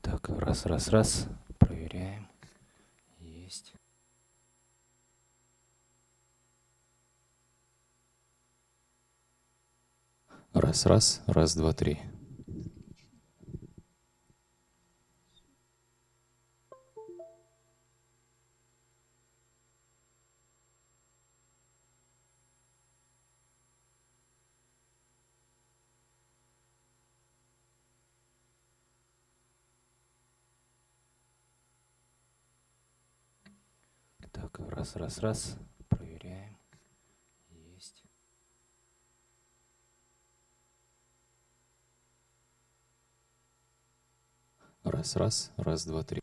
Так, раз. Проверяем. Есть. Раз, два, три. Так, раз. Проверяем. Есть. Раз, два, три.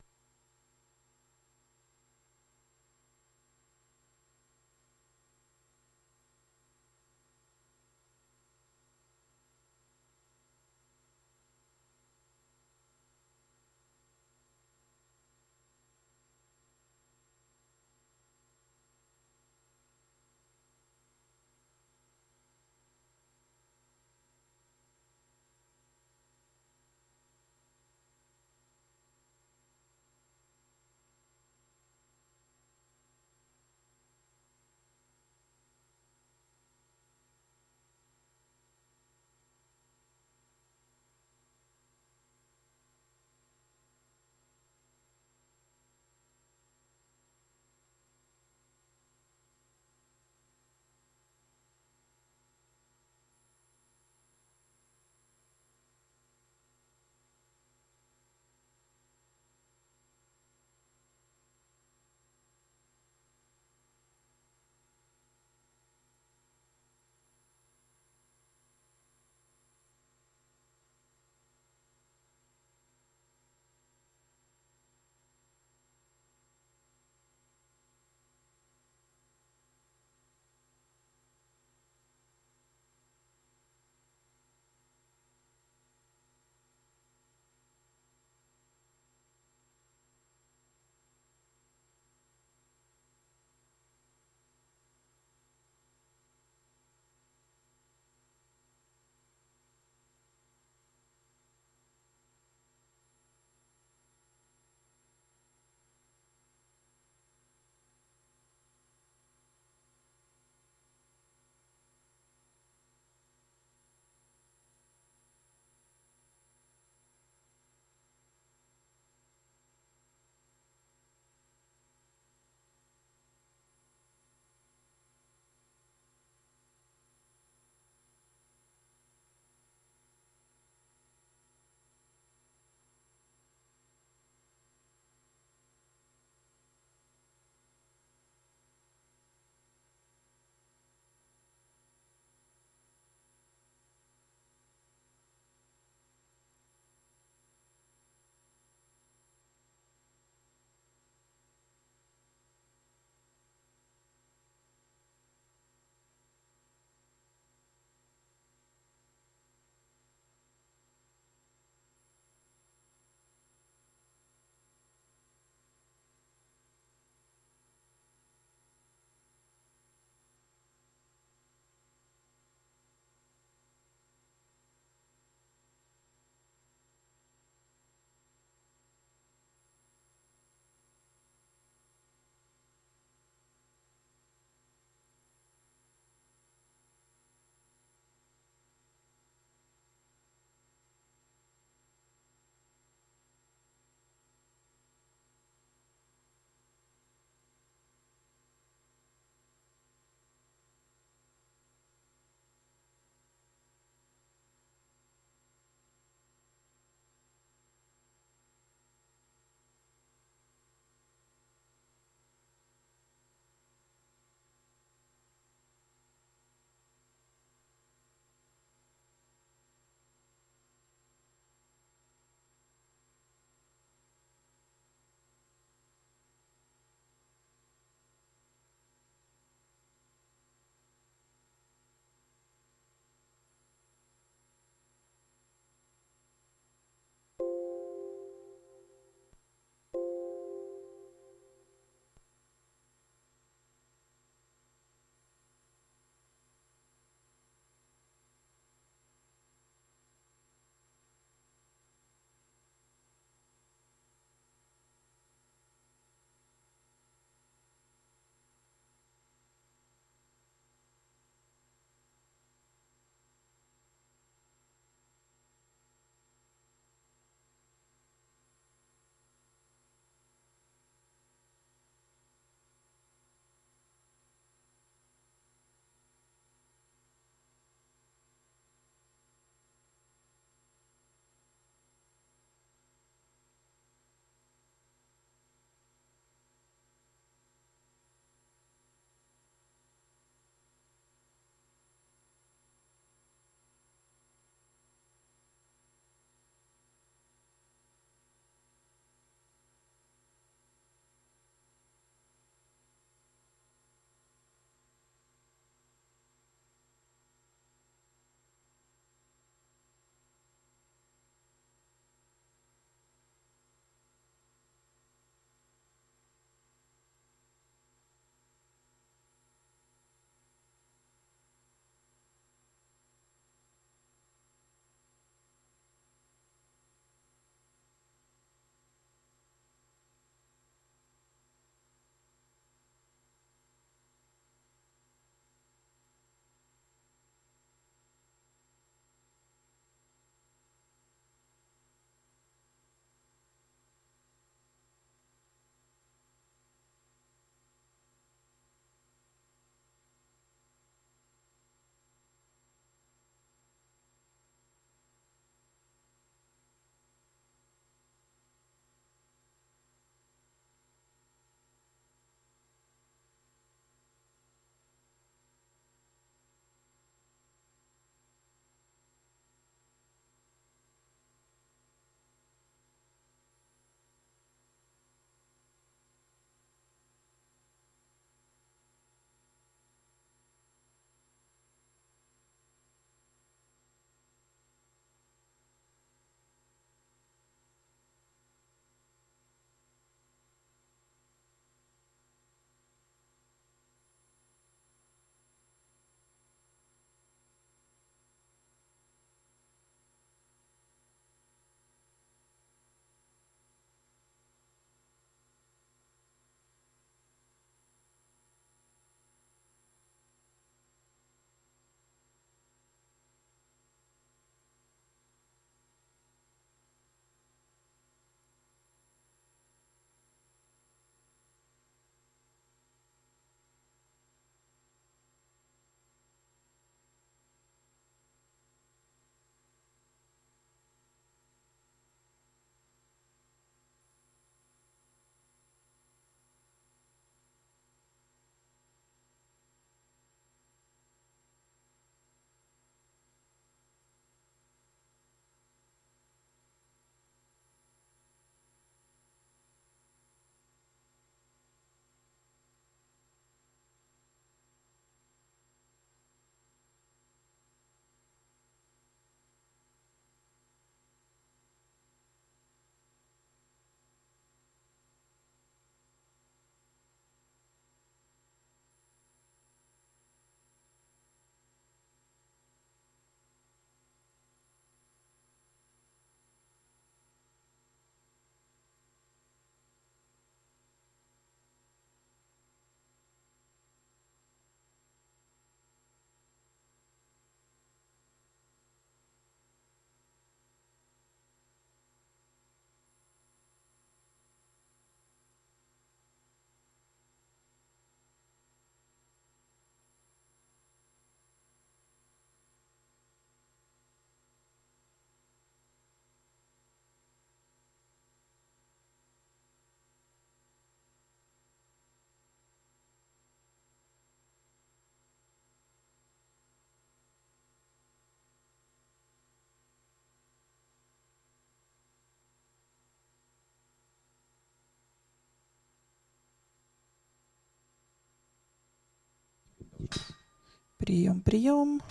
Прием, прием.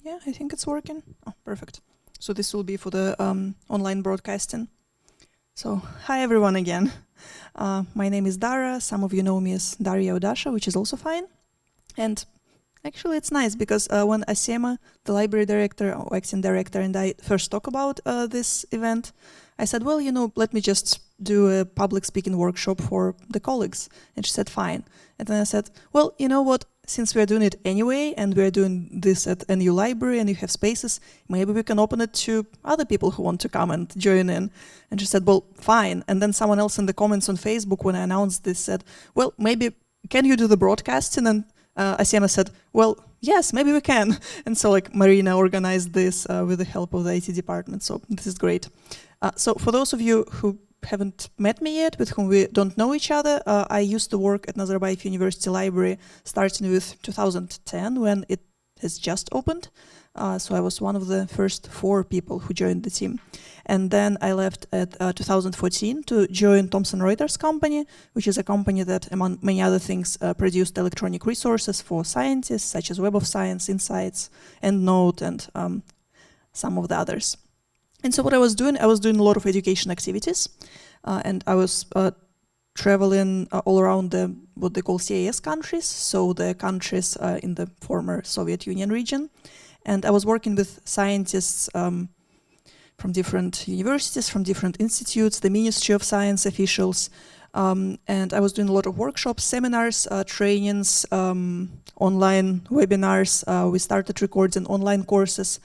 Yeah, I think it's working. Oh, perfect. So this will be for the online broadcasting. So, hi everyone again. My name is Dara. Some of you know me as Darya or Dasha, which is also fine. And actually it's nice because when Asema, the library director or acting director, and I first talk about this event, I said, well, let me just do a public speaking workshop for the colleagues. And she said, fine. And then I said, well, you know what? Since we're doing it anyway, and we're doing this at NU Library, and you have spaces, maybe we can open it to other people who want to come and join in. And she said, well, fine. And then someone else in the comments on Facebook, when I announced this, said, well, maybe can you do the broadcasting? And Asiana said, well, yes, maybe we can. And so Marina organized this with the help of the IT department. So this is great. So for those of you who haven't met me yet, with whom we don't know each other, I used to work at Nazarbayev University Library starting with 2010 when it has just opened. So I was one of the first 4 people who joined the team. And then I left at 2014 to join Thomson Reuters company, which is a company that, among many other things, produced electronic resources for scientists, such as Web of Science, Insights, EndNote, and some of the others. And so what I was doing a lot of education activities, and I was traveling all around what they call CIS countries, so the countries in the former Soviet Union region. And I was working with scientists from different universities, from different institutes, the Ministry of Science officials, and I was doing a lot of workshops, seminars, trainings, online webinars. We started recording online courses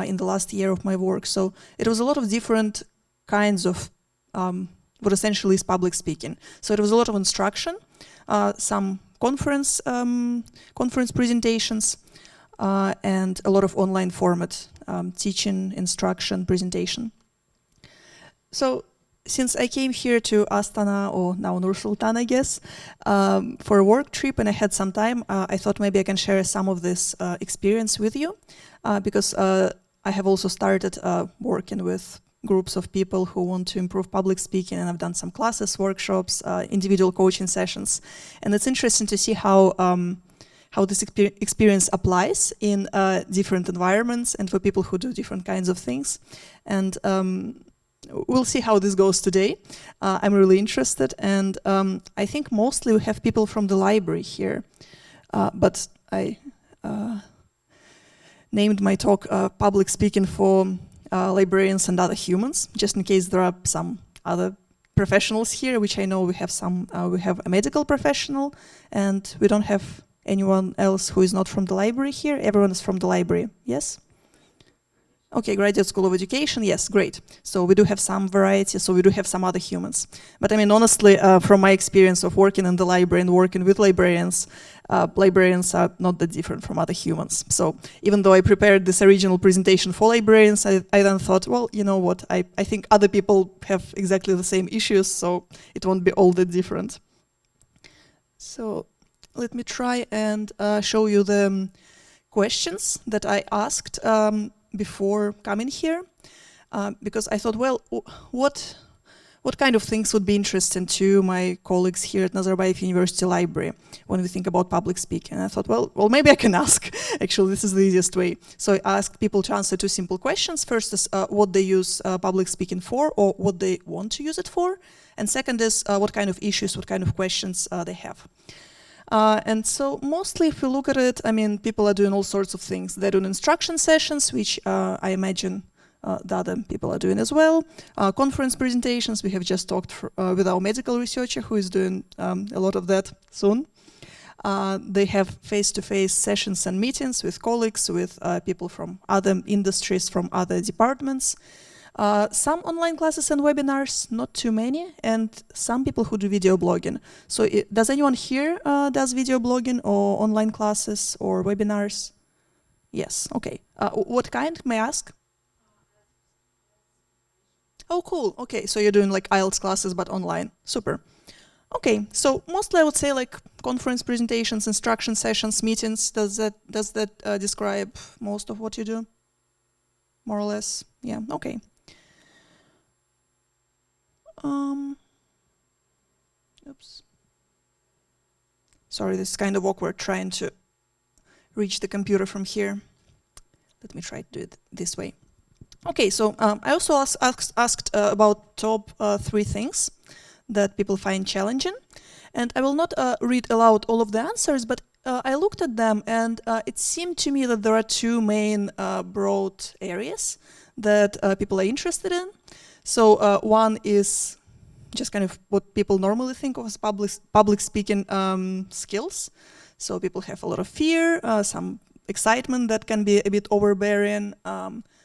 in the last year of my work. So it was a lot of different kinds of what essentially is public speaking. So it was a lot of instruction, some conference presentations, and a lot of online format, teaching, instruction, presentation. So since I came here to Astana, or now Nur-Sultan, I guess, for a work trip and I had some time, I thought maybe I can share some of this experience with you, because I have also started working with groups of people who want to improve public speaking, and I've done some classes, workshops, individual coaching sessions. And it's interesting to see how this experience applies in different environments and for people who do different kinds of things. And we'll see how this goes today. I'm really interested, and I think mostly we have people from the library here, but I named my talk Public Speaking for Librarians and Other Humans, just in case there are some other professionals here, which I know we have some. We have a medical professional, and we don't have anyone else who is not from the library here. Everyone is from the library, yes? Okay, Graduate School of Education, yes, great. So we do have some variety, so we do have some other humans. But I mean, honestly, from my experience of working in the library and working with librarians, librarians are not that different from other humans. So even though I prepared this original presentation for librarians, I then thought, well, you know what, I think other people have exactly the same issues, so it won't be all that different. So let me try and show you the questions that I asked before coming here, because I thought, well, what kind of things would be interesting to my colleagues here at Nazarbayev University Library when we think about public speaking? And I thought, well, maybe I can ask. Actually, this is the easiest way. So I asked people to answer 2 simple questions. First is what they use public speaking for, or what they want to use it for. And second is what kind of issues, what kind of questions they have. And so mostly if we look at it, I mean, people are doing all sorts of things. They're doing instruction sessions, which I imagine the other people are doing as well. Conference presentations, we have just talked with our medical researcher who is doing a lot of that soon. They have face-to-face sessions and meetings with colleagues, with people from other industries, from other departments. Some online classes and webinars, not too many, and some people who do video blogging. So does anyone here does video blogging or online classes or webinars? Yes, okay. What kind, may I ask? Oh, cool. Okay, so you're doing like IELTS classes but online. Super. Okay, so mostly I would say like conference presentations, instruction sessions, meetings. Does that describe most of what you do? More or less? Yeah, okay. Oops. Sorry, this is kind of awkward trying to reach the computer from here. Let me try to do it this way. Okay, so I also asked about top 3 things that people find challenging. And I will not read aloud all of the answers, but I looked at them, and it seemed to me that there are 2 main broad areas that people are interested in. So one is just kind of what people normally think of as public speaking skills. So people have a lot of fear, some excitement that can be a bit overbearing,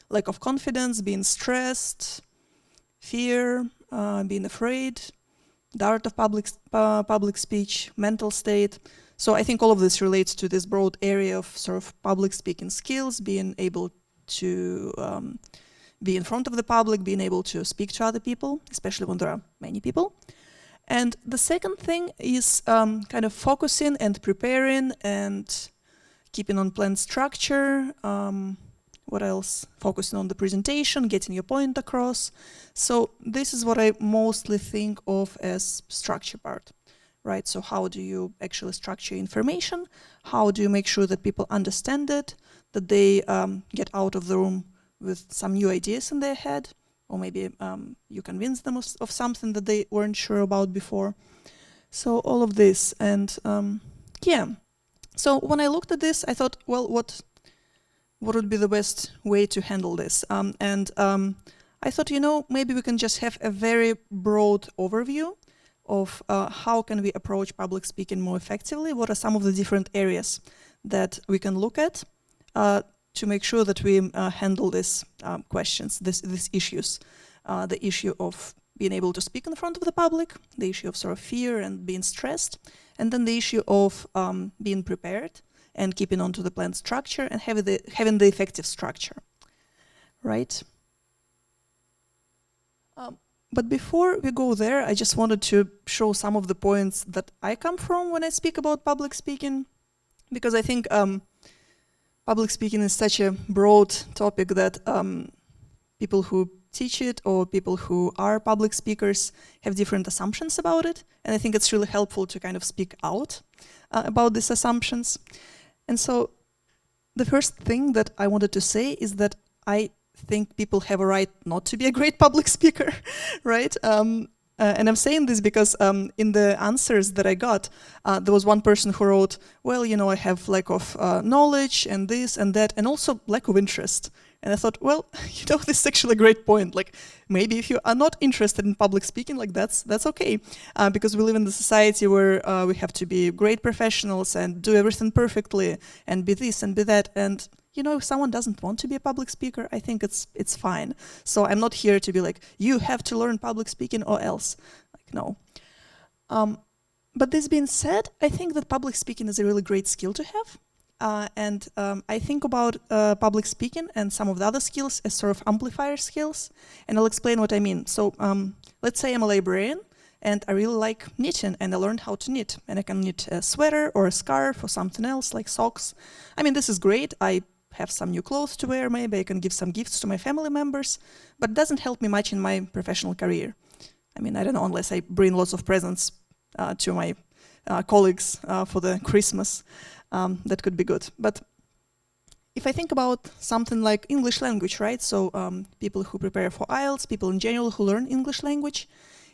lack of confidence, being stressed, fear, being afraid, the art of public speech, mental state. So I think all of this relates to this broad area of sort of public speaking skills, being able to be in front of the public, being able to speak to other people, especially when there are many people. And the second thing is kind of focusing and preparing and keeping on planned structure. What else? Focusing on the presentation, getting your point across. So this is what I mostly think of as structure part, right? So how do you actually structure information? How do you make sure that people understand it, that they get out of the room with some new ideas in their head, or maybe you convince them of something that they weren't sure about before. So all of this, and yeah. So when I looked at this, I thought, well, what would be the best way to handle this? And I thought, maybe we can just have a very broad overview of how can we approach public speaking more effectively. What are some of the different areas that we can look at to make sure that we handle these questions, these issues. The issue of being able to speak in front of the public, the issue of sort of fear and being stressed, and then the issue of being prepared and keeping on to the planned structure and having the effective structure, right? But before we go there, I just wanted to show some of the points that I come from when I speak about public speaking, because I think public speaking is such a broad topic that people who teach it or people who are public speakers have different assumptions about it. And I think it's really helpful to kind of speak out about these assumptions. And so the first thing that I wanted to say is that I think people have a right not to be a great public speaker, right? And I'm saying this because in the answers that I got, there was one person who wrote, well, I have lack of knowledge and this and that, and also lack of interest. And I thought, well, this is actually a great point. Like, maybe if you are not interested in public speaking, like that's okay, because we live in a society where we have to be great professionals and do everything perfectly and be this and be that. And if someone doesn't want to be a public speaker, I think it's fine. So I'm not here to be like, you have to learn public speaking or else. Like, no. But this being said, I think that public speaking is a really great skill to have. And I think about public speaking and some of the other skills as sort of amplifier skills, and I'll explain what I mean. So let's say I'm a librarian, and I really like knitting, and I learned how to knit, and I can knit a sweater or a scarf or something else like socks. I mean, this is great. I have some new clothes to wear, maybe I can give some gifts to my family members, but it doesn't help me much in my professional career. I mean, I don't know, unless I bring lots of presents to my colleagues for the Christmas. That could be good. But if I think about something like English language, right? So people who prepare for IELTS, people in general who learn English language,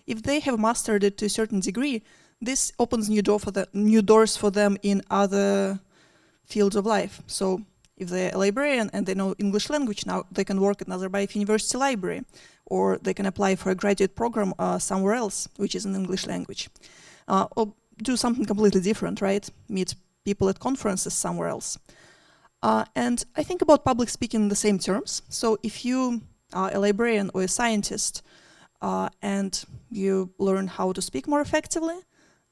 if they have mastered it to a certain degree, this opens new doors for them in other fields of life. So if they're a librarian and they know English language, now they can work at Nazarbayev University Library, or they can apply for a graduate program somewhere else, which is in English language. Or do something completely different, right? Meet people at conferences somewhere else. And I think about public speaking in the same terms. So if you are a librarian or a scientist and you learn how to speak more effectively,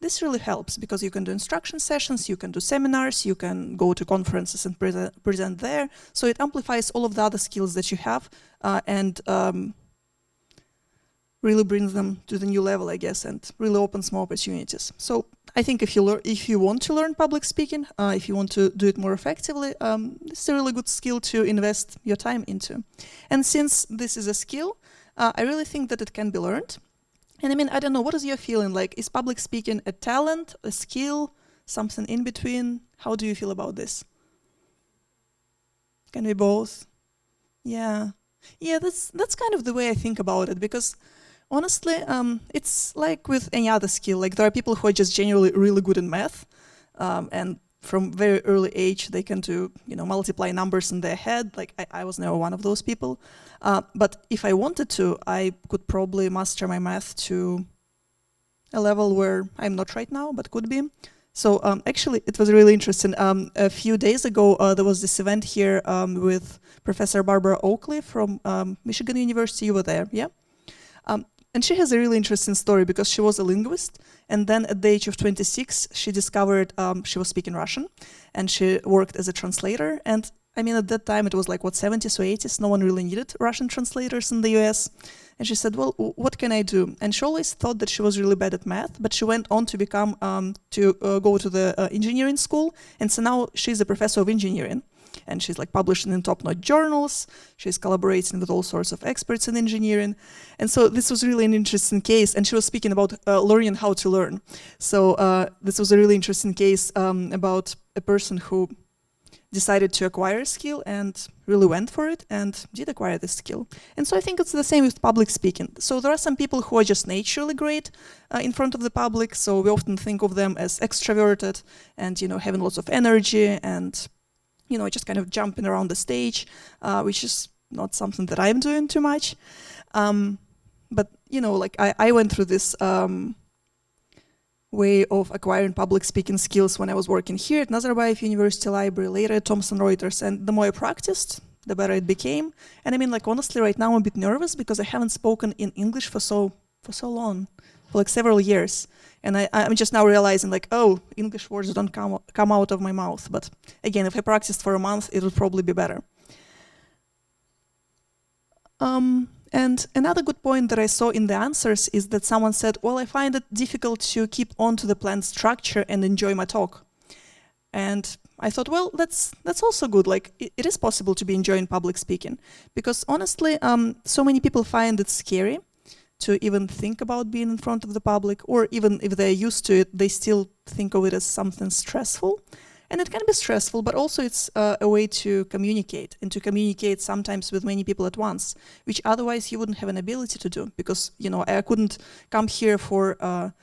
this really helps because you can do instruction sessions, you can do seminars, you can go to conferences and present there. So it amplifies all of the other skills that you have and really brings them to the new level, I guess, and really opens more opportunities. So I think if you want to learn public speaking, if you want to do it more effectively, this is a really good skill to invest your time into. And since this is a skill, I really think that it can be learned. And I mean, I don't know, what is your feeling like? Is public speaking a talent, a skill, something in between? How do you feel about this? Can be both. Yeah. Yeah, that's kind of the way I think about it, because honestly, it's like with any other skill. Like there are people who are just genuinely really good in math, and from very early age they can do, multiply numbers in their head. Like I was never one of those people. But if I wanted to, I could probably master my math to a level where I'm not right now, but could be. So actually, it was really interesting. A few days ago, there was this event here with Professor Barbara Oakley from Michigan University. You were there, yeah? And she has a really interesting story, because she was a linguist, and then at the age of 26, she discovered she was speaking Russian, and she worked as a translator. And I mean, at that time, it was like, 70s or 80s, no one really needed Russian translators in the US. And she said, well, what can I do? And she always thought that she was really bad at math, but she went on to become, go to the engineering school. And so now she's a professor of engineering. And she's like publishing in top-notch journals. She's collaborating with all sorts of experts in engineering. And so this was really an interesting case. And she was speaking about learning how to learn. So this was a really interesting case about a person who decided to acquire a skill and really went for it and did acquire this skill. And so I think it's the same with public speaking. So there are some people who are just naturally great in front of the public. So we often think of them as extroverted and, having lots of energy and, just kind of jumping around the stage, which is not something that I'm doing too much. But, like I went through this way of acquiring public speaking skills when I was working here at Nazarbayev University Library, later at Thomson Reuters. And the more I practiced, the better it became. And I mean, like, honestly, right now I'm a bit nervous because I haven't spoken in English for so long, for like several years. And I'm just now realizing, like, oh, English words don't come out of my mouth. But again, if I practiced for a month, it would probably be better. And another good point that I saw in the answers is that someone said, well, I find it difficult to keep on to the planned structure and enjoy my talk. And I thought, well, that's also good. Like, it is possible to be enjoying public speaking. Because honestly, so many people find it scary to even think about being in front of the public, or even if they're used to it, they still think of it as something stressful. And it can be stressful, but also it's a way to communicate, and to communicate sometimes with many people at once, which otherwise you wouldn't have an ability to do, because, I couldn't come here for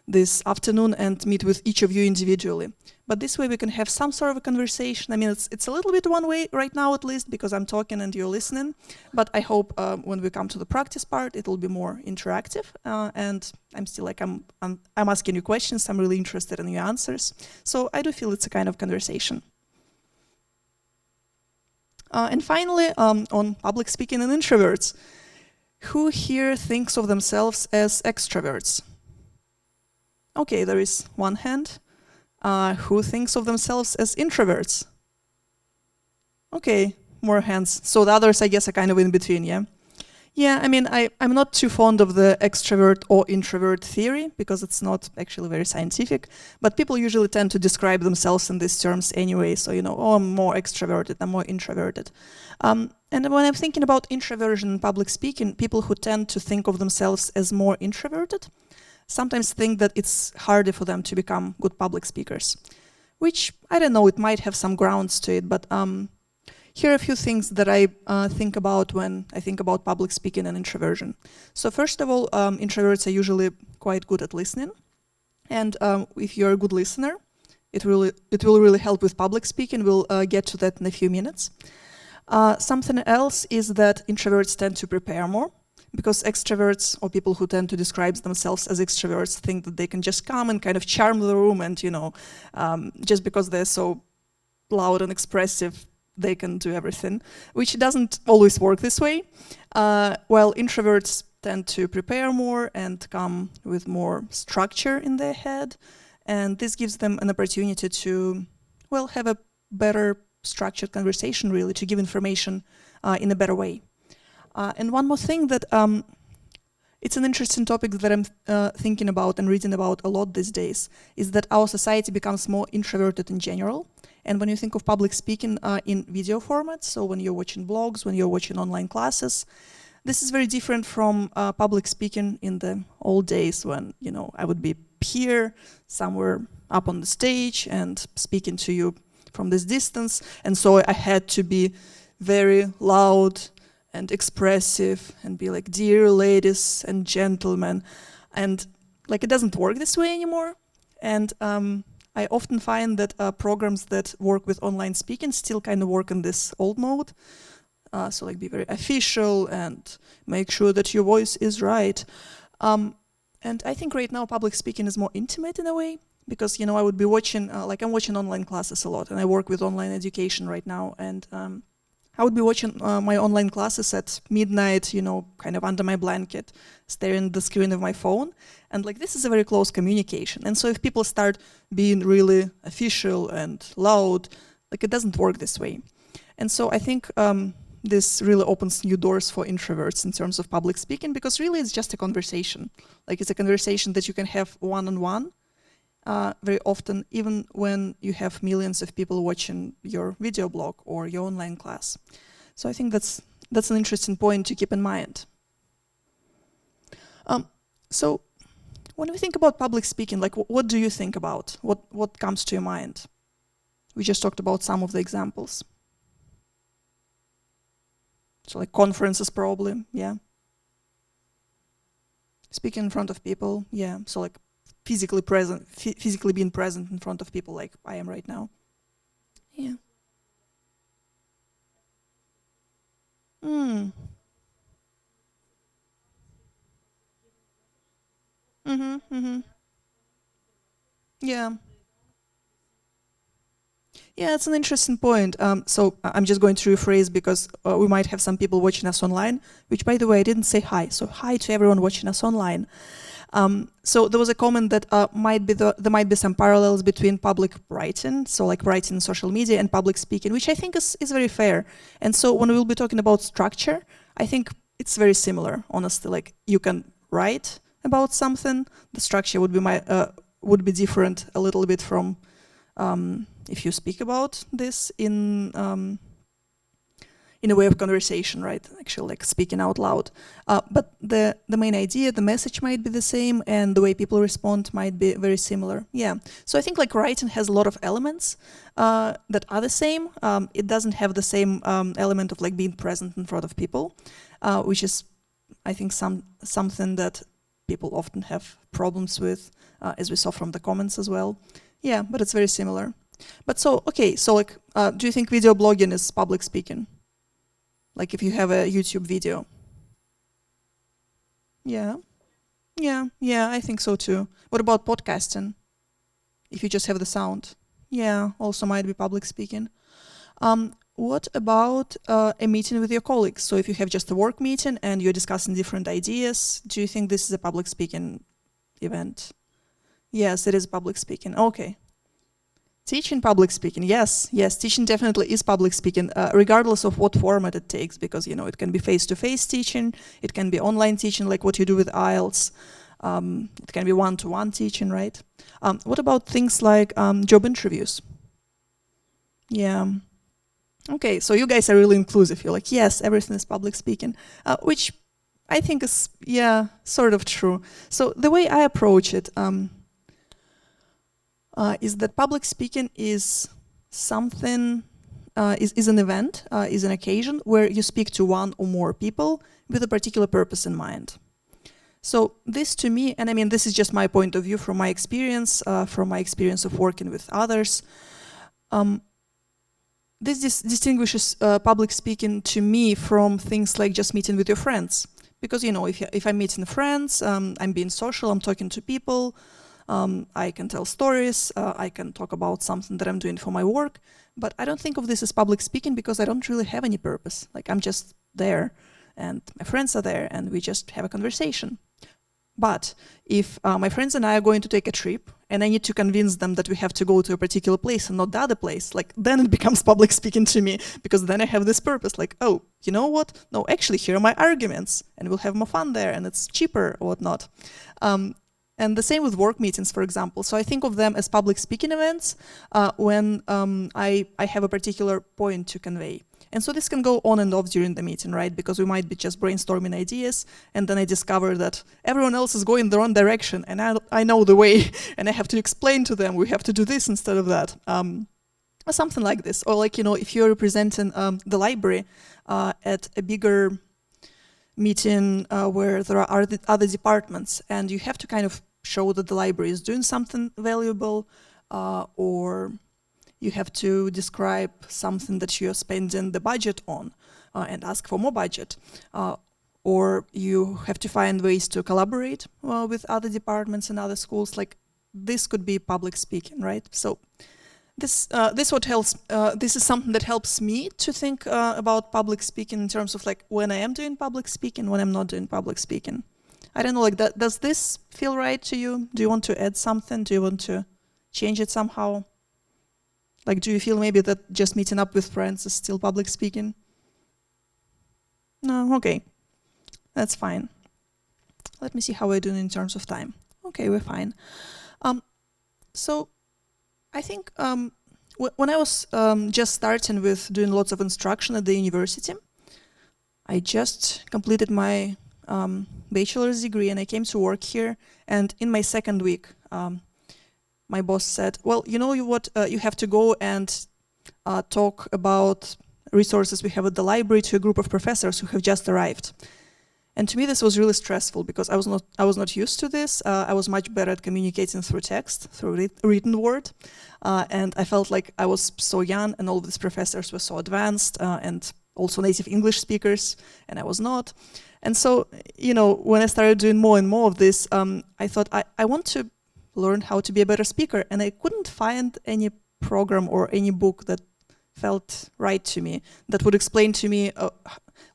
this afternoon and meet with each of you individually. But this way we can have some sort of a conversation. I mean, it's a little bit one way right now, at least, because I'm talking and you're listening. But I hope when we come to the practice part, it will be more interactive. And I'm still like, I'm asking you questions. I'm really interested in your answers. So I do feel it's a kind of conversation. And finally, on public speaking and introverts. Who here thinks of themselves as extroverts? Okay, there is one hand. Who thinks of themselves as introverts? Okay, more hands. So the others, I guess, are kind of in between, yeah? Yeah, I mean, I'm not too fond of the extrovert or introvert theory, because it's not actually very scientific, but people usually tend to describe themselves in these terms anyway, so, oh, I'm more extroverted, I'm more introverted. And when I'm thinking about introversion in public speaking, people who tend to think of themselves as more introverted sometimes think that it's harder for them to become good public speakers, which, I don't know, it might have some grounds to it, but here are a few things that I think about when I think about public speaking and introversion. So first of all, introverts are usually quite good at listening, and if you're a good listener, it will really help with public speaking. We'll get to that in a few minutes. Something else is that introverts tend to prepare more, because extroverts, or people who tend to describe themselves as extroverts, think that they can just come and kind of charm the room, and just because they're so loud and expressive, they can do everything, which doesn't always work this way. While introverts tend to prepare more and come with more structure in their head, and this gives them an opportunity to, well, have a better structured conversation, really, to give information in a better way. And one more thing that it's an interesting topic that I'm thinking about and reading about a lot these days, is that our society becomes more introverted in general. And when you think of public speaking in video format, so when you're watching blogs, when you're watching online classes, this is very different from public speaking in the old days when, I would be here somewhere up on the stage and speaking to you from this distance. And so I had to be very loud and expressive and be like, dear ladies and gentlemen. And like it doesn't work this way anymore. And I often find that programs that work with online speaking still kind of work in this old mode. So like be very official and make sure that your voice is right. And I think right now public speaking is more intimate in a way, because, you know, I would be watching, like I'm watching online classes a lot, and I work with online education right now, and I would be watching my online classes at midnight, you know, kind of under my blanket, staring at the screen of my phone, and like this is a very close communication. And so if people start being really official and loud, like it doesn't work this way. And so I think this really opens new doors for introverts in terms of public speaking, because really it's just a conversation. Like it's a conversation that you can have one-on-one very often, even when you have millions of people watching your video blog or your online class. So I think that's an interesting point to keep in mind. So when we think about public speaking, like what do you think about? What comes to your mind? We just talked about some of the examples. So like conferences probably, yeah. Speaking in front of people, yeah. So like physically present, physically being present in front of people like I am right now. Yeah. Mm. Mhm, mhm. Yeah. Yeah, it's an interesting point. So I'm just going to rephrase, because we might have some people watching us online, which, by the way, I didn't say hi. So hi to everyone watching us online. So there was a comment that there might be some parallels between public writing, so like writing in social media, and public speaking, which I think is very fair. And so when we'll be talking about structure, I think it's very similar, honestly. Like you can write about something, the structure would be different a little bit from if you speak about this in a way of conversation, right? Actually, like speaking out loud. But the main idea, the message might be the same, and the way people respond might be very similar. Yeah. So I think like writing has a lot of elements that are the same. It doesn't have the same element of like being present in front of people, which is, I think, something that people often have problems with, as we saw from the comments as well. Yeah, but it's very similar. But so, okay, so like, do you think video blogging is public speaking? Like if you have a YouTube video? Yeah, I think so too. What about podcasting? If you just have the sound? Yeah, also might be public speaking. What about a meeting with your colleagues? So if you have just a work meeting and you're discussing different ideas, do you think this is a public speaking event? Yes, it is public speaking. Okay. Teaching public speaking, yes, teaching definitely is public speaking, regardless of what format it takes, because, you know, it can be face-to-face teaching, it can be online teaching, like what you do with IELTS, it can be one-to-one teaching, right? What about things like job interviews? Yeah. Okay, so you guys are really inclusive. You're like, yes, everything is public speaking, which I think is, yeah, sort of true. So the way I approach it, is that public speaking is something, is an event, is an occasion where you speak to one or more people with a particular purpose in mind. So this to me, and I mean this is just my point of view from my experience of working with others, this distinguishes public speaking to me from things like just meeting with your friends. Because, you know, if I'm meeting friends, I'm being social, I'm talking to people, I can tell stories, I can talk about something that I'm doing for my work, but I don't think of this as public speaking because I don't really have any purpose. Like I'm just there and my friends are there and we just have a conversation. But if my friends and I are going to take a trip and I need to convince them that we have to go to a particular place and not the other place, like then it becomes public speaking to me, because then I have this purpose, like, oh, you know what? No, actually, here are my arguments and we'll have more fun there and it's cheaper or whatnot. And the same with work meetings, for example. So I think of them as public speaking events when I have a particular point to convey. And so this can go on and off during the meeting, right? Because we might be just brainstorming ideas, and then I discover that everyone else is going the wrong direction, and I know the way, and I have to explain to them, we have to do this instead of that. or something like this. Or like, if you're representing the library at a bigger meeting where there are other departments, and you have to kind of show that the library is doing something valuable, or you have to describe something that you're spending the budget on and ask for more budget. Or you have to find ways to collaborate with other departments and other schools. Like, this could be public speaking, right? So this is something that helps me to think about public speaking in terms of like when I am doing public speaking, when I'm not doing public speaking. I don't know, like does this feel right to you? Do you want to add something? Do you want to change it somehow? Like, do you feel maybe that just meeting up with friends is still public speaking? No, okay. That's fine. Let me see how we're doing in terms of time. Okay, we're fine. So I think when I was just starting with doing lots of instruction at the university, I just completed my bachelor's degree and I came to work here. And in my second week, my boss said, well, you know what, you have to go and talk about resources we have at the library to a group of professors who have just arrived. And to me, this was really stressful because I was not used to this. I was much better at communicating through text, through written word. And I felt like I was so young and all of these professors were so advanced and also native English speakers, and I was not. And so, when I started doing more and more of this, I thought I want to learn how to be a better speaker. And I couldn't find any program or any book that felt right to me, that would explain to me,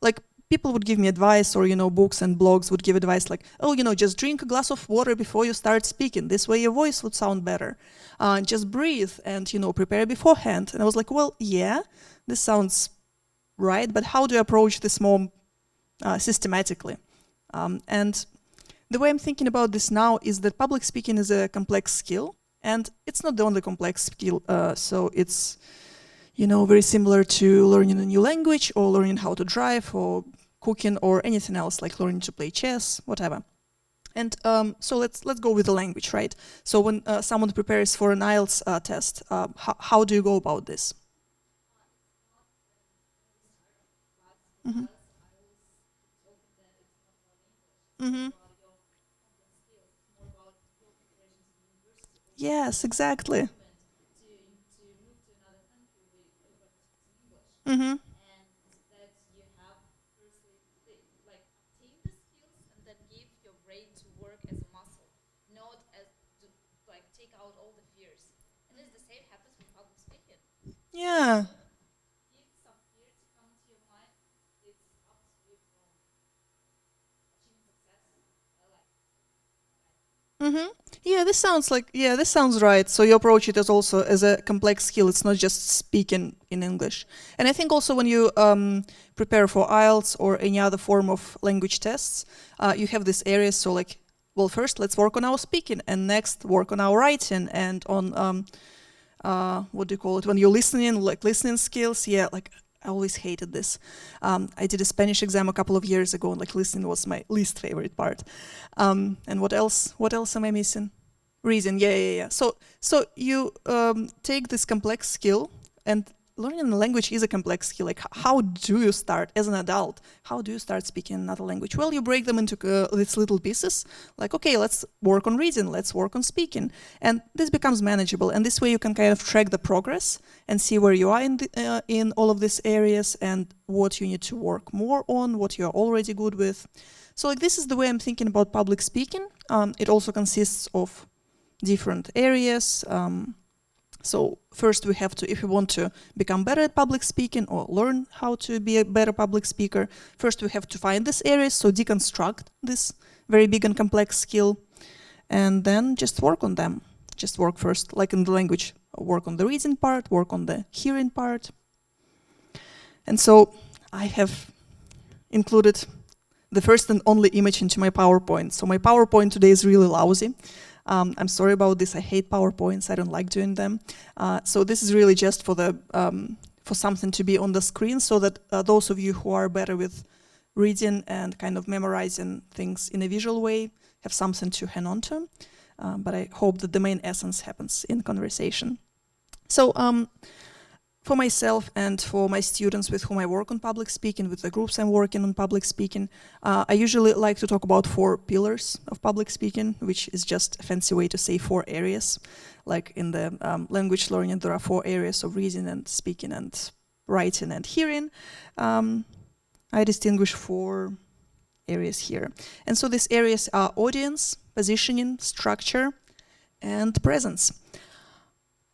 like, people would give me advice, or books and blogs would give advice like, oh, just drink a glass of water before you start speaking. This way your voice would sound better. Just breathe and prepare beforehand. And I was like, well, yeah, this sounds right, but how do I approach this more systematically? And the way I'm thinking about this now is that public speaking is a complex skill, and it's not the only complex skill. So it's very similar to learning a new language or learning how to drive or cooking or anything else, like learning to play chess, whatever. And so let's go with the language, right? So when someone prepares for an IELTS test, how do you go about this? Mm-hmm. Mm-hmm. Yes, exactly. Mm-hmm. Yeah. Mm-hmm. Yeah, this sounds right. So you approach it as also as a complex skill. It's not just speaking in English. And I think also when you prepare for IELTS or any other form of language tests, you have these areas. So like, well, first let's work on our speaking, and next work on our writing and on what do you call it when you're listening, like listening skills. Yeah, like I always hated this. I did a Spanish exam a couple of years ago, and like listening was my least favorite part. And what else? What else am I missing? Reason. Yeah. So you take this complex skill, and learning a language is a complex skill. Like, how do you start as an adult? How do you start speaking another language? Well, you break them into these little pieces. Like, okay, let's work on reading, let's work on speaking, and this becomes manageable. And this way, you can kind of track the progress and see where you are in all of these areas and what you need to work more on, what you are already good with. So, like, this is the way I'm thinking about public speaking. It also consists of different areas. So first we have to, if we want to become better at public speaking or learn how to be a better public speaker, first we have to find these areas, so deconstruct this very big and complex skill, and then just work on them. Just work first, like in the language, work on the reading part, work on the hearing part. And so I have included the first and only image into my PowerPoint. So my PowerPoint today is really lousy. I'm sorry about this. I hate PowerPoints. I don't like doing them. So this is really just for the for something to be on the screen, so that those of you who are better with reading and kind of memorizing things in a visual way have something to hang on to. But I hope that the main essence happens in conversation. So for myself and for my students with whom I work on public speaking, with the groups I'm working on public speaking, I usually like to talk about 4 pillars of public speaking, which is just a fancy way to say 4 areas. Like in the language learning, there are 4 areas of reading and speaking and writing and hearing. I distinguish 4 areas here. And so these areas are audience, positioning, structure, and presence.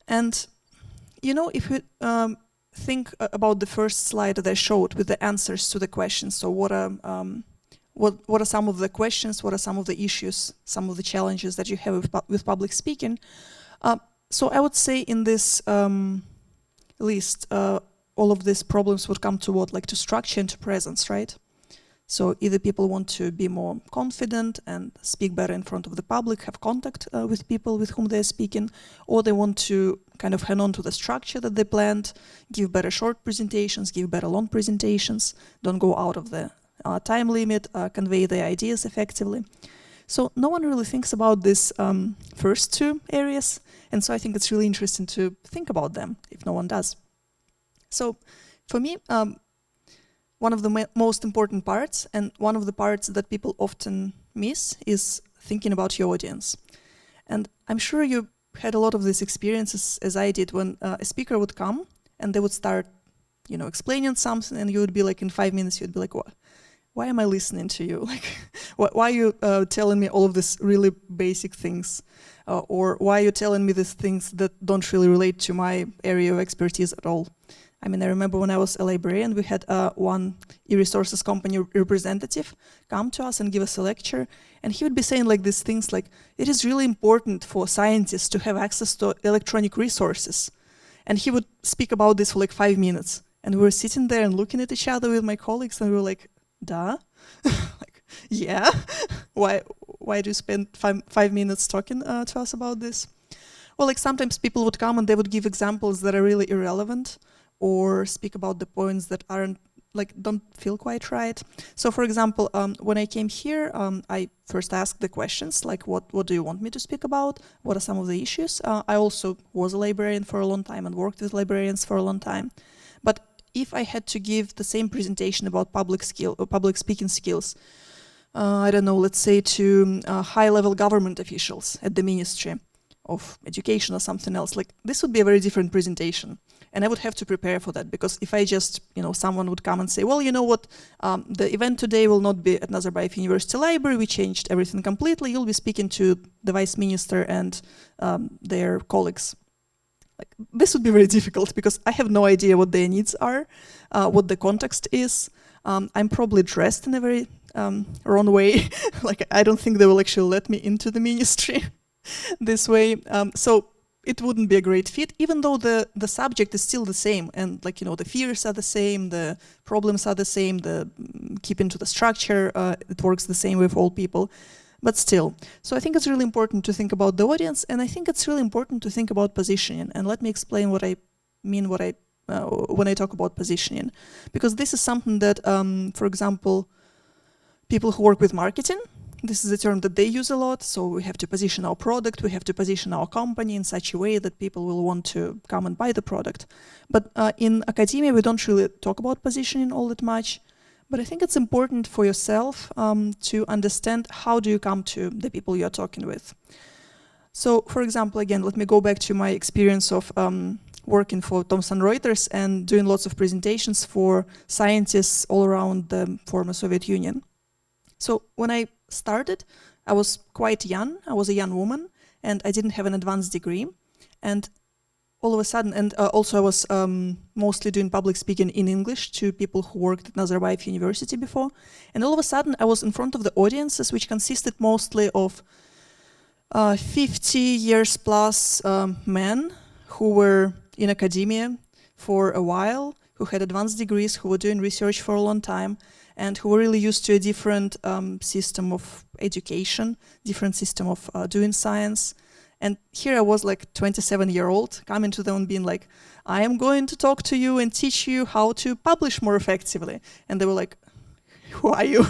And you know, if you think about the first slide that I showed with the answers to the questions, so what are some of the questions, what are some of the issues, some of the challenges that you have with public speaking? So I would say in this list, all of these problems would come to what, like to structure and to presence, right? So either people want to be more confident and speak better in front of the public, have contact with people with whom they're speaking, or they want to kind of hang on to the structure that they planned, give better short presentations, give better long presentations, don't go out of the time limit, convey their ideas effectively. So no one really thinks about these first 2 areas, and so I think it's really interesting to think about them if no one does. So for me, one of the most important parts, and one of the parts that people often miss, is thinking about your audience. And I'm sure you had a lot of these experiences, as I did, when a speaker would come and they would start, you know, explaining something, and you would be like, in 5 minutes, you'd be like, what? Why am I listening to you? Like, why are you telling me all of these really basic things? Or why are you telling me these things that don't really relate to my area of expertise at all? I mean, I remember when I was a librarian, we had one e-resources company representative come to us and give us a lecture, and he would be saying like these things like, it is really important for scientists to have access to electronic resources. And he would speak about this for like 5 minutes. And we were sitting there and looking at each other with my colleagues, and we were like, duh? Like, yeah? Why do you spend 5 minutes talking to us about this? Well, like sometimes people would come and they would give examples that are really irrelevant, or speak about the points that don't feel quite right. So for example, when I came here, I first asked the questions like, what do you want me to speak about? What are some of the issues? I also was a librarian for a long time and worked with librarians for a long time. But if I had to give the same presentation about public speaking skills, I don't know, let's say to high-level government officials at the Ministry of Education or something else, like this would be a very different presentation. And I would have to prepare for that, because if I just, someone would come and say, well, you know what, the event today will not be at Nazarbayev University Library, we changed everything completely, you'll be speaking to the Vice Minister and their colleagues. Like, this would be very difficult, because I have no idea what their needs are, what the context is. I'm probably dressed in a very wrong way. Like, I don't think they will actually let me into the ministry this way. So it wouldn't be a great fit, even though the subject is still the same, and the fears are the same, the problems are the same, the keeping to the structure, it works the same way for all people, but still. So I think it's really important to think about the audience, and I think it's really important to think about positioning. And let me explain what I mean when I talk about positioning, because this is something that, for example, people who work with marketing, this is a term that they use a lot. So we have to position our product, we have to position our company in such a way that people will want to come and buy the product. But in academia, we don't really talk about positioning all that much. But I think it's important for yourself to understand how do you come to the people you're talking with. So, for example, again, let me go back to my experience of working for Thomson Reuters and doing lots of presentations for scientists all around the former Soviet Union. So when I started, I was quite young. I was a young woman, and I didn't have an advanced degree. And all of a sudden, and also I was mostly doing public speaking in English to people who worked at Nazarbayev University before. And all of a sudden, I was in front of the audiences, which consisted mostly of 50 years plus men who were in academia for a while, who had advanced degrees, who were doing research for a long time, and who were really used to a different system of education, different system of doing science. And here I was like 27-year-old coming to them and being like, I am going to talk to you and teach you how to publish more effectively. And they were like, who are you?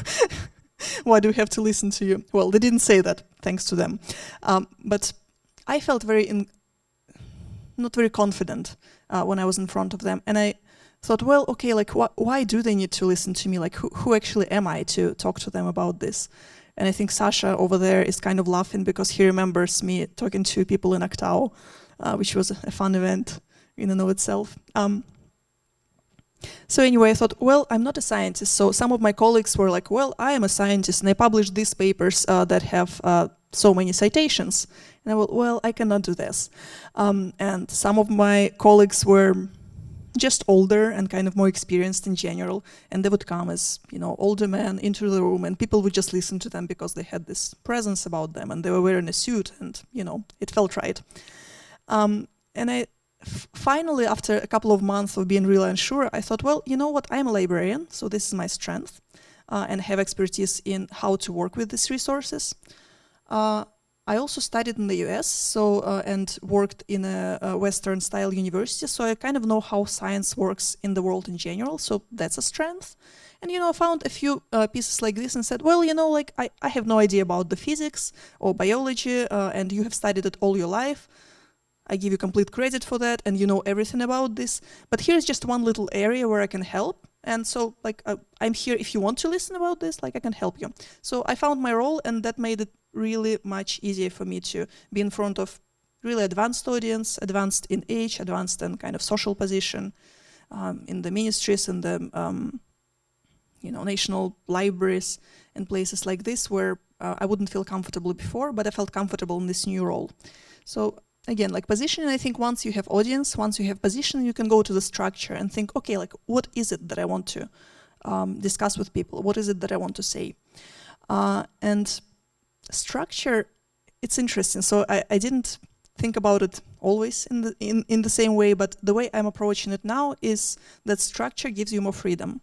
Why do we have to listen to you? Well, they didn't say that, thanks to them. But I felt very not very confident when I was in front of them. And I thought, well, okay, like why do they need to listen to me? Like who actually am I to talk to them about this? And I think Sasha over there is kind of laughing because he remembers me talking to people in Octao, which was a fun event in and of itself. So anyway, I thought, well, I'm not a scientist. So some of my colleagues were like, well, I am a scientist and I published these papers that have so many citations. And I went, well, I cannot do this. And some of my colleagues were just older and kind of more experienced in general. And they would come as, older men into the room and people would just listen to them because they had this presence about them and they were wearing a suit and, it felt right. And I finally, after a couple of months of being really unsure, I thought, well, you know what, I'm a librarian, so this is my strength, and have expertise in how to work with these resources. I also studied in the US and worked in a Western-style university, so I kind of know how science works in the world in general, so that's a strength. And, I found a few pieces like this and said, well, I have no idea about the physics or biology, and you have studied it all your life. I give you complete credit for that, and you know everything about this. But here's just one little area where I can help. And so, I'm here if you want to listen about this, I can help you. So I found my role, and that made it really much easier for me to be in front of really advanced audience, advanced in age, advanced in kind of social position, in the ministries, in the national libraries, and places like this where I wouldn't feel comfortable before, but I felt comfortable in this new role. So again, positioning, I think once you have audience, once you have position, you can go to the structure and think, okay, what is it that I want to discuss with people? What is it that I want to say? And structure, it's interesting. So I didn't think about it always in the same way, but the way I'm approaching it now is that structure gives you more freedom.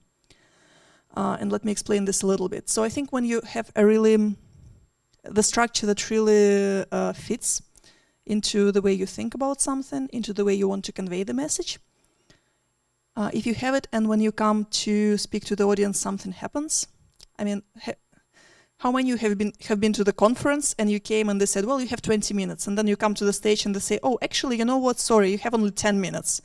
And let me explain this a little bit. So I think when you have the structure that really fits into the way you think about something, into the way you want to convey the message. If you have it and when you come to speak to the audience, something happens. I mean, how many of you have been to the conference and you came and they said, well, you have 20 minutes. And then you come to the stage and they say, oh, actually, you know what, sorry, you have only 10 minutes.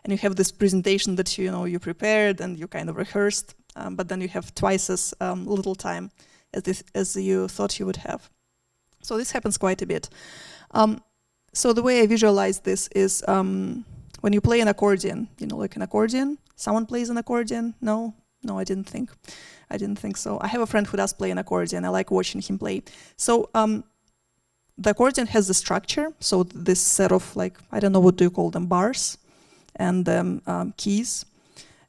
And you have this presentation that you prepared and you kind of rehearsed, but then you have twice as little time as you thought you would have. So this happens quite a bit. So the way I visualize this is when you play an accordion, like an accordion, someone plays an accordion? No, I didn't think so. I have a friend who does play an accordion. I like watching him play. So the accordion has the structure. So this set of I don't know, what do you call them, bars and keys.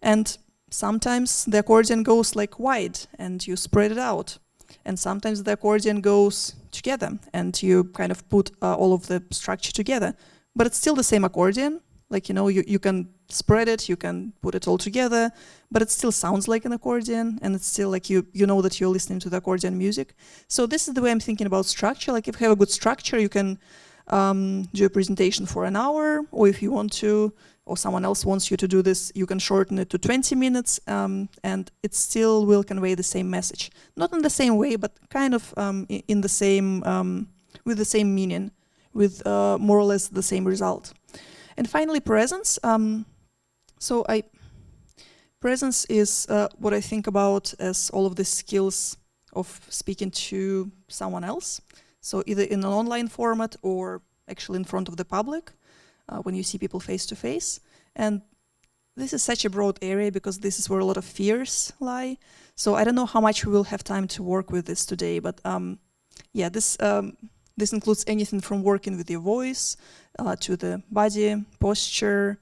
And sometimes the accordion goes wide and you spread it out. And sometimes the accordion goes together and you kind of put all of the structure together. But it's still the same accordion. You can spread it, you can put it all together, but it still sounds like an accordion, and it's still you know that you're listening to the accordion music. So this is the way I'm thinking about structure. If you have a good structure, you can do a presentation for an hour, or if you want to, or someone else wants you to do this, you can shorten it to 20 minutes, and it still will convey the same message. Not in the same way, but kind of in the same, with the same meaning, with more or less the same result. And finally, presence. Presence is what I think about as all of the skills of speaking to someone else. So either in an online format or actually in front of the public, when you see people face to face. And this is such a broad area because this is where a lot of fears lie. So I don't know how much we will have time to work with this today, but this includes anything from working with your voice to the body, posture,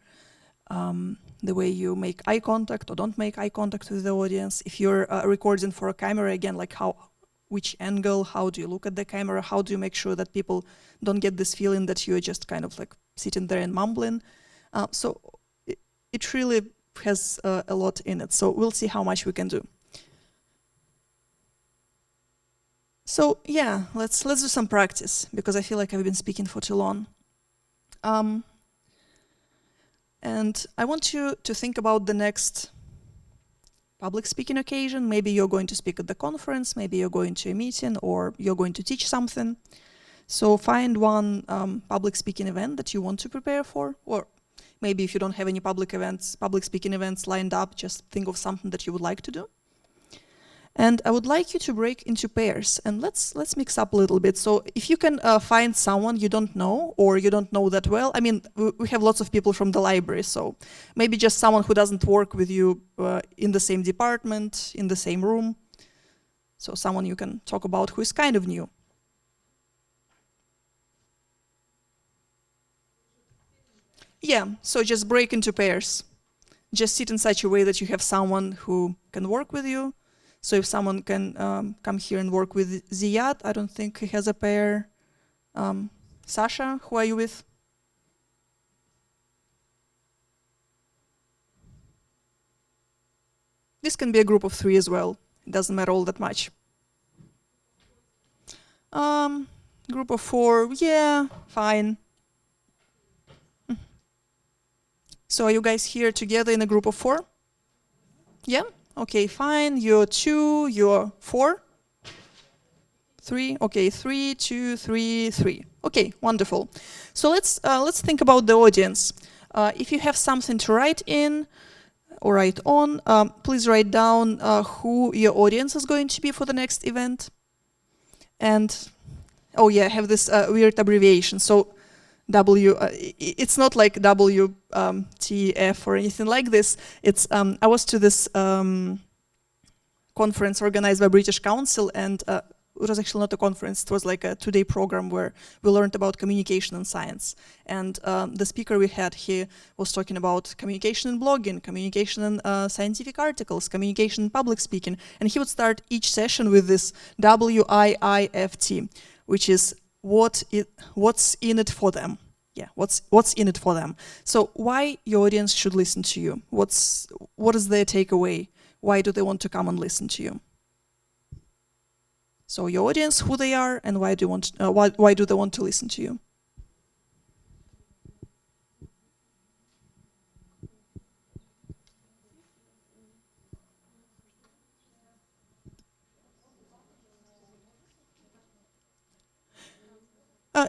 the way you make eye contact or don't make eye contact with the audience. If you're recording for a camera, again, which angle, how do you look at the camera, how do you make sure that people don't get this feeling that you're just kind of sitting there and mumbling. So it really has a lot in it. So we'll see how much we can do. So yeah, let's do some practice because I feel like I've been speaking for too long. And I want you to think about the next public speaking occasion. Maybe you're going to speak at the conference, maybe you're going to a meeting, or you're going to teach something. So find one public speaking event that you want to prepare for, or maybe if you don't have any public speaking events lined up, just think of something that you would like to do. And I would like you to break into pairs, and let's mix up a little bit. So if you can find someone you don't know, or you don't know that well, I mean, we have lots of people from the library, so maybe just someone who doesn't work with you in the same department, in the same room. So someone you can talk about who is kind of new. Yeah, so just break into pairs. Just sit in such a way that you have someone who can work with you. So if someone can come here and work with Ziyad, I don't think he has a pair. Sasha, who are you with? This can be a group of 3 as well. It doesn't matter all that much. Group of 4, yeah, fine. So are you guys here together in a group of 4? Yeah? Okay, fine. You're 2, you're 4? 3? Okay, 3, 2, 3, 3. Okay, wonderful. So let's think about the audience. If you have something to write in or write on, please write down who your audience is going to be for the next event. And, oh yeah, I have this weird abbreviation. So W, it's not like WTF or anything like this. It's I was to this conference organized by British Council, and it was actually not a conference. It was like a 2-day program where we learned about communication and science. And the speaker we had here was talking about communication and blogging, communication and scientific articles, communication and public speaking. And he would start each session with this WIIFT, which is what's in it for them. Yeah, what's in it for them. So why your audience should listen to you? What is their takeaway? Why do they want to come and listen to you? So your audience, who they are, and why do they want to listen to you?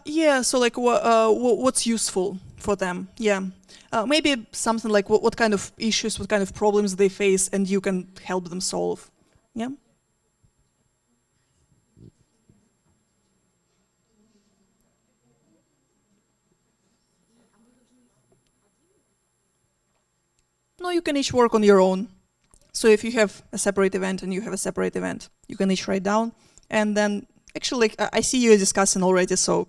Yeah, so like what's useful for them? Yeah, maybe something like what kind of issues, what kind of problems they face, and you can help them solve. Yeah. No, you can each work on your own. So if you have a separate event and you have a separate event, you can each write down, and then actually, like, I see you discussing already, so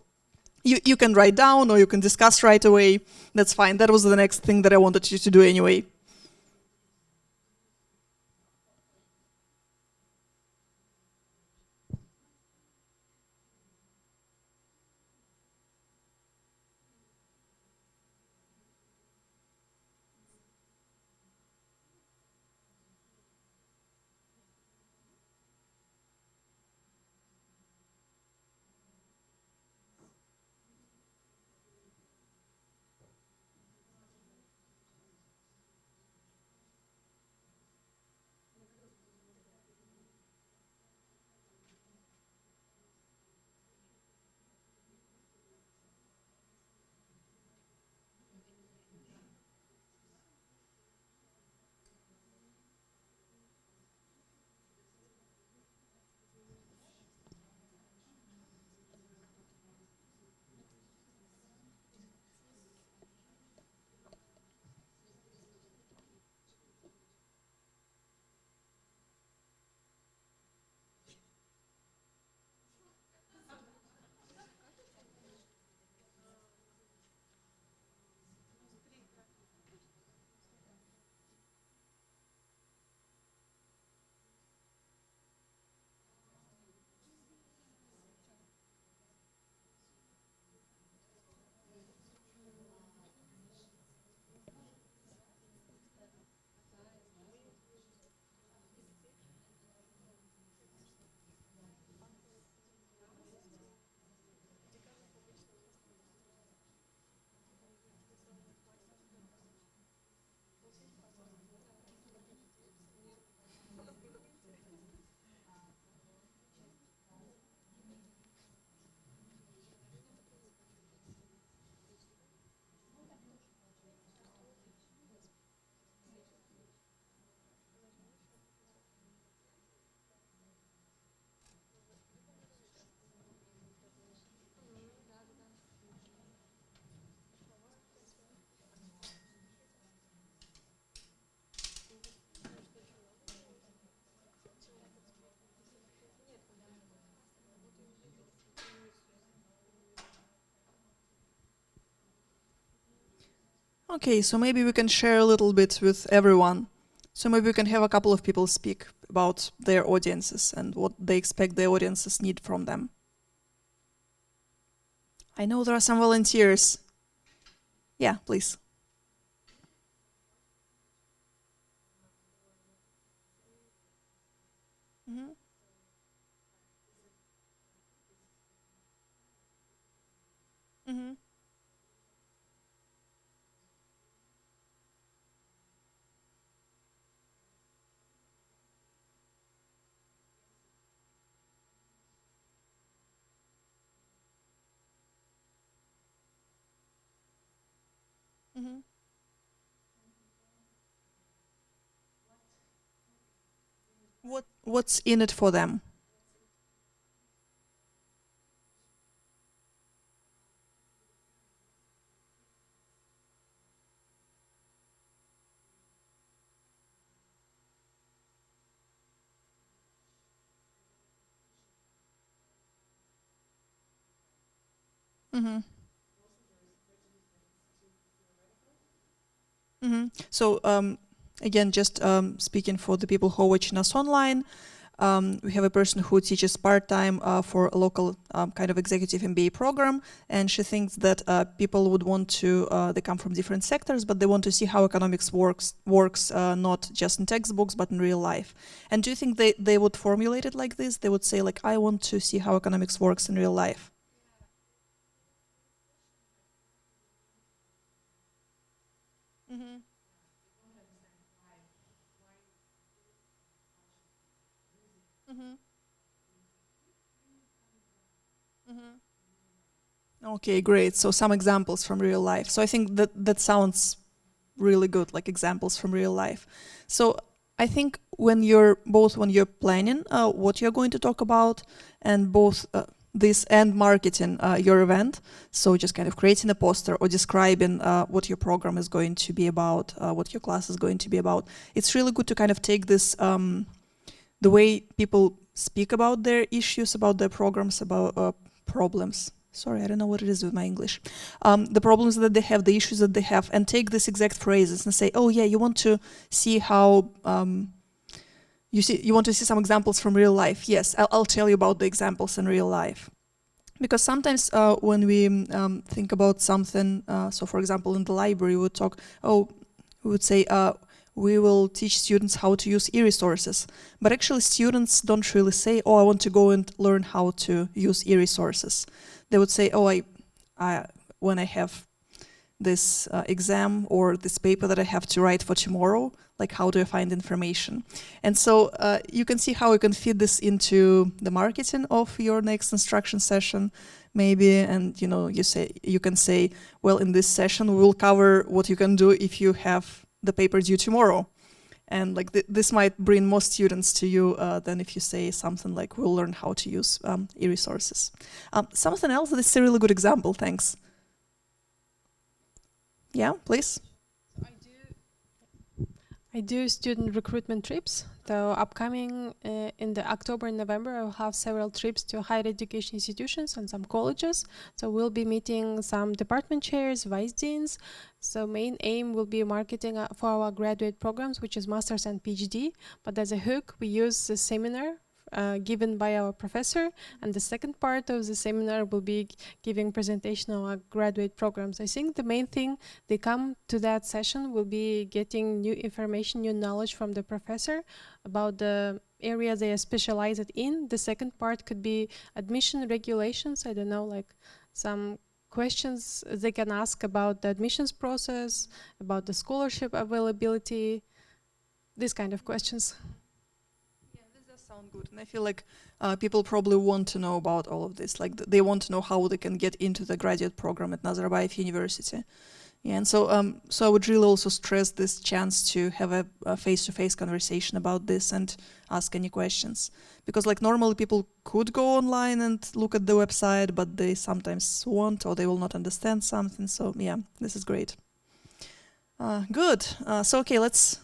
you can write down or you can discuss right away. That's fine. That was the next thing that I wanted you to do anyway. Okay, so maybe we can share a little bit with everyone. So maybe we can have a couple of people speak about their audiences and what they expect their audiences need from them. I know there are some volunteers. Yeah, please. Mm-hmm. Mm-hmm. Mm-hmm. What's in it for them? Mm-hmm. Mm-hmm. So again, just speaking for the people who are watching us online, we have a person who teaches part-time for a local kind of executive MBA program, and she thinks that people would want to, they come from different sectors, but they want to see how economics works not just in textbooks, but in real life. And do you think they would formulate it like this? They would say like, I want to see how economics works in real life. Mm-hmm. Mm-hmm. Mm-hmm. Okay, great. So some examples from real life. So I think that sounds really good, like examples from real life. So I think when you're planning what you're going to talk about, and both this and marketing your event, so just kind of creating a poster or describing what your program is going to be about, what your class is going to be about, it's really good to kind of take this, the way people speak about their issues, about their programs, about problems. Sorry, I don't know what it is with my English. The problems that they have, the issues that they have, and take these exact phrases and say, oh yeah, you want to see how, you want to see some examples from real life. Yes, I'll tell you about the examples in real life. Because sometimes when we think about something, so for example, in the library, we would say, we will teach students how to use e-resources. But actually students don't really say, oh, I want to go and learn how to use e-resources. They would say, oh, when I have this exam or this paper that I have to write for tomorrow, like how do I find information? And so you can see how you can fit this into the marketing of your next instruction session, maybe, and you can say, well, in this session we will cover what you can do if you have the paper due tomorrow. And like this might bring more students to you than if you say something like, we'll learn how to use e-resources. Something else that is a really good example, thanks. Yeah, please. I do student recruitment trips. So upcoming in the October and November, I will have several trips to higher education institutions and some colleges. So we'll be meeting some department chairs, vice deans. So main aim will be marketing for our graduate programs, which is master's and PhD. But as a hook, we use the seminar given by our professor, and the second part of the seminar will be giving presentation on our graduate programs. I think the main thing they come to that session will be getting new information, new knowledge from the professor about the area they are specialized in. The second part could be admission regulations. I don't know, like some questions they can ask about the admissions process, about the scholarship availability, these kind of questions. Sound good, and I feel like people probably want to know about all of this. Like they want to know how they can get into the graduate program at Nazarbayev University. Yeah, and so I would really also stress this chance to have a face-to-face conversation about this and ask any questions. Because like normally people could go online and look at the website, but they sometimes won't or they will not understand something. So yeah, this is great. Good. So okay, let's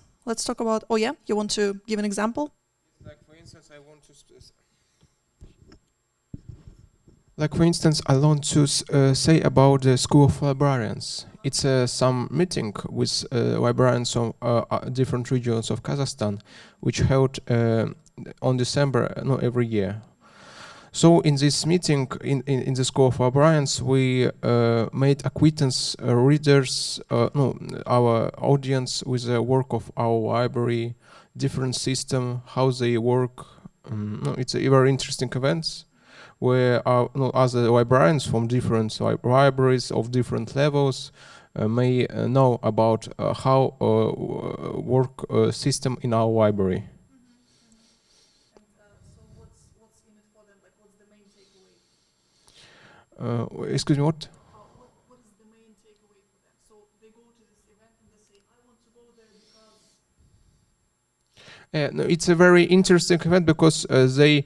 talk about. Oh yeah, you want to give an example? Like for instance, I want to Like for instance, I want to say about the School of Librarians. It's some meeting with librarians of different regions of Kazakhstan, which held on December, no, every year. So in this meeting, in the School of Librarians, we made acquaintance readers, no, our audience with the work of our library, different system, how they work. No, it's a very interesting event where other librarians from different libraries of different levels may know about how work system in our library. Excuse me, what? What is the main takeaway for them? So they go to this event and they say, I want to go there because... No, it's a very interesting event because they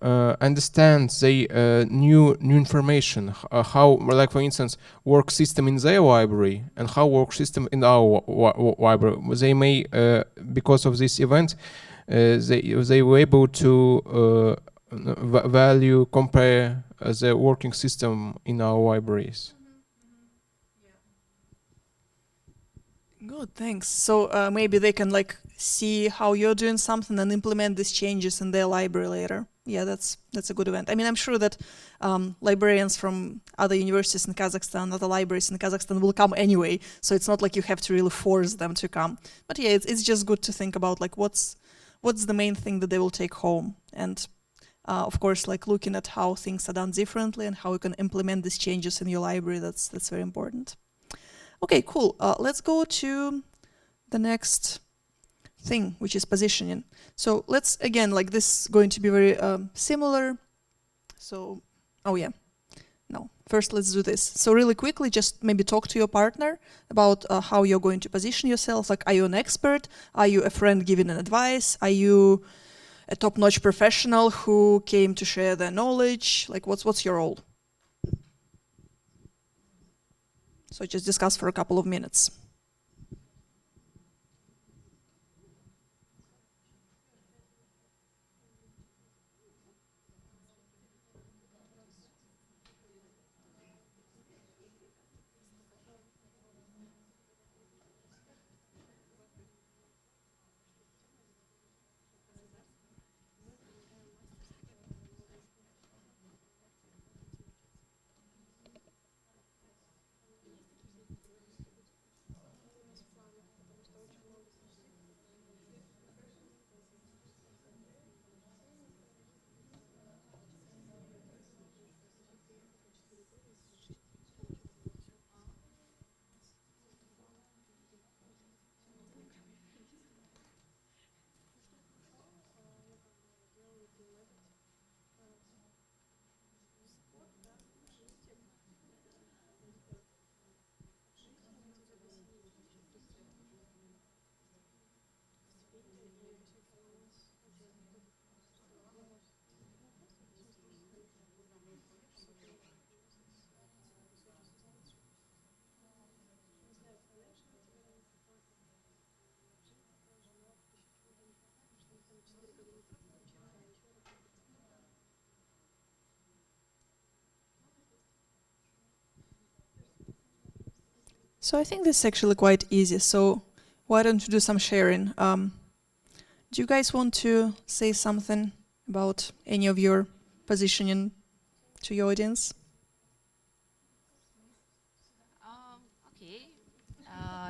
understand they new information, how, like for instance, work system in their library and how work system in our library. They may, because of this event, they were able to value, compare the working system in our libraries. Good, thanks. So maybe they can like see how you're doing something and implement these changes in their library later. Yeah, that's a good event. I mean, I'm sure that librarians from other universities in Kazakhstan, other libraries in Kazakhstan will come anyway. So it's not like you have to really force them to come. But yeah, it's just good to think about like what's the main thing that they will take home. And of course, like looking at how things are done differently and how you can implement these changes in your library, that's very important. Okay, cool. Let's go to the next thing, which is positioning. So let's, again, like this is going to be very similar. So, oh yeah, no, first let's do this. So really quickly, just maybe talk to your partner about how you're going to position yourself. Like, are you an expert? Are you a friend giving an advice? Are you a top-notch professional who came to share their knowledge? Like, what's your role? So just discuss for a couple of minutes. So I think this is actually quite easy. So why don't you do some sharing? Do you guys want to say something about any of your positioning to your audience? Okay.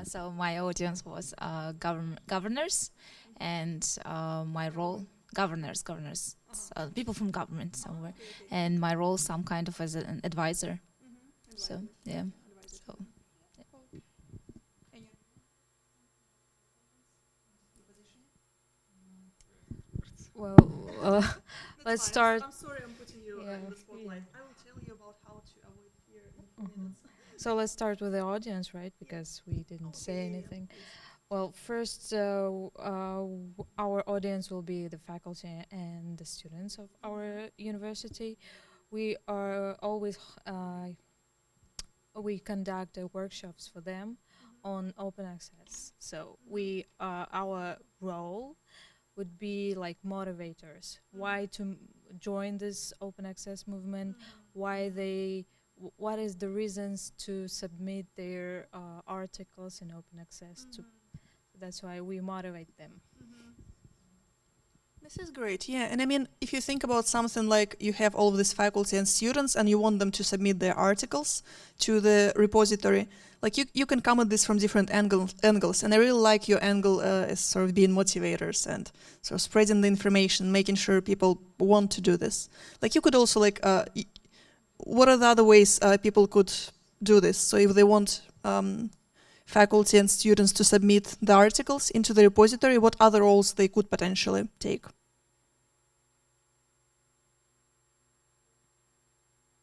So my audience was governors, and my role governors, people from government somewhere, and my role some kind of as an advisor. So yeah. So. Well, let's start. I'm sorry I'm putting you in the spotlight. I will tell you about how to avoid fear in 2 minutes. So let's start with the audience, right? Because we didn't say anything. Well, first, our audience will be the faculty and the students of our university. We are always we conduct workshops for them on open access. So our role would be like motivators. Why to join this open access movement? Why they? What is the reasons to submit their articles in open access? That's why we motivate them. This is great, yeah. And I mean, if you think about something like you have all of this faculty and students and you want them to submit their articles to the repository, like you can come at this from different angles. And I really like your angle as sort of being motivators and sort of spreading the information, making sure people want to do this. Like you could also like, what are the other ways people could do this? So if they want faculty and students to submit the articles into the repository, what other roles they could potentially take?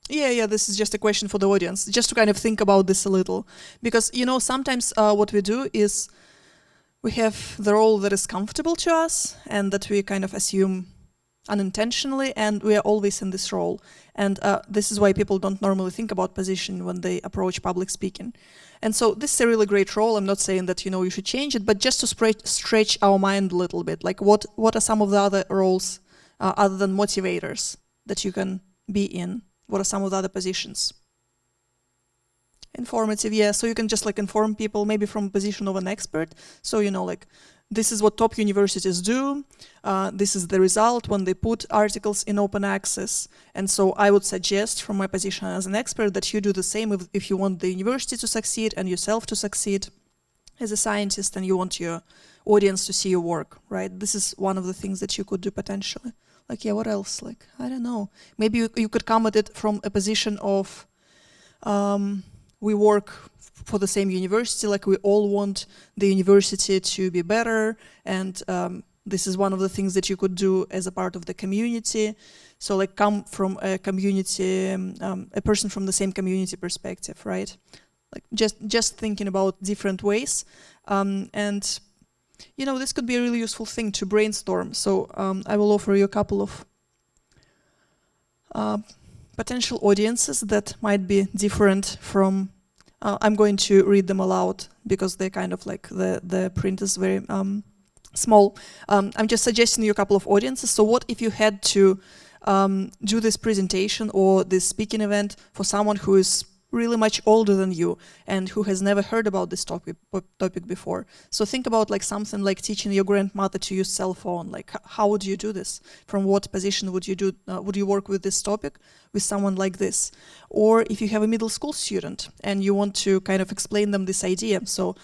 Yeah, this is just a question for the audience, just to kind of think about this a little. Because, you know, sometimes what we do is we have the role that is comfortable to us and that we kind of assume unintentionally, and we are always in this role. And this is why people don't normally think about position when they approach public speaking. And so this is a really great role. I'm not saying that, you know, you should change it, but just to stretch our mind a little bit. Like what are some of the other roles other than motivators that you can be in? What are some of the other positions? Informative, yeah. So you can just like inform people maybe from a position of an expert. So, you know, like this is what top universities do. This is the result when they put articles in open access. And so I would suggest from my position as an expert that you do the same if you want the university to succeed and yourself to succeed as a scientist and you want your audience to see your work, right? This is one of the things that you could do potentially. Like, yeah, what else? Like, I don't know. Maybe you could come at it from a position of we work for the same university, like we all want the university to be better, and this is one of the things that you could do as a part of the community. So like come from a community, a person from the same community perspective, right? Like just thinking about different ways. And you know, this could be a really useful thing to brainstorm. So I will offer you a couple of potential audiences that might be different from, I'm going to read them aloud because they're kind of like, the print is very small. I'm just suggesting you a couple of audiences. So what if you had to do this presentation or this speaking event for someone who is really much older than you and who has never heard about this topic before? So think about like something like teaching your grandmother to use cell phone. Like how would you do this? From what position would you do? Would you work with this topic with someone like this? Or if you have a middle school student and you want to kind of explain them this idea. So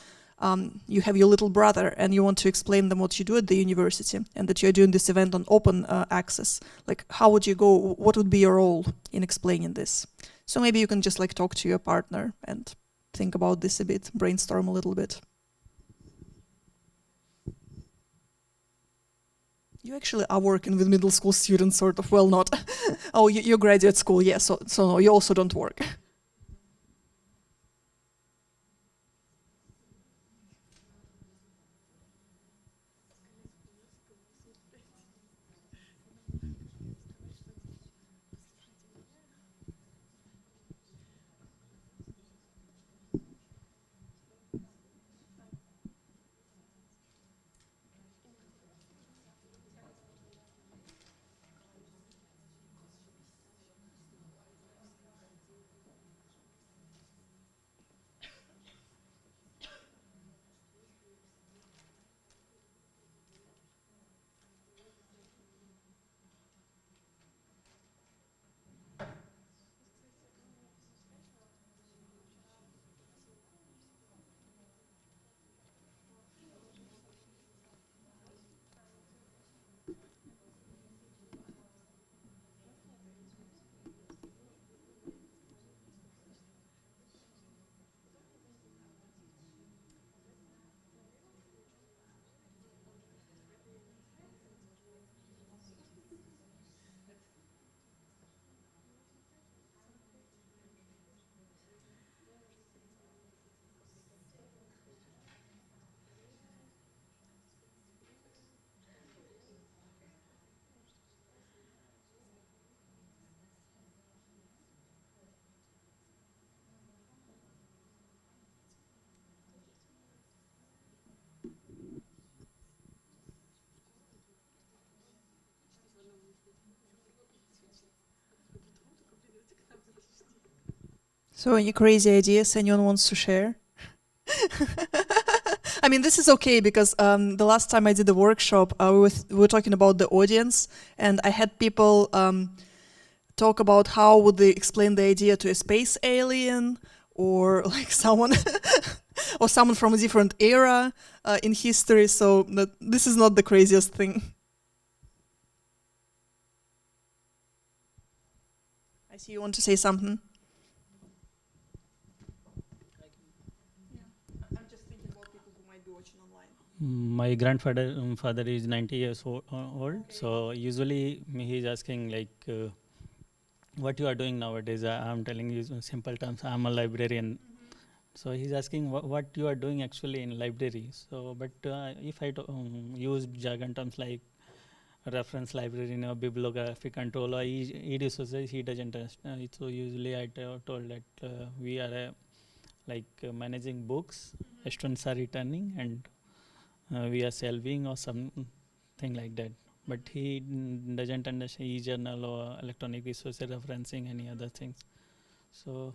you have your little brother and you want to explain them what you do at the university and that you're doing this event on open access. Like how would you go? What would be your role in explaining this? So maybe you can just like talk to your partner and think about this a bit, brainstorm a little bit. You actually are working with middle school students, sort of. Well, not. Oh, you're graduate school, yeah, so no, you also don't work. So any crazy ideas anyone wants to share? I mean, this is okay because the last time I did a workshop, we were talking about the audience, and I had people talk about how would they explain the idea to a space alien, or like someone or someone from a different era in history. So this is not the craziest thing. I see you want to say something. I'm just thinking about people who might be watching online. My grandfather father is 90 years old, so usually he's asking like, what you are doing nowadays. I'm telling you in simple terms, I'm a librarian. So he's asking what you are doing actually in library. So, but if I use jargon terms like reference librarian or bibliography control or e-resources, he doesn't understand. So usually I told that we are managing books, students are returning, and we are shelving or something like that. But he doesn't understand e-journal or electronic resources referencing any other things. So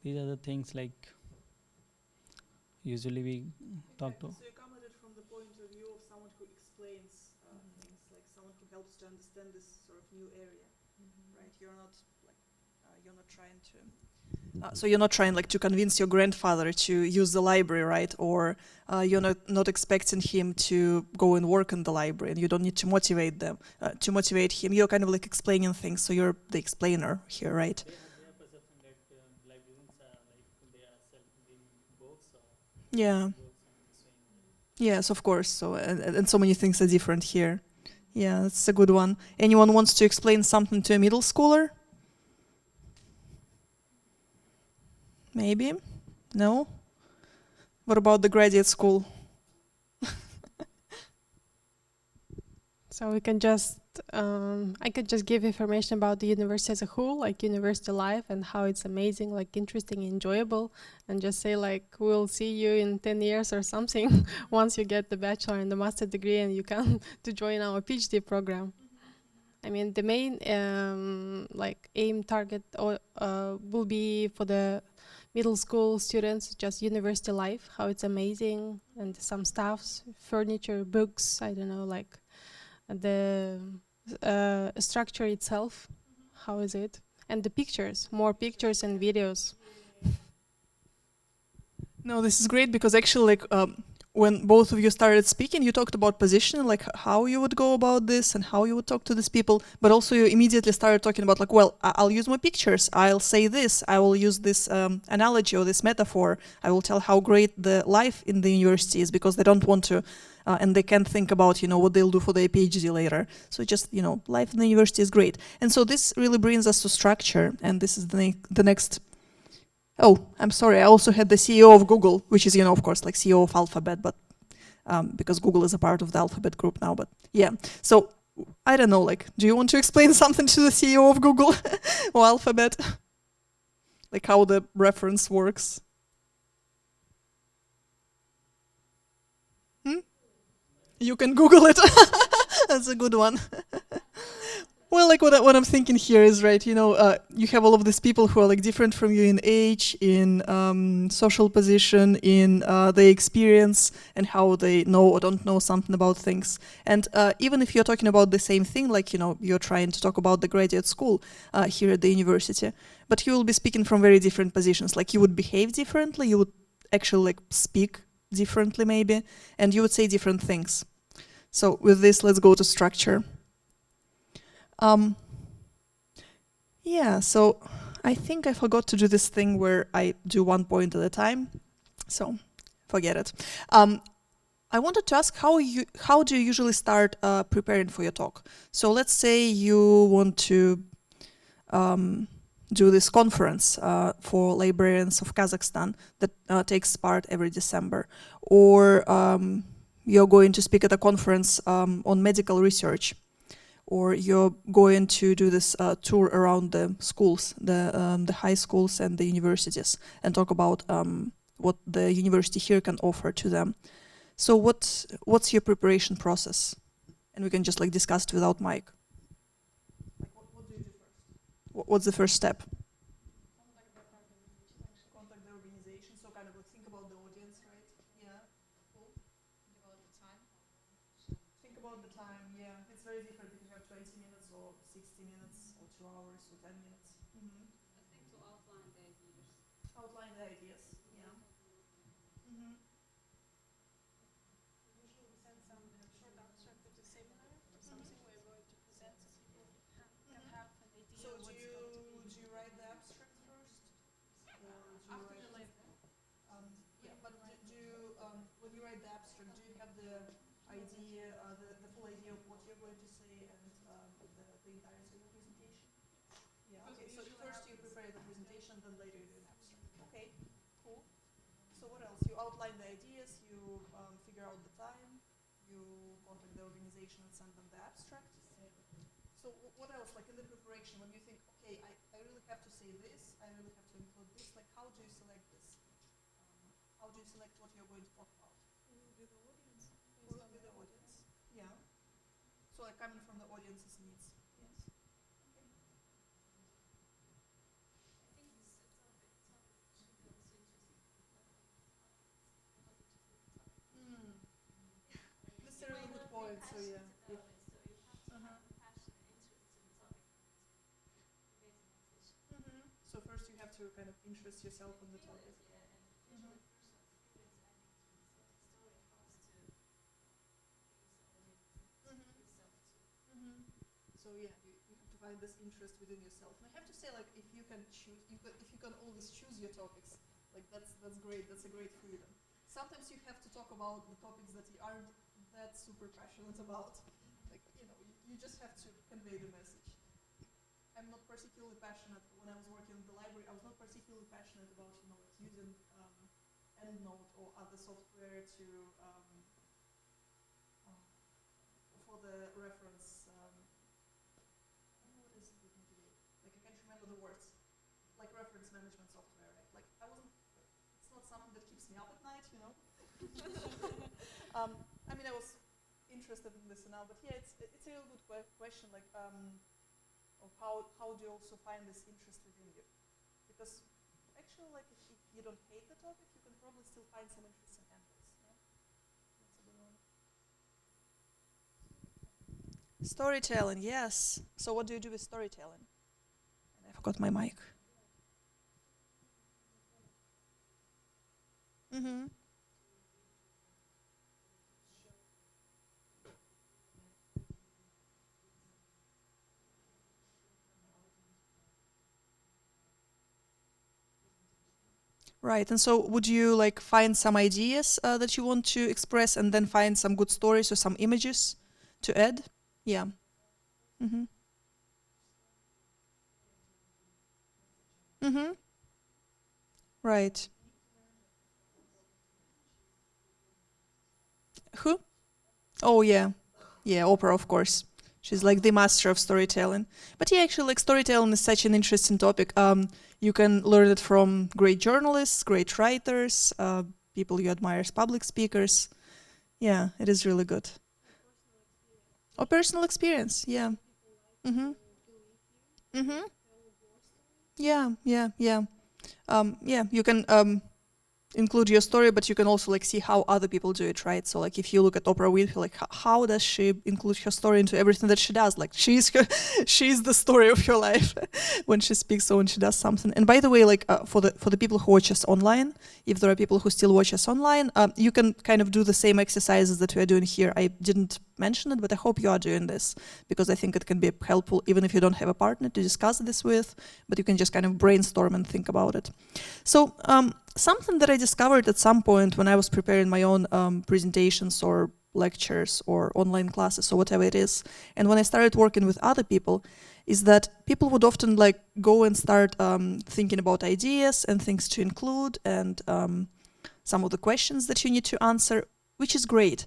these are the things like usually we talk to. So you come at it from the point of view of someone who explains things, like someone who helps to understand this sort of new area, right? You're not trying to. So you're not trying like to convince your grandfather to use the library, right? Or you're not expecting him to go and work in the library, and you don't need to motivate them to motivate him. You're kind of like explaining things, so you're the explainer here, right? Yeah. Yes, of course. So and so many things are different here. Yeah, that's a good one. Anyone wants to explain something to a middle schooler? Maybe? No? What about the graduate school? So we can just, I could just give information about the university as a whole, like university life and how it's amazing, like interesting, enjoyable, and just say like, we'll see you in 10 years or something once you get the bachelor and the master degree and you come to join our PhD program. I mean, the main aim target will be for the middle school students, just university life, how it's amazing, and some stuffs, furniture, books, I don't know, like the structure itself, how is it? And the pictures, more pictures and videos. No, this is great because actually like when both of you started speaking, you talked about positioning, like how you would go about this and how you would talk to these people, but also you immediately started talking about like, well, I'll use my pictures, I'll say this, I will use this analogy or this metaphor, I will tell how great the life in the university is because they don't want to, and they can't think about, what they'll do for their PhD later. So just, life in the university is great. And so this really brings us to structure, and this is the next. Oh, I'm sorry, I also had the CEO of Google, which is, of course, like CEO of Alphabet, but because Google is a part of the Alphabet group now, but yeah. So, I don't know, like, do you want to explain something to the CEO of Google or Alphabet? Like how the reference works? You can Google it. That's a good one. Well, like what I'm thinking here is, right, you have all of these people who are like different from you in age, in social position, in their experience, and how they know or don't know something about things. And even if you're talking about the same thing, like, you're trying to talk about the graduate school here at the university, but you will be speaking from very different positions. Like you would behave differently, you would actually like speak differently maybe, and you would say different things. So with this, let's go to structure. Yeah, so I think I forgot to do this thing where I do one point at a time, so forget it. I wanted to ask how do you usually start preparing for your talk? So let's say you want to do this conference for librarians of Kazakhstan that takes part every December, or you're going to speak at a conference on medical research, or you're going to do this tour around the schools, the high schools and the universities, and talk about what the university here can offer to them. So what's your preparation process? And we can just like discuss it without mic. What do you do first? What's the first step? very different if you have 20 minutes or 60 minutes or 2 hours or 10 minutes. I think to outline the ideas. Outline the ideas, yeah. Usually we send some short abstract of the seminar or something we're going to present so people can have an idea So what's do going to be. you write the abstract first? Or do you After write the live. yeah, but do you, when you write the abstract, do you have the idea, the full idea of what you're going to say and the entirety of the presentation? Yeah, okay, so first you prepare the presentation, then later you do an abstract. Okay, cool. So what else? You outline the ideas, you figure out the time, you contact the organization and send them the abstract. So what else, like in the preparation, when you think, okay, I really have to say this, I really have to include this, like how do you select this? How do you select what you're going to talk about? Who will be the audience? Who will be the audience? Yeah. So like coming from the audience's needs. Yes. Okay. I think this topic should be also interesting. This is a really good point. So yeah. So you have to have passion and interest in the topic. So first you have to kind of interest yourself in the topic. And usually personal experience adding to the story helps to use yourself too. So yeah, you have to find this interest within yourself. And I have to say, like, if you can choose, if you can always choose your topics, like that's great. That's a great freedom. Sometimes you have to talk about the topics that you aren't that super passionate about. Like, you know, you just have to convey the message. I'm not particularly passionate, when I was working in the library, I was not particularly passionate about, you know, like using EndNote or other software to, for the reference, what is it with me today? Like I can't remember the words. Like reference management software, right? Like I wasn't, it's not something that keeps me up at night, you know? I mean, I was interested in this now, but yeah, it's a real good question, like, of how do you also find this interest within you? Because actually, like, if you don't hate the topic, you can probably still find some interesting angles. Yeah? That's a good one. Storytelling, yes. So what do you do with storytelling? And I forgot my mic. Right, and so would you like find some ideas that you want to express and then find some good stories or some images to add? Yeah. Right. Who? Oh yeah. Yeah, Oprah, of course. She's like the master of storytelling. But yeah, actually, like storytelling is such an interesting topic. You can learn it from great journalists, great writers, people you admire as public speakers. Yeah, it is really good. Or personal experience, yeah. Yeah. Yeah, you can include your story, but you can also like see how other people do it, right? So like if you look at Oprah Winfrey, like how does she include her story into everything that she does? Like she's the story of her life when she speaks or when she does something. And by the way, like for the people who watch us online, if there are people who still watch us online, you can kind of do the same exercises that we are doing here. I didn't mention it, but I hope you are doing this because I think it can be helpful even if you don't have a partner to discuss this with, but you can just kind of brainstorm and think about it. So something that I discovered at some point when I was preparing my own presentations or lectures or online classes or whatever it is, and when I started working with other people, is that people would often like go and start thinking about ideas and things to include and some of the questions that you need to answer, which is great.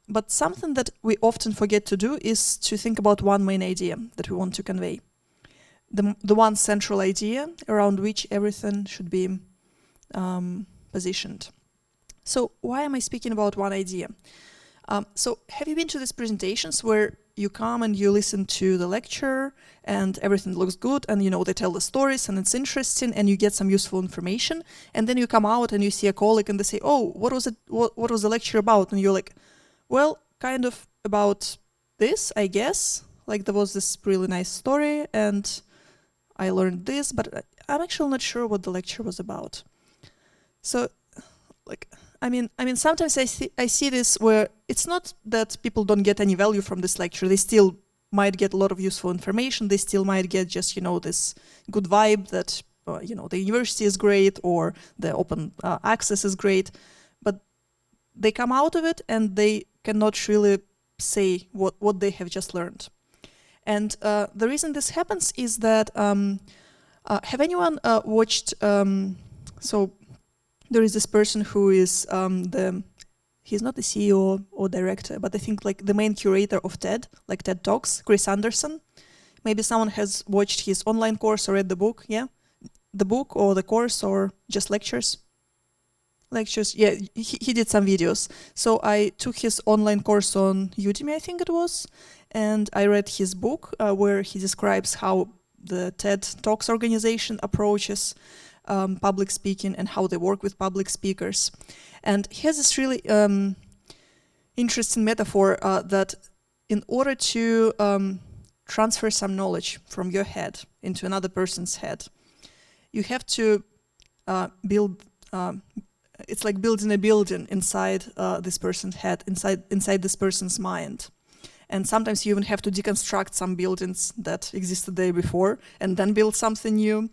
But something that we often forget to do is to think about one main idea that we want to convey. The one central idea around which everything should be positioned. So why am I speaking about one idea? So have you been to these presentations where you come and you listen to the lecture and everything looks good and you know they tell the stories and it's interesting and you get some useful information and then you come out and you see a colleague and they say, oh, what was it? What was the lecture about? And you're like, well, kind of about this, I guess. Like there was this really nice story and I learned this, but I'm actually not sure what the lecture was about. So, like, I mean, sometimes I see this where it's not that people don't get any value from this lecture. They still might get a lot of useful information. They still might get just, this good vibe that, the university is great or the open access is great. But they come out of it and they cannot really say what they have just learned. And the reason this happens is that, have anyone watched, so there is this person who is he's not the CEO or director, but I think like the main curator of TED, like TED Talks, Chris Anderson. Maybe someone has watched his online course or read the book, yeah? The book or the course or just lectures? Lectures, yeah, he did some videos. So I took his online course on Udemy, I think it was, and I read his book where he describes how the TED Talks organization approaches public speaking and how they work with public speakers. And he has this really interesting metaphor that in order to transfer some knowledge from your head into another person's head, you have to build, it's like building a building inside this person's head, inside this person's mind. And sometimes you even have to deconstruct some buildings that existed there before and then build something new.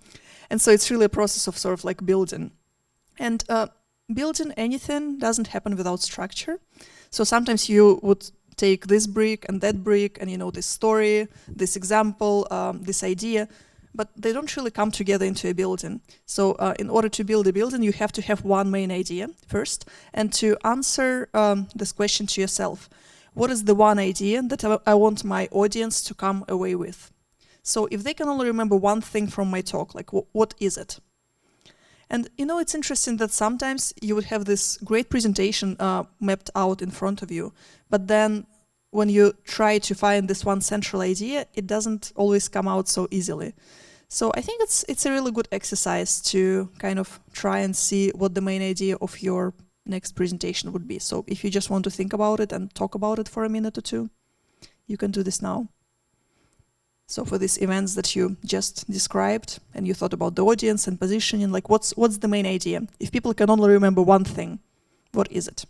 And so it's really a process of sort of like building. And building anything doesn't happen without structure. So sometimes you would take this brick and that brick and, this story, this example, this idea, but they don't really come together into a building. So in order to build a building, you have to have one main idea first, and to answer this question to yourself. What is the one idea that I want my audience to come away with? So if they can only remember one thing from my talk, like what is it? And it's interesting that sometimes you would have this great presentation mapped out in front of you, but then when you try to find this one central idea, it doesn't always come out so easily. So I think it's a really good exercise to kind of try and see what the main idea of your next presentation would be. So if you just want to think about it and talk about it for a minute or two, you can do this now. So for these events that you just described and you thought about the audience and positioning, like what's the main idea? If people can only remember one thing, what is it?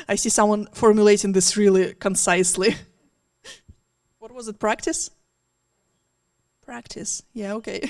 I see someone formulating this really concisely. What was it, practice? Practice, yeah, okay.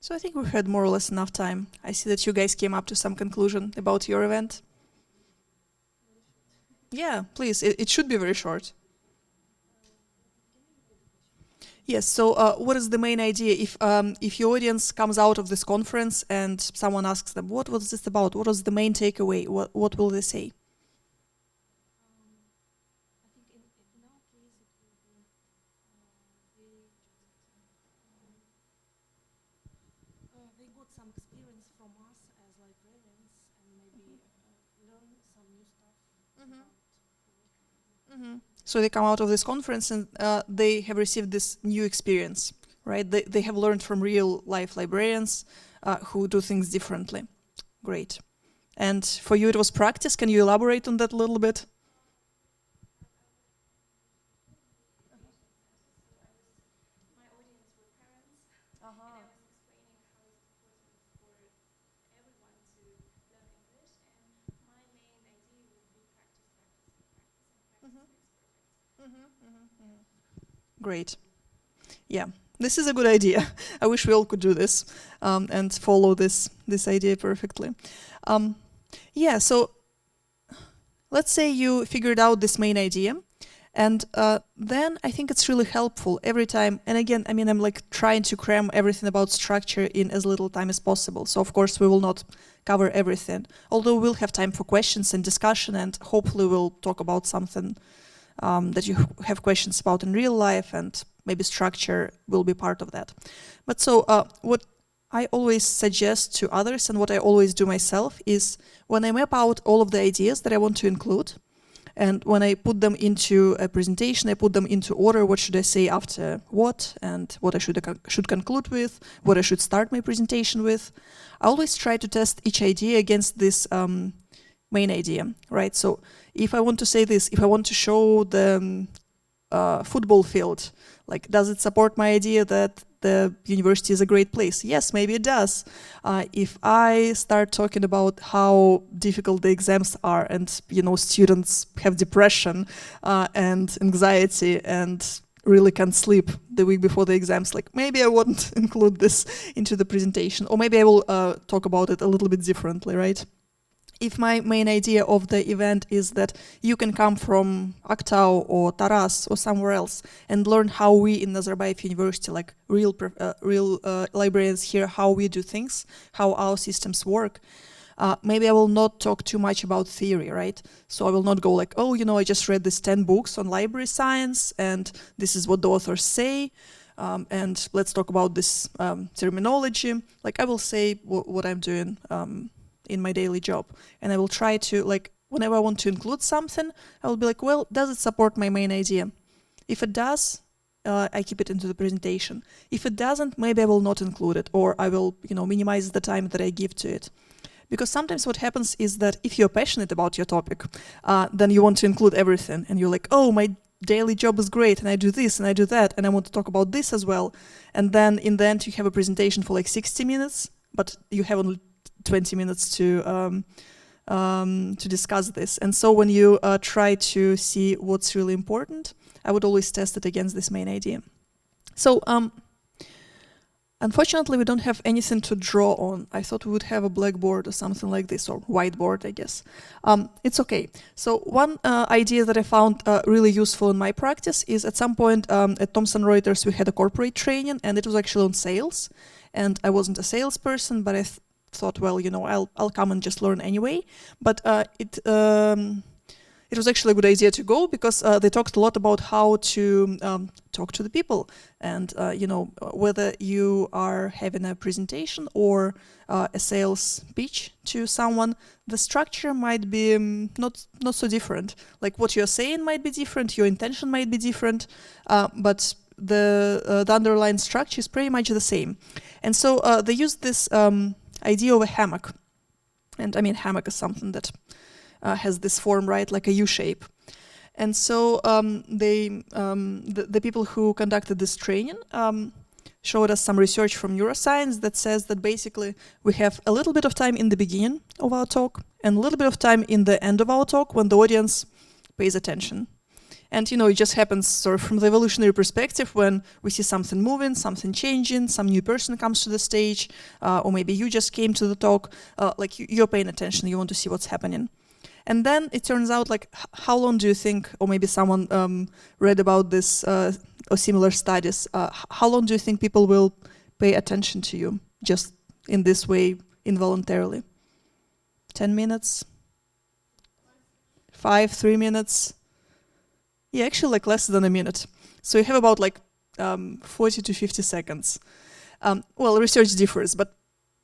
So I think we've had more or less enough time. I see that you guys came up to some conclusion about your event. Yeah, please, it should be very short. Yes, so what is the main idea? If your audience comes out of this conference and someone asks them, what was this about? What was the main takeaway? What will they say? I think in our case it will be they got some experience from us as librarians and maybe learn some new stuff. So they come out of this conference and they have received this new experience, right? They have learned from real life librarians who do things differently. Great. And for you it was practice. Can you elaborate on that a little bit? My audience were parents, and I was explaining how it's important for everyone to learn English, and my main idea would be practice makes perfect. Great. Yeah, this is a good idea. I wish we all could do this and follow this idea perfectly. Yeah, so let's say you figured out this main idea, and then I think it's really helpful every time. And again, I mean, I'm like trying to cram everything about structure in as little time as possible. So of course we will not cover everything, although we'll have time for questions and discussion, and hopefully we'll talk about something that you have questions about in real life, and maybe structure will be part of that. But so what I always suggest to others, and what I always do myself, is when I map out all of the ideas that I want to include, and when I put them into a presentation, I put them into order. What should I say after what, and what I should conclude with, what I should start my presentation with. I always try to test each idea against this main idea, right? So if I want to say this, if I want to show the football field, like, does it support my idea that the university is a great place? Yes, maybe it does. If I start talking about how difficult the exams are, and students have depression and anxiety and really can't sleep the week before the exams, like, maybe I wouldn't include this into the presentation, or maybe I will talk about it a little bit differently, right? If my main idea of the event is that you can come from Aktau or Taras or somewhere else and learn how we in Nazarbayev University, like real librarians here, how we do things, how our systems work, maybe I will not talk too much about theory, right? So I will not go like, oh, I just read these 10 books on library science, and this is what the authors say, and let's talk about this terminology. Like, I will say what I'm doing in my daily job, and I will try to, like, whenever I want to include something, I will be like, well, does it support my main idea? If it does, I keep it into the presentation. If it doesn't, maybe I will not include it, or I will, minimize the time that I give to it. Because sometimes what happens is that if you're passionate about your topic, then you want to include everything, and you're like, oh, my daily job is great, and I do this and I do that, and I want to talk about this as well. And then in the end, you have a presentation for like 60 minutes, but you have only 20 minutes to discuss this. And so when you try to see what's really important, I would always test it against this main idea. So unfortunately, we don't have anything to draw on. I thought we would have a blackboard or something like this, or whiteboard, I guess. It's okay. So one idea that I found really useful in my practice is, at some point at Thomson Reuters, we had a corporate training, and it was actually on sales. And I wasn't a salesperson, but I thought, well, I'll come and just learn anyway. But it was actually a good idea to go, because they talked a lot about how to talk to the people, and whether you are having a presentation or a sales pitch to someone, the structure might be not so different. Like, what you're saying might be different, your intention might be different, but the underlying structure is pretty much the same. And so they used this idea of a hammock. And I mean, hammock is something that has this form, right, like a U shape. And so the people who conducted this training showed us some research from neuroscience that says that basically we have a little bit of time in the beginning of our talk and a little bit of time in the end of our talk when the audience pays attention. And it just happens sort of from the evolutionary perspective, when we see something moving, something changing, some new person comes to the stage, or maybe you just came to the talk, like you're paying attention, you want to see what's happening. And then it turns out, like, how long do you think, or maybe someone read about this or similar studies, how long do you think people will pay attention to you just in this way, involuntarily? 10 minutes? 5, 3 minutes? Yeah, actually, like, less than a minute. So you have about 40 to 50 seconds. Well, research differs, but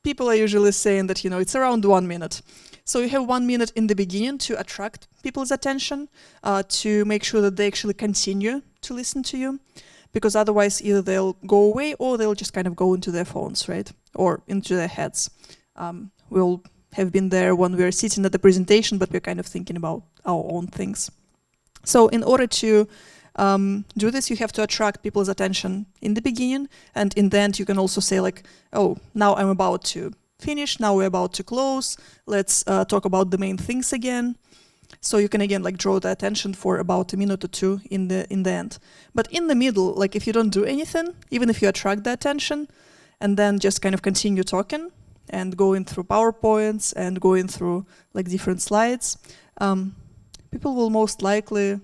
people are usually saying that, it's around 1 minute. So you have 1 minute in the beginning to attract people's attention, to make sure that they actually continue to listen to you, because otherwise either they'll go away or they'll just kind of go into their phones, right? Or into their heads. We'll have been there when we're sitting at the presentation, but we're kind of thinking about our own things. So in order to do this, you have to attract people's attention in the beginning, and in the end you can also say, like, oh, now I'm about to finish, now we're about to close, let's talk about the main things again. So you can again like draw the attention for about a minute or two in the end. But in the middle, like if you don't do anything, even if you attract the attention, and then just kind of continue talking and going through PowerPoints and going through like different slides, people will most likely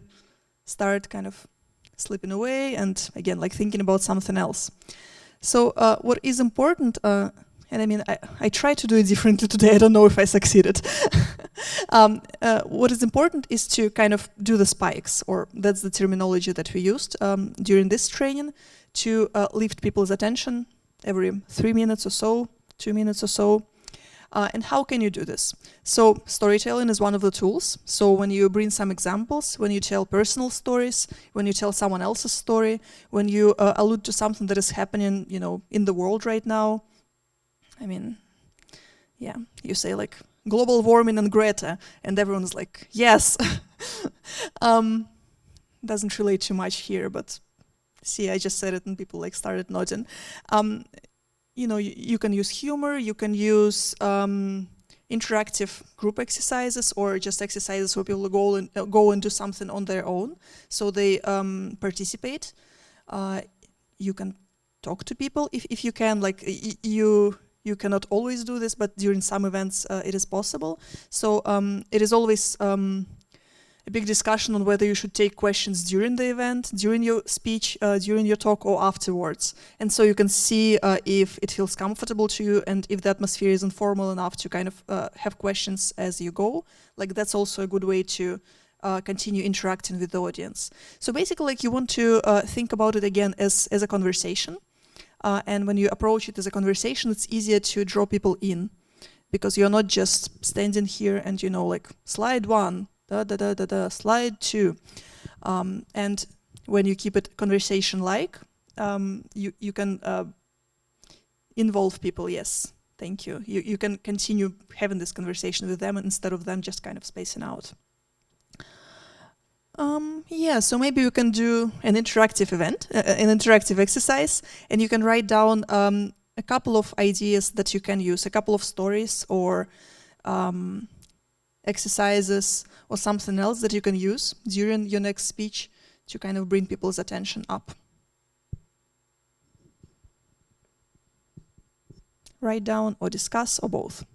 start kind of slipping away and again like thinking about something else. So what is important, and I mean I tried to do it differently today, I don't know if I succeeded. What is important is to kind of do the spikes, or that's the terminology that we used during this training, to lift people's attention every 3 minutes or so, 2 minutes or so. And how can you do this? So storytelling is one of the tools. So when you bring some examples, when you tell personal stories, when you tell someone else's story, when you allude to something that is happening, you know, in the world right now. I mean, yeah, you say like global warming and Greta, and everyone's like, yes. Doesn't relate too much here, but see, I just said it and people like started nodding. You know, you can use humor, you can use interactive group exercises, or just exercises where people go and do something on their own, so they participate. You can talk to people if you can, like you cannot always do this, but during some events it is possible. So it is always a big discussion on whether you should take questions during the event, during your speech, during your talk, or afterwards. And so you can see if it feels comfortable to you and if the atmosphere is informal enough to kind of have questions as you go. Like that's also a good way to continue interacting with the audience. So basically, like you want to think about it again as a conversation. And when you approach it as a conversation, it's easier to draw people in, because you're not just standing here and, you know, like slide 1, slide 2. And when you keep it conversation-like, you can involve people, yes, thank you. You can continue having this conversation with them instead of them just kind of spacing out. Yeah, so maybe you can do an interactive event, an interactive exercise, and you can write down a couple of ideas that you can use, a couple of stories or exercises or something else that you can use during your next speech to kind of bring people's attention up. Write down or discuss or both.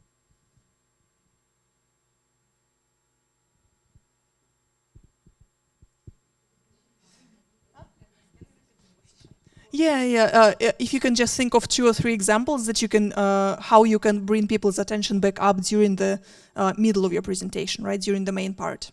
Yeah. If you can just think of 2 or 3 examples that you can, how you can bring people's attention back up during the middle of your presentation, right, during the main part.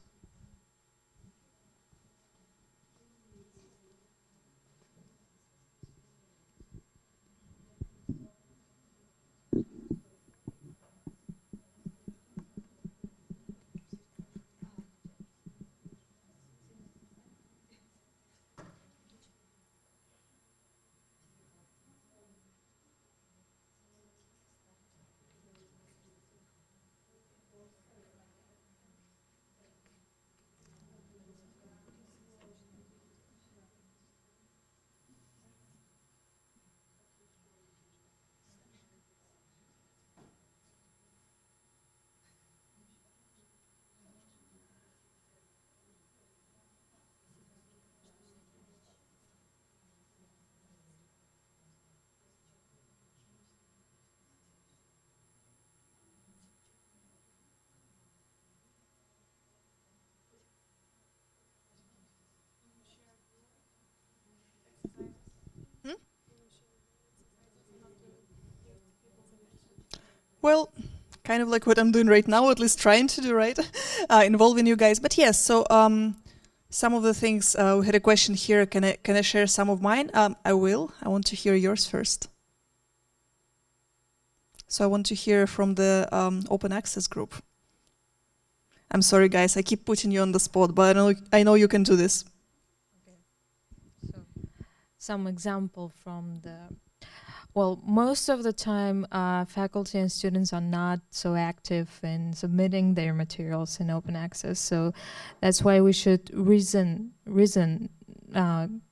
Well, kind of like what I'm doing right now, at least trying to do, right? Involving you guys. But yes, so some of the things, we had a question here, can I share some of mine? I will. I want to hear yours first. So I want to hear from the open access group. I'm sorry, guys, I keep putting you on the spot, but I know you can do this. Okay. So, some example from the... Well, most of the time, faculty and students are not so active in submitting their materials in open access. So that's why we should reason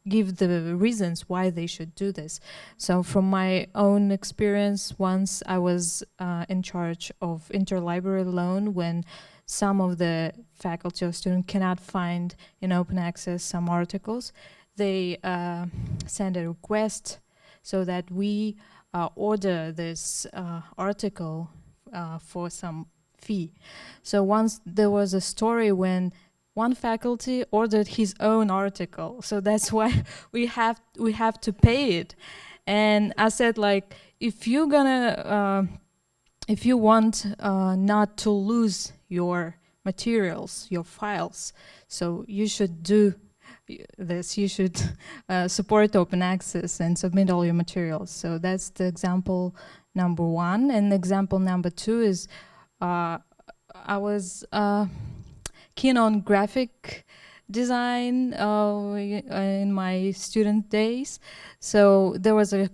give the reasons why they should do this. So from my own experience, once I was in charge of interlibrary loan when some of the faculty or students cannot find in open access some articles, they send a request so that we order this article for some fee. So once there was a story when one faculty ordered his own article, so that's why we have to pay it. And I said, like, if you want not to lose your materials, your files, so you should do this. You should support open access and submit all your materials. So that's the example number one. And example number two is I was keen on graphic design in my student days. So there was a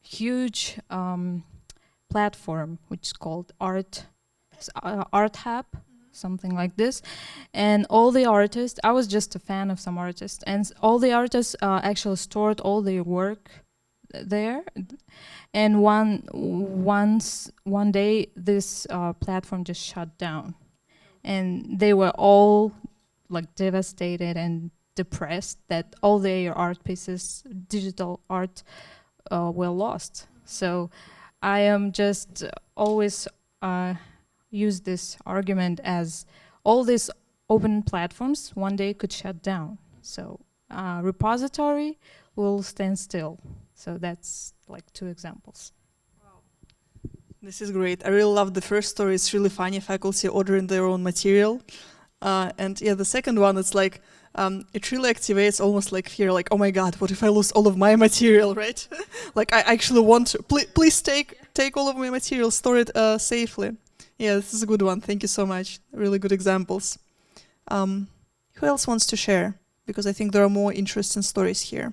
huge platform which is called Art Hub, something like this. And all the artists, I was just a fan of some artists, and all the artists actually stored all their work there. And one day this platform just shut down. And they were all like devastated and depressed that all their art pieces, digital art, were lost. So I am just always use this argument as all these open platforms one day could shut down. So repository will stand still. So that's like two examples. This is great. I really love the first story. It's really funny, faculty ordering their own material. And yeah, the second one, it's like, it really activates almost like fear, like, oh my God, what if I lose all of my material, right? Like I actually want to, please take all of my material, store it safely. Yeah, this is a good one. Thank you so much. Really good examples. Who else wants to share? Because I think there are more interesting stories here.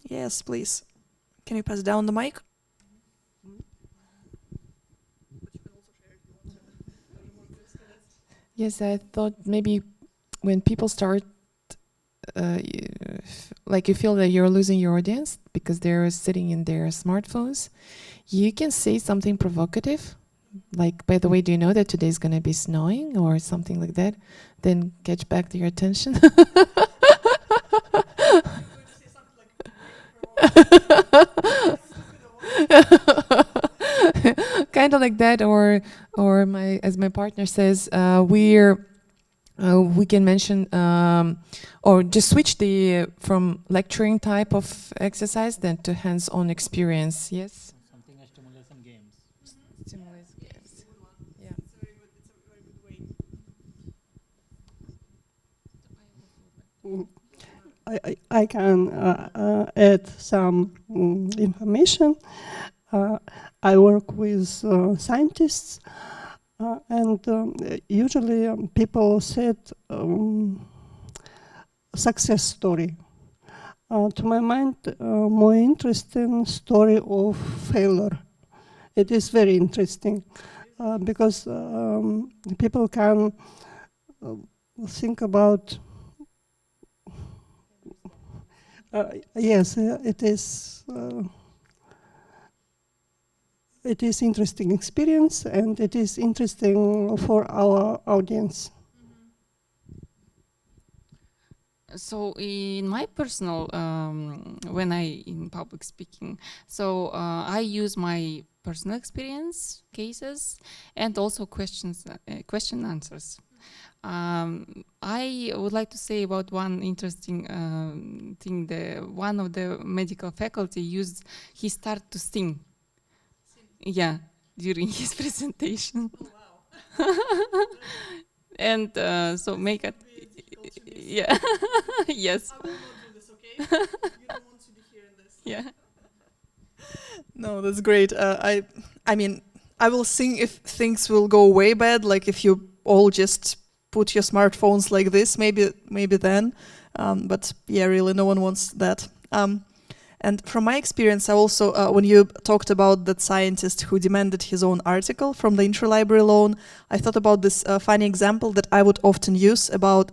Yes, please. Can you pass down the mic? Yes, I thought maybe when people start, like you feel that you're losing your audience because they're sitting in their smartphones, you can say something provocative. Like, by the way, do you know that today's going to be snowing or something like that? Then catch back their attention. Kind of like that, or as my partner says, we can mention or just switch from lecturing type of exercise then to hands-on experience. Yes. Something like stimulation games. Stimulation games. Yeah. I can add some information. I work with scientists, and usually people said success story. To my mind, more interesting story of failure. It is very interesting because people can think about. Yes, it is. It is interesting experience, and it is interesting for our audience. So in my personal, when I in public speaking, so I use my personal experience cases and also question answers. I would like to say about one interesting thing. One of the medical faculty he started to sing. Yeah, during his presentation. Oh, wow. And so make it. Yeah. Yes. I will not do this, okay? You don't want to be hearing this. Yeah. No, that's great. I mean, I will sing if things will go way bad, like if you all just put your smartphones like this, maybe then. But yeah, really, no one wants that. And from my experience, I also, when you talked about that scientist who demanded his own article from the interlibrary loan, I thought about this funny example that I would often use about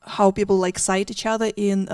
how people like cite each other in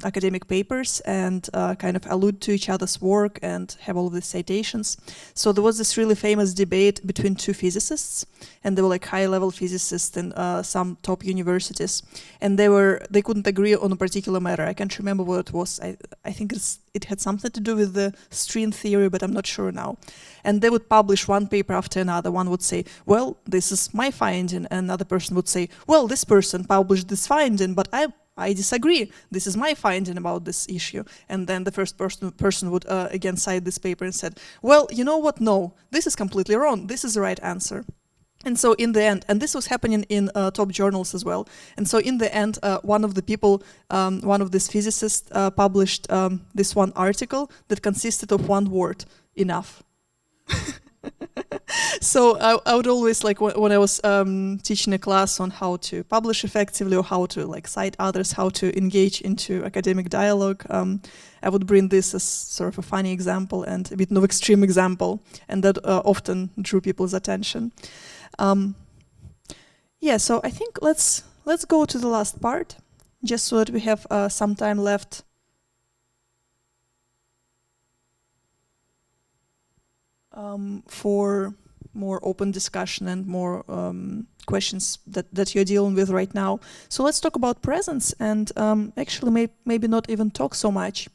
academic papers and kind of allude to each other's work and have all of these citations. So there was this really famous debate between two physicists, and they were like high-level physicists in some top universities, and they couldn't agree on a particular matter. I can't remember what it was. I think it had something to do with the string theory, but I'm not sure now. And they would publish one paper after another. One would say, well, this is my finding. And another person would say, well, this person published this finding, but I disagree. This is my finding about this issue. And then the first person would again cite this paper and said, well, you know what? No, this is completely wrong. This is the right answer. And so in the end, and this was happening in top journals as well. And so in the end, one of the people, one of these physicists published this one article that consisted of one word, enough. So I would always, like when I was teaching a class on how to publish effectively or how to like cite others, how to engage into academic dialogue, I would bring this as sort of a funny example and a bit of extreme example, and that often drew people's attention. Yeah, so I think let's go to the last part, just so that we have some time left. For more open discussion and more questions that you're dealing with right now. So let's talk about presence and actually maybe not even talk so much.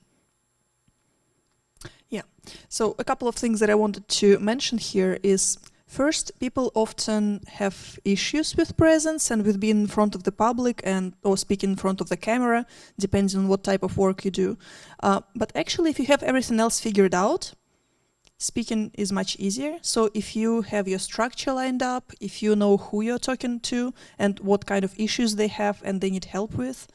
Yeah, so a couple of things that I wanted to mention here is, first, people often have issues with presence and with being in front of the public or speaking in front of the camera, depending on what type of work you do. But actually, if you have everything else figured out, speaking is much easier. So if you have your structure lined up, if you know who you're talking to and what kind of issues they have and they need help with,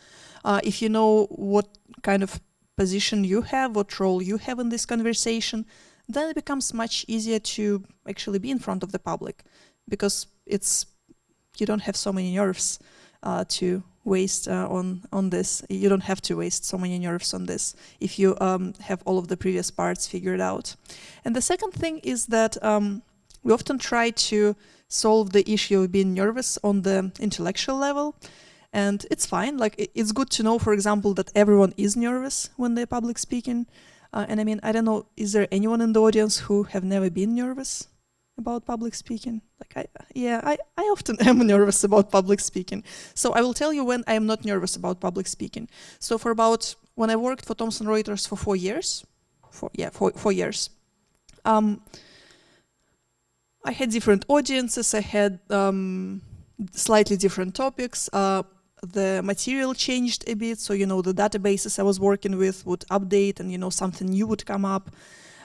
if you know what kind of position you have, what role you have in this conversation, then it becomes much easier to actually be in front of the public, because you don't have so many nerves to waste on this. You don't have to waste so many nerves on this if you have all of the previous parts figured out. And the second thing is that we often try to solve the issue of being nervous on the intellectual level, and it's fine. Like it's good to know, for example, that everyone is nervous when they're public speaking. And I mean, I don't know, is there anyone in the audience who have never been nervous about public speaking? Like I often am nervous about public speaking. So I will tell you when I am not nervous about public speaking. So when I worked for Thomson Reuters for 4 years, 4 years, I had different audiences, I had slightly different topics. The material changed a bit, so the databases I was working with would update and something new would come up.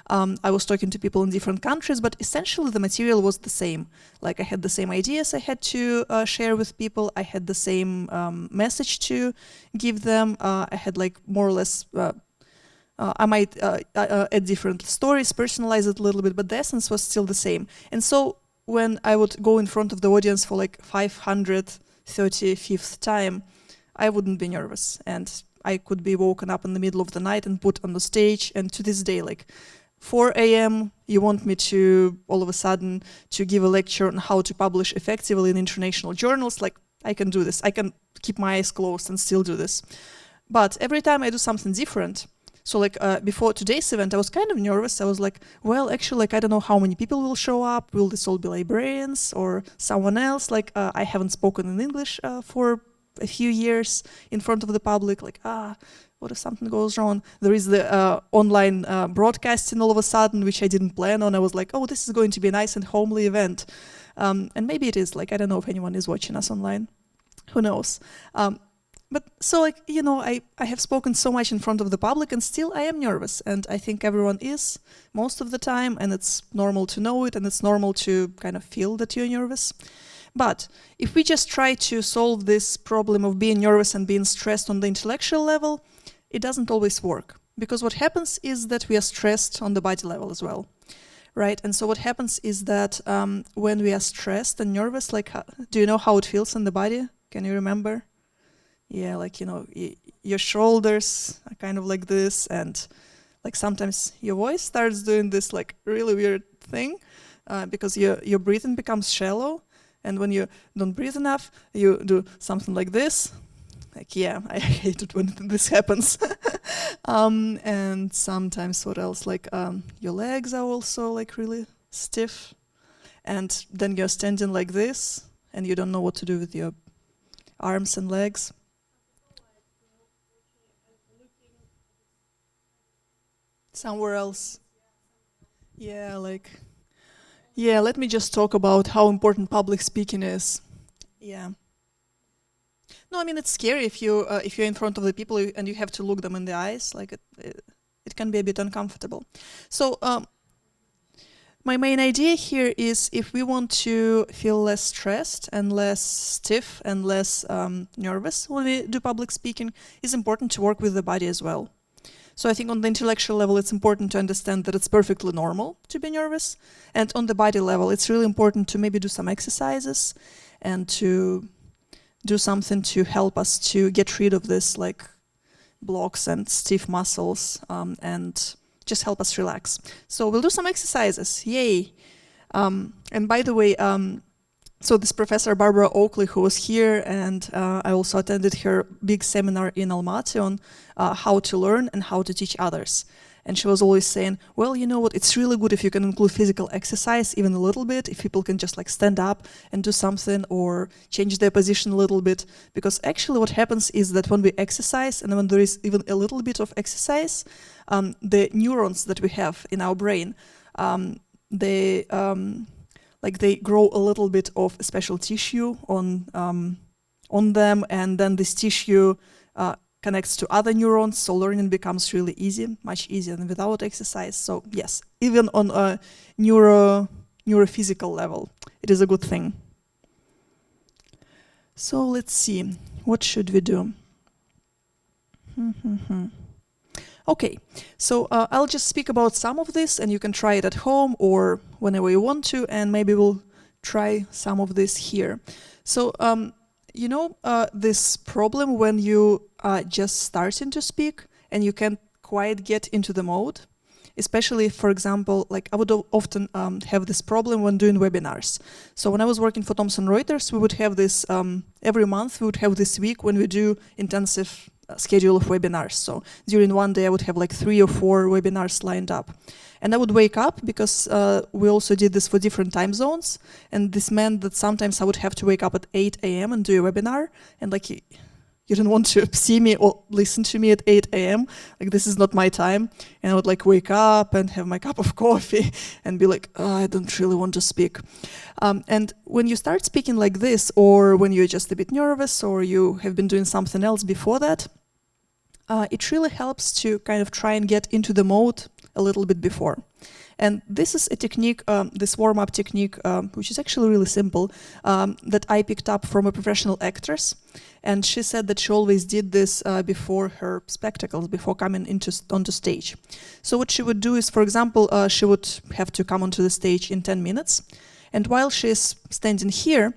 I was talking to people in different countries, but essentially the material was the same. Like I had the same ideas I had to share with people, I had the same message to give them, I had like more or less, I might add different stories, personalize it a little bit, but the essence was still the same. And so when I would go in front of the audience for like 535th time, I wouldn't be nervous, and I could be woken up in the middle of the night and put on the stage. And to this day, like 4 a.m., you want me to all of a sudden to give a lecture on how to publish effectively in international journals, like I can do this. I can keep my eyes closed and still do this. But every time I do something different, so like before today's event, I was kind of nervous. I was like, well, actually, like I don't know how many people will show up. Will this all be librarians or someone else? Like I haven't spoken in English for a few years in front of the public. Like, what if something goes wrong? There is the online broadcasting all of a sudden, which I didn't plan on. I was like, oh, this is going to be a nice and homely event. And maybe it is. Like, I don't know if anyone is watching us online. Who knows? But so like, I have spoken so much in front of the public and still I am nervous. And I think everyone is most of the time, and it's normal to know it, and it's normal to kind of feel that you're nervous. But if we just try to solve this problem of being nervous and being stressed on the intellectual level, it doesn't always work. Because what happens is that we are stressed on the body level as well, right? And so what happens is that when we are stressed and nervous, like, do you know how it feels in the body? Can you remember? Yeah, like, you know, your shoulders are kind of like this, and like sometimes your voice starts doing this like really weird thing because your breathing becomes shallow, and when you don't breathe enough, you do something like this. Like, yeah, I hate it when this happens. And sometimes what else? Like your legs are also like really stiff, and then you're standing like this, and you don't know what to do with your arms and legs. Somewhere else. Yeah, like, yeah, let me just talk about how important public speaking is. Yeah. No, I mean, it's scary if you're in front of the people and you have to look them in the eyes. Like, it can be a bit uncomfortable. So, my main idea here is if we want to feel less stressed and less stiff and less nervous when we do public speaking, it's important to work with the body as well. So I think on the intellectual level, it's important to understand that it's perfectly normal to be nervous. And on the body level, it's really important to maybe do some exercises and to do something to help us to get rid of this like blocks and stiff muscles and just help us relax. So we'll do some exercises, yay. And by the way, so this Professor Barbara Oakley, who was here, and I also attended her big seminar in Almaty on how to learn and how to teach others. And she was always saying, well, you know what, it's really good if you can include physical exercise even a little bit, if people can just like stand up and do something or change their position a little bit. Because actually what happens is that when we exercise and when there is even a little bit of exercise, the neurons that we have in our brain, they grow a little bit of special tissue on them, and then this tissue connects to other neurons, so learning becomes really easy, much easier than without exercise. So yes, even on a neurophysical level, it is a good thing. So let's see, what should we do? Okay, so I'll just speak about some of this, and you can try it at home or whenever you want to, and maybe we'll try some of this here. So, you know, this problem when you are just starting to speak and you can't quite get into the mode, especially, for example, like I would often have this problem when doing webinars. So when I was working for Thomson Reuters, we would have this, every month we would have this week when we do intensive schedule of webinars. So during one day I would have like 3 or 4 webinars lined up. And I would wake up because we also did this for different time zones. And this meant that sometimes I would have to wake up at 8 a.m. and do a webinar. And like, you didn't want to see me or listen to me at 8 a.m. Like, this is not my time. And I would like wake up and have my cup of coffee and be like, oh, I don't really want to speak. And when you start speaking like this, or when you're just a bit nervous, or you have been doing something else before that, it really helps to kind of try and get into the mode a little bit before. And this is a technique, this warm-up technique, which is actually really simple, that I picked up from a professional actress. And she said that she always did this before her spectacles, before coming onto stage. So what she would do is, for example, she would have to come onto the stage in 10 minutes. And while she's standing here,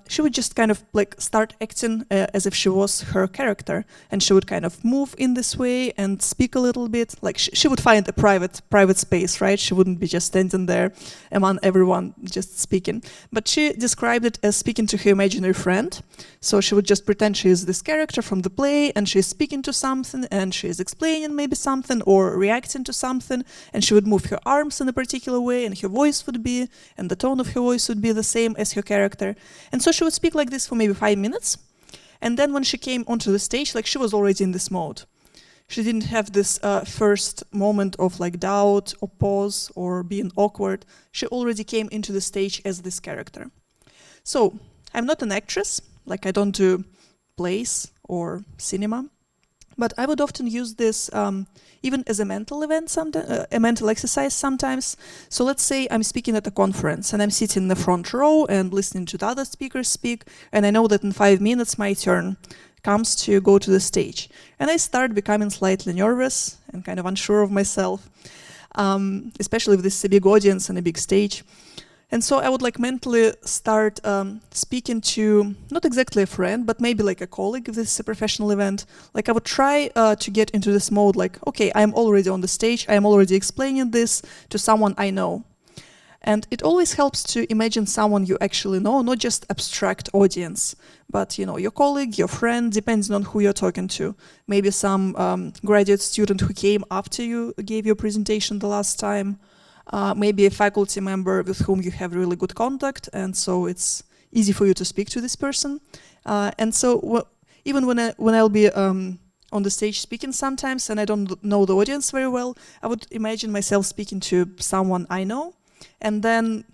she would just kind of like start acting as if she was her character, and she would kind of move in this way and speak a little bit. Like she would find a private space, right? She wouldn't be just standing there among everyone just speaking. But she described it as speaking to her imaginary friend. So she would just pretend she is this character from the play, and she's speaking to something, and she is explaining maybe something or reacting to something, and she would move her arms in a particular way, and her voice would be, and the tone of her voice would be the same as her character. And so she would speak like this for maybe 5 minutes. And then when she came onto the stage, like she was already in this mode. She didn't have this first moment of like doubt or pause or being awkward. She already came into the stage as this character. So I'm not an actress, like I don't do plays or cinema, but I would often use this even as a mental event, a mental exercise sometimes. So let's say I'm speaking at a conference and I'm sitting in the front row and listening to the other speakers speak, and I know that in 5 minutes my turn comes to go to the stage. And I start becoming slightly nervous and kind of unsure of myself, especially if this is a big audience and a big stage. And so I would like mentally start speaking to, not exactly a friend, but maybe like a colleague if this is a professional event. Like I would try to get into this mode like, okay, I'm already on the stage, I'm already explaining this to someone I know. And it always helps to imagine someone you actually know, not just abstract audience, but you know, your colleague, your friend, depending on who you're talking to. Maybe some graduate student who came after you gave your presentation the last time. Maybe a faculty member with whom you have really good contact, and so it's easy for you to speak to this person. And so even when I'll be on the stage speaking sometimes, and I don't know the audience very well, I would imagine myself speaking to someone I know, and then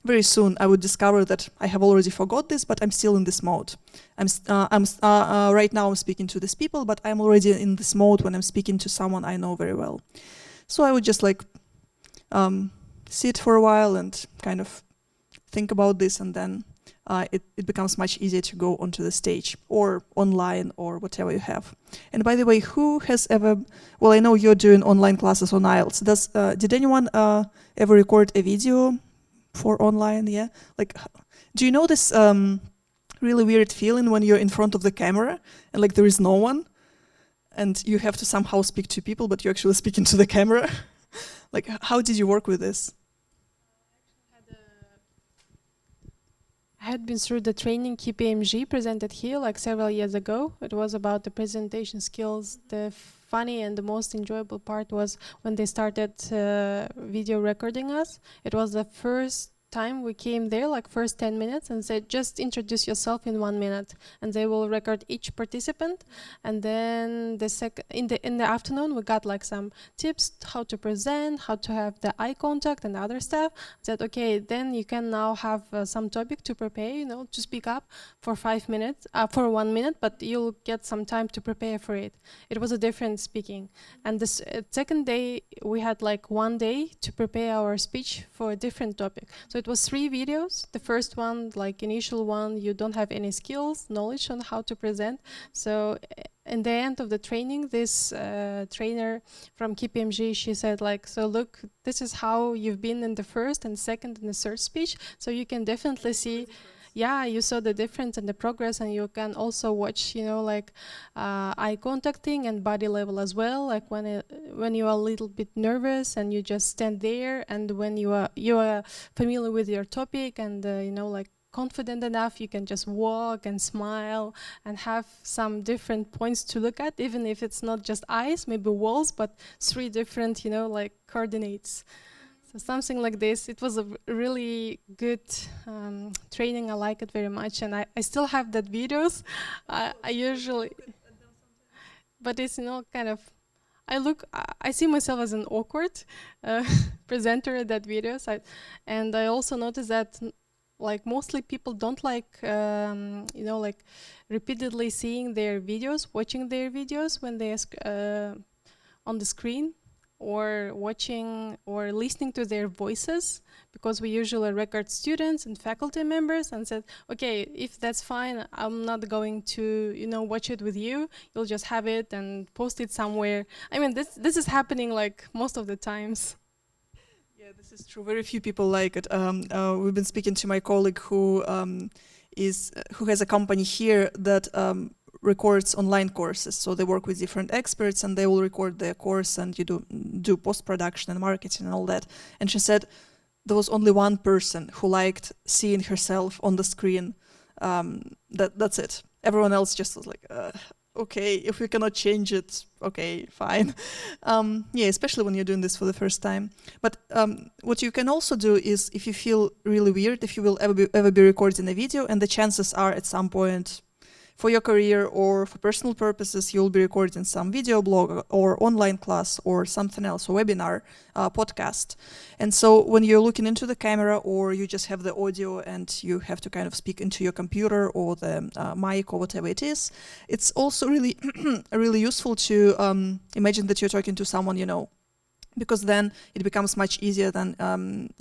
very soon I would discover that I have already forgot this, but I'm still in this mode. Right now I'm speaking to these people, but I'm already in this mode when I'm speaking to someone I know very well. So I would just like sit for a while and kind of think about this, and then it becomes much easier to go onto the stage or online or whatever you have. And by the way, who has ever, well, I know you're doing online classes on IELTS. Did anyone ever record a video for online? Yeah, like, do you know this really weird feeling when you're in front of the camera and like there is no one and you have to somehow speak to people, but you're actually speaking to the camera? Like, how did you work with this? I had been through the training KPMG presented here like several years ago. It was about the presentation skills. The funny and the most enjoyable part was when they started video recording us. It was the first time we came there, like first 10 minutes, and said, just introduce yourself in 1 minute, and they will record each participant. And then in the afternoon, we got like some tips how to present, how to have the eye contact and other stuff. Said, okay, then you can now have some topic to prepare, you know, to speak up for 5 minutes, for 1 minute, but you'll get some time to prepare for it. It was a different speaking. And the second day, we had like 1 day to prepare our speech for a different topic. So it was 3 videos. The first one, like initial one, you don't have any skills, knowledge on how to present. So in the end of the training, this trainer from KPMG, she said like, so look, this is how you've been in the first and second and the third speech. So you can definitely see, yeah, you saw the difference and the progress, and you can also watch, you know, like eye contacting and body level as well. Like when you are a little bit nervous and you just stand there, and when you are familiar with your topic and you know, like confident enough, you can just walk and smile and have some different points to look at, even if it's not just eyes, maybe walls, but 3 different, you know, like coordinates. So something like this. It was a really good training. I like it very much, and I still have that videos. I usually, but it's, you know, kind of, I see myself as an awkward presenter at that videos, and I also noticed that like mostly people don't like you know, like repeatedly seeing their videos, watching their videos when they on the screen, or watching or listening to their voices, because we usually record students and faculty members and said, okay, if that's fine, I'm not going to, you know, watch it with you. You'll just have it and post it somewhere. I mean, this is happening like most of the times. Yeah, this is true. Very few people like it. We've been speaking to my colleague who has a company here that records online courses. So they work with different experts, and they will record their course, and you do post-production and marketing and all that. And she said there was only one person who liked seeing herself on the screen. That's it. Everyone else just was like, okay, if we cannot change it, okay, fine. Yeah, especially when you're doing this for the first time. But what you can also do is, if you feel really weird, if you will ever be recording a video, and the chances are at some point for your career or for personal purposes, you'll be recording some video blog or online class or something else, or webinar, podcast. And so when you're looking into the camera, or you just have the audio and you have to kind of speak into your computer or the mic or whatever it is, it's also really, really useful to imagine that you're talking to someone you know, because then it becomes much easier than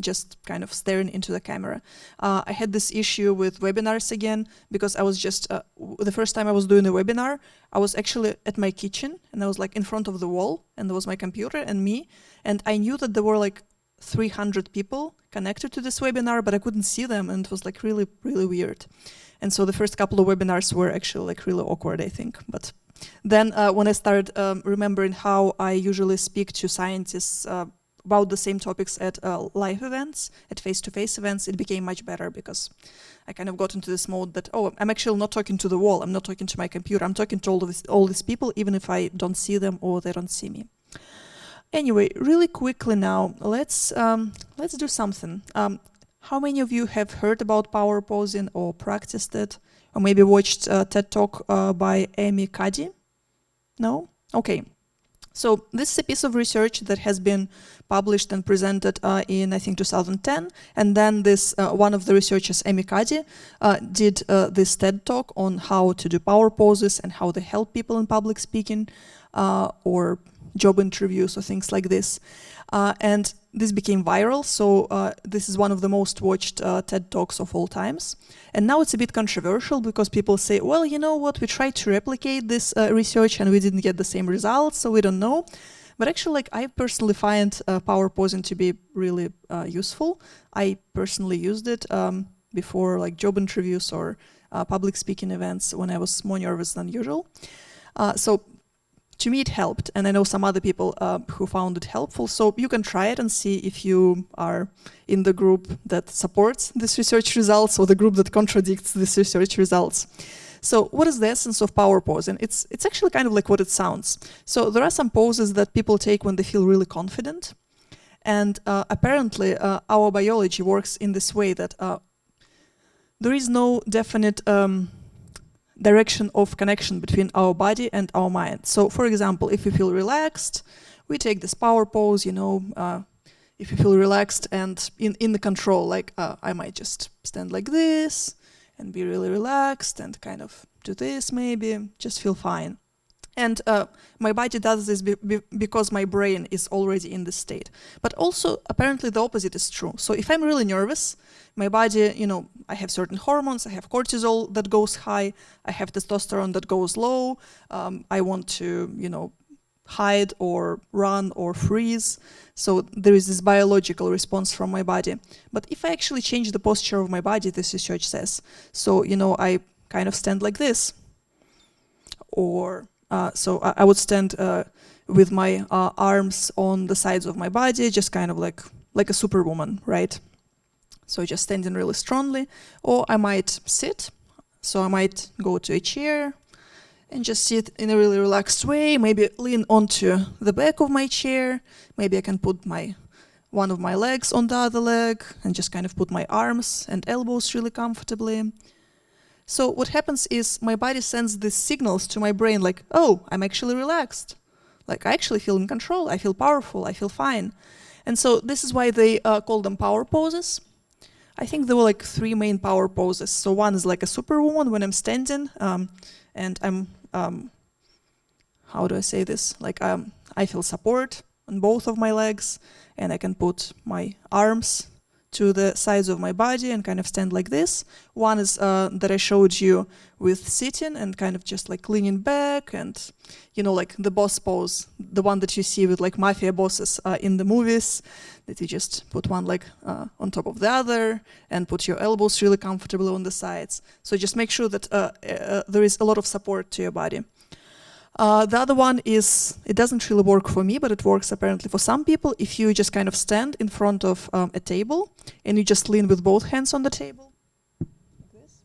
just kind of staring into the camera. I had this issue with webinars again, because I was just, the first time I was doing a webinar, I was actually at my kitchen, and I was like in front of the wall, and there was my computer and me, and I knew that there were like 300 people connected to this webinar, but I couldn't see them, and it was like really, really weird. And so the first couple of webinars were actually like really awkward, I think. But then when I started remembering how I usually speak to scientists about the same topics at live events, at face-to-face events, it became much better, because I kind of got into this mode that, oh, I'm actually not talking to the wall, I'm not talking to my computer, I'm talking to all these people, even if I don't see them or they don't see me. Anyway, really quickly now, let's do something. How many of you have heard about power posing or practiced it, or maybe watched a TED Talk by Amy Cuddy? No? Okay. So this is a piece of research that has been published and presented in, I think, 2010. And then this one of the researchers, Amy Cuddy, did this TED Talk on how to do power poses and how they help people in public speaking or job interviews or things like this. And this became viral, so this is one of the most watched TED Talks of all times. And now it's a bit controversial, because people say, well, you know what, we tried to replicate this research and we didn't get the same results, so we don't know. But actually, like, I personally find power posing to be really useful. I personally used it before like job interviews or public speaking events when I was more nervous than usual. So to me, it helped, and I know some other people who found it helpful, so you can try it and see if you are in the group that supports this research results or the group that contradicts this research results. So what is the essence of power posing? It's actually kind of like what it sounds. So there are some poses that people take when they feel really confident, and apparently our biology works in this way that there is no definite direction of connection between our body and our mind. So, for example, if we feel relaxed, we take this power pose, you know, if you feel relaxed and in the control, like I might just stand like this and be really relaxed and kind of do this maybe, just feel fine. And my body does this because my brain is already in this state. But also, apparently, the opposite is true. So if I'm really nervous, my body, you know, I have certain hormones, I have cortisol that goes high, I have testosterone that goes low, I want to, you know, hide or run or freeze. So there is this biological response from my body. But if I actually change the posture of my body, this research says, so, you know, I kind of stand like this, or so I would stand with my arms on the sides of my body, just kind of like a superwoman, right? So just standing really strongly. Or I might sit, so I might go to a chair and just sit in a really relaxed way, maybe lean onto the back of my chair. Maybe I can put one of my legs on the other leg and just kind of put my arms and elbows really comfortably. So what happens is my body sends these signals to my brain like, oh, I'm actually relaxed. Like I actually feel in control, I feel powerful, I feel fine. And so this is why they call them power poses. I think there were like 3 main power poses. So one is like a superwoman when I'm standing and I'm, how do I say this? Like I feel support on both of my legs and I can put my arms to the sides of my body and kind of stand like this. One is that I showed you with sitting and kind of just like leaning back and, you know, like the boss pose, the one that you see with like mafia bosses in the movies, that you just put one leg on top of the other and put your elbows really comfortably on the sides. So just make sure that there is a lot of support to your body. The other one is, it doesn't really work for me, but it works apparently for some people. If you just kind of stand in front of a table and you just lean with both hands on the table. Like this.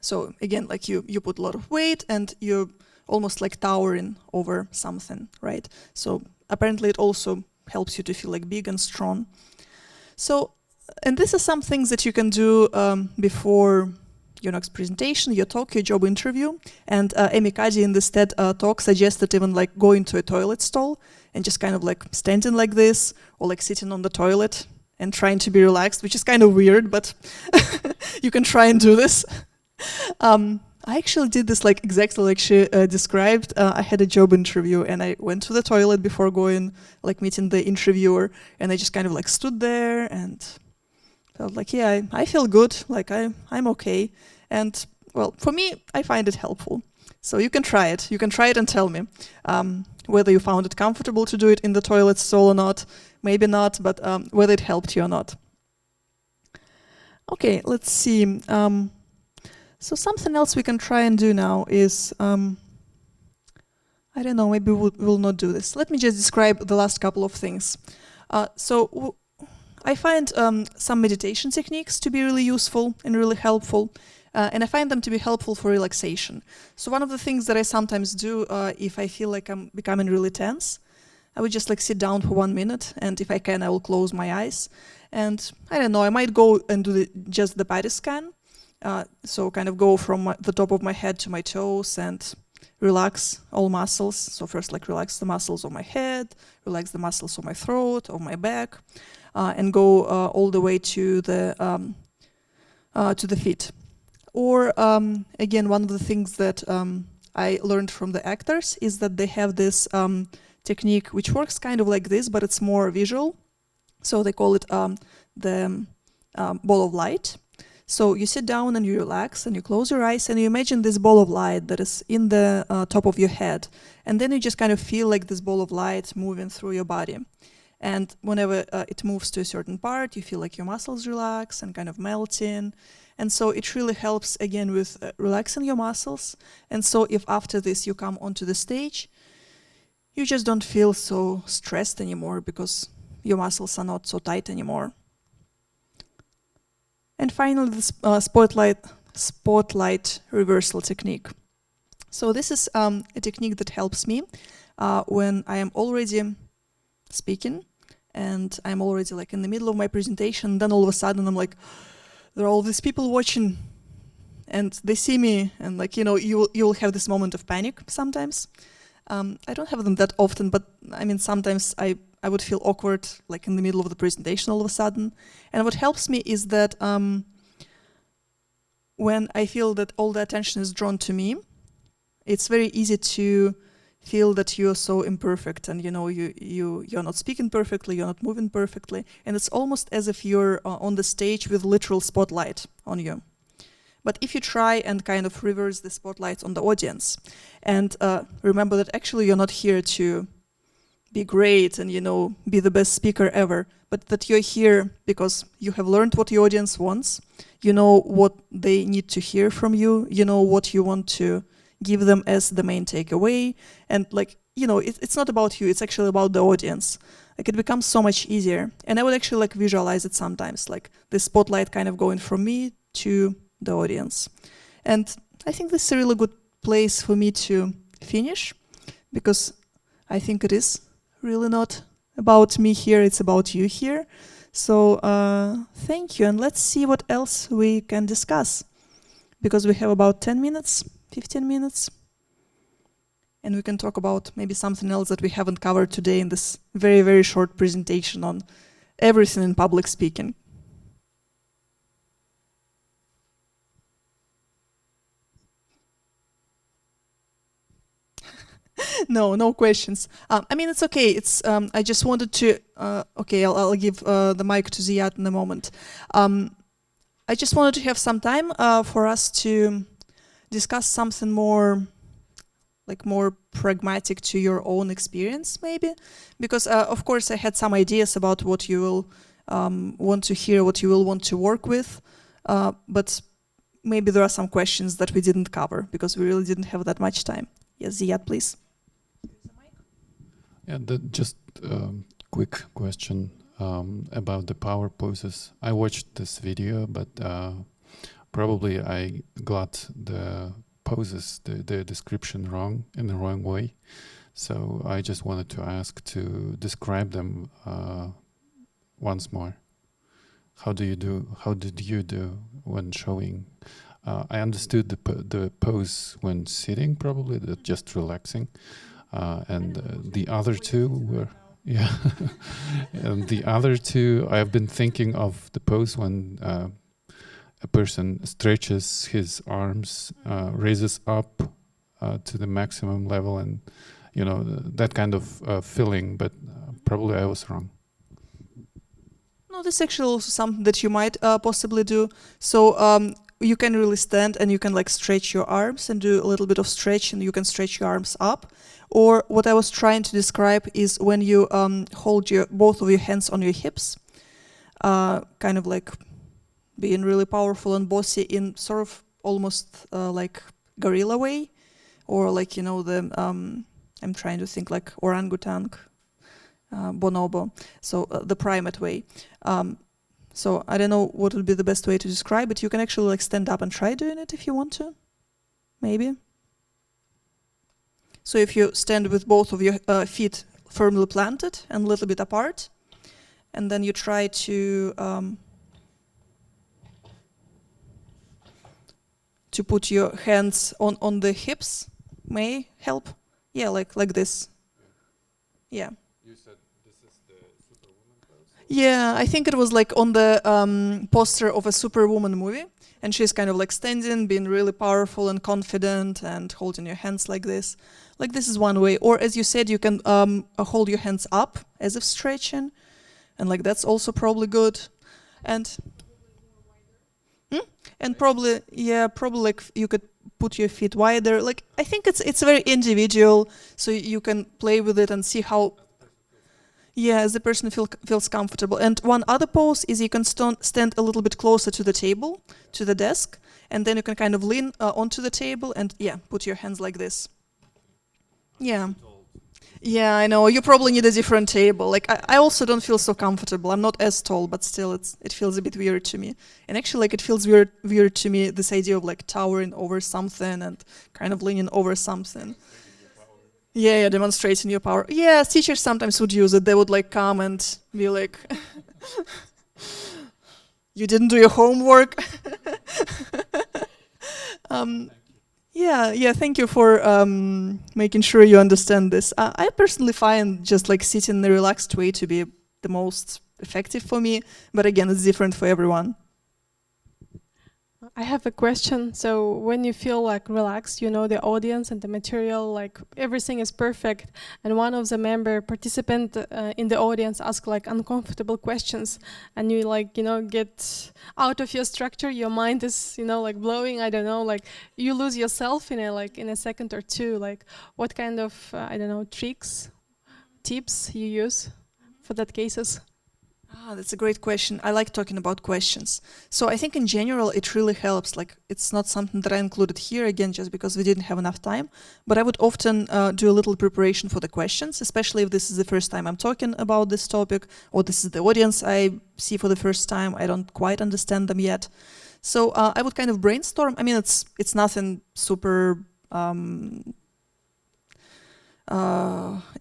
So again, like you put a lot of weight and you're almost like towering over something, right? So apparently it also helps you to feel like big and strong. So, and this is some things that you can do before your next presentation, your talk, your job interview. And Amy Cuddy in this TED talk suggested even like going to a toilet stall and just kind of like standing like this or like sitting on the toilet and trying to be relaxed, which is kind of weird, but you can try and do this. I actually did this like exactly like she described. I had a job interview and I went to the toilet before going, like meeting the interviewer, and I just kind of like stood there and felt like, yeah, I feel good, like I'm okay. And well, for me, I find it helpful. So you can try it. You can try it and tell me whether you found it comfortable to do it in the toilet stall or not. Maybe not, but whether it helped you or not. Okay, let's see. So something else we can try and do now is, I don't know, maybe we'll not do this. Let me just describe the last couple of things. I find some meditation techniques to be really useful and really helpful. And I find them to be helpful for relaxation. So one of the things that I sometimes do if I feel like I'm becoming really tense, I would just like sit down for 1 minute, and if I can, I will close my eyes. And I don't know, I might go and do just the body scan. So kind of go from the top of my head to my toes and relax all muscles. So first like relax the muscles of my head, relax the muscles of my throat, of my back, and go all the way to the feet. Or again, one of the things that I learned from the actors is that they have this technique which works kind of like this, but it's more visual. So they call it the ball of light. So you sit down and you relax and you close your eyes and you imagine this ball of light that is in the top of your head. And then you just kind of feel like this ball of light moving through your body. And whenever it moves to a certain part, you feel like your muscles relax and kind of melting. And so it really helps, again, with relaxing your muscles. And so if after this you come onto the stage, you just don't feel so stressed anymore because your muscles are not so tight anymore. And finally, the spotlight reversal technique. So this is a technique that helps me when I am already speaking and I'm already like in the middle of my presentation. Then all of a sudden I'm like, there are all these people watching and they see me, and like, you know, you'll have this moment of panic sometimes. I don't have them that often, but I mean, sometimes I would feel awkward, like in the middle of the presentation all of a sudden. And what helps me is that when I feel that all the attention is drawn to me, it's very easy to feel that you're so imperfect and you know you're not speaking perfectly, you're not moving perfectly, and it's almost as if you're on the stage with literal spotlight on you. But if you try and kind of reverse the spotlight on the audience and remember that actually you're not here to be great and, you know, be the best speaker ever, but that you're here because you have learned what the audience wants, you know what they need to hear from you, you know what you want to give them as the main takeaway, and like, you know, it's not about you, it's actually about the audience. Like it becomes so much easier. And I would actually like visualize it sometimes, like the spotlight kind of going from me to the audience. And I think this is a really good place for me to finish, because I think it is really not about me here, it's about you here. So thank you, and let's see what else we can discuss, because we have about 10 minutes, 15 minutes, and we can talk about maybe something else that we haven't covered today in this very, very short presentation on everything in public speaking. No questions. I mean, it's okay. It's I just wanted to. Okay, I'll give the mic to Ziad in a moment. I just wanted to have some time for us to discuss something more, like more pragmatic to your own experience, maybe, because of course I had some ideas about what you will want to hear, what you will want to work with, but maybe there are some questions that we didn't cover because we really didn't have that much time. Yes, Ziad, please. Yeah, just quick question about the power poses. I watched this video, but probably I got the poses, the description wrong, in the wrong way. So I just wanted to ask to describe them once more. How did you do when showing? I understood the pose when sitting, probably, just relaxing. And the other two were, yeah. And the other two, I've been thinking of the pose when a person stretches his arms, raises up to the maximum level, and you know, that kind of feeling. But probably I was wrong. No, this is actually also something that you might possibly do. So you can really stand and you can like stretch your arms and do a little bit of stretch, and you can stretch your arms up. Or what I was trying to describe is when you hold both of your hands on your hips, kind of like being really powerful and bossy in sort of almost like gorilla way, or like, you know, the I'm trying to think like orangutan, bonobo, so the primate way. So I don't know what would be the best way to describe it. You can actually like stand up and try doing it if you want to, maybe. So if you stand with both of your feet firmly planted and a little bit apart, and then you try to put your hands on the hips, may help. Yeah, like this. Yeah. You said this is the Superwoman pose? Yeah, I think it was like on the poster of a Superwoman movie, and she's kind of like standing, being really powerful and confident, and holding your hands like this. Like this is one way. Or as you said, you can hold your hands up as if stretching, and like that's also probably good. And probably, yeah, probably like you could put your feet wider. Like I think it's very individual, so you can play with it and see how. Yeah, as the person feels comfortable. And one other pose is you can stand a little bit closer to the table, to the desk, and then you can kind of lean onto the table and put your hands like this. Yeah. Yeah, I know. You probably need a different table. Like I also don't feel so comfortable. I'm not as tall, but still it feels a bit weird to me. And actually like it feels weird to me, this idea of like towering over something and kind of leaning over something. Yeah, demonstrating your power. Yeah, teachers sometimes would use it. They would like come and be like, you didn't do your homework. Yeah, thank you for making sure you understand this. I personally find just like sitting in a relaxed way to be the most effective for me, but again, it's different for everyone. I have a question. So when you feel like relaxed, you know the audience and the material, like everything is perfect, and one of the participant in the audience ask like uncomfortable questions, and you like, you know, get out of your structure, your mind is, you know, like blowing, I don't know, like you lose yourself in a second or two. Like what kind of, I don't know, tricks, tips you use for that cases? That's a great question. I like talking about questions. So I think in general it really helps. Like it's not something that I included here again just because we didn't have enough time, but I would often do a little preparation for the questions, especially if this is the first time I'm talking about this topic, or this is the audience I see for the first time. I don't quite understand them yet. So I would kind of brainstorm. I mean, it's nothing super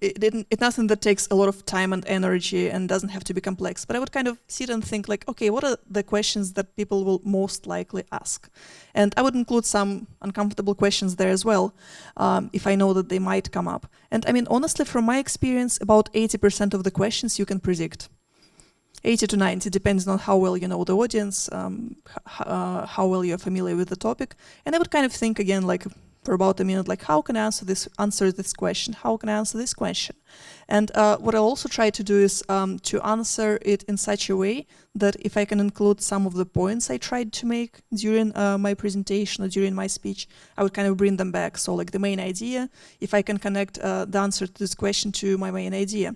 it's nothing that takes a lot of time and energy and doesn't have to be complex, but I would kind of sit and think like, okay, what are the questions that people will most likely ask? And I would include some uncomfortable questions there as well, if I know that they might come up. And I mean, honestly, from my experience, about 80% of the questions you can predict. 80 to 90, depends on how well you know the audience, how well you're familiar with the topic. And I would kind of think again, like, for about a minute, like how can I answer this question? How can I answer this question? And what I'll also try to do is to answer it in such a way that if I can include some of the points I tried to make during my presentation or during my speech, I would kind of bring them back. So like the main idea, if I can connect the answer to this question to my main idea.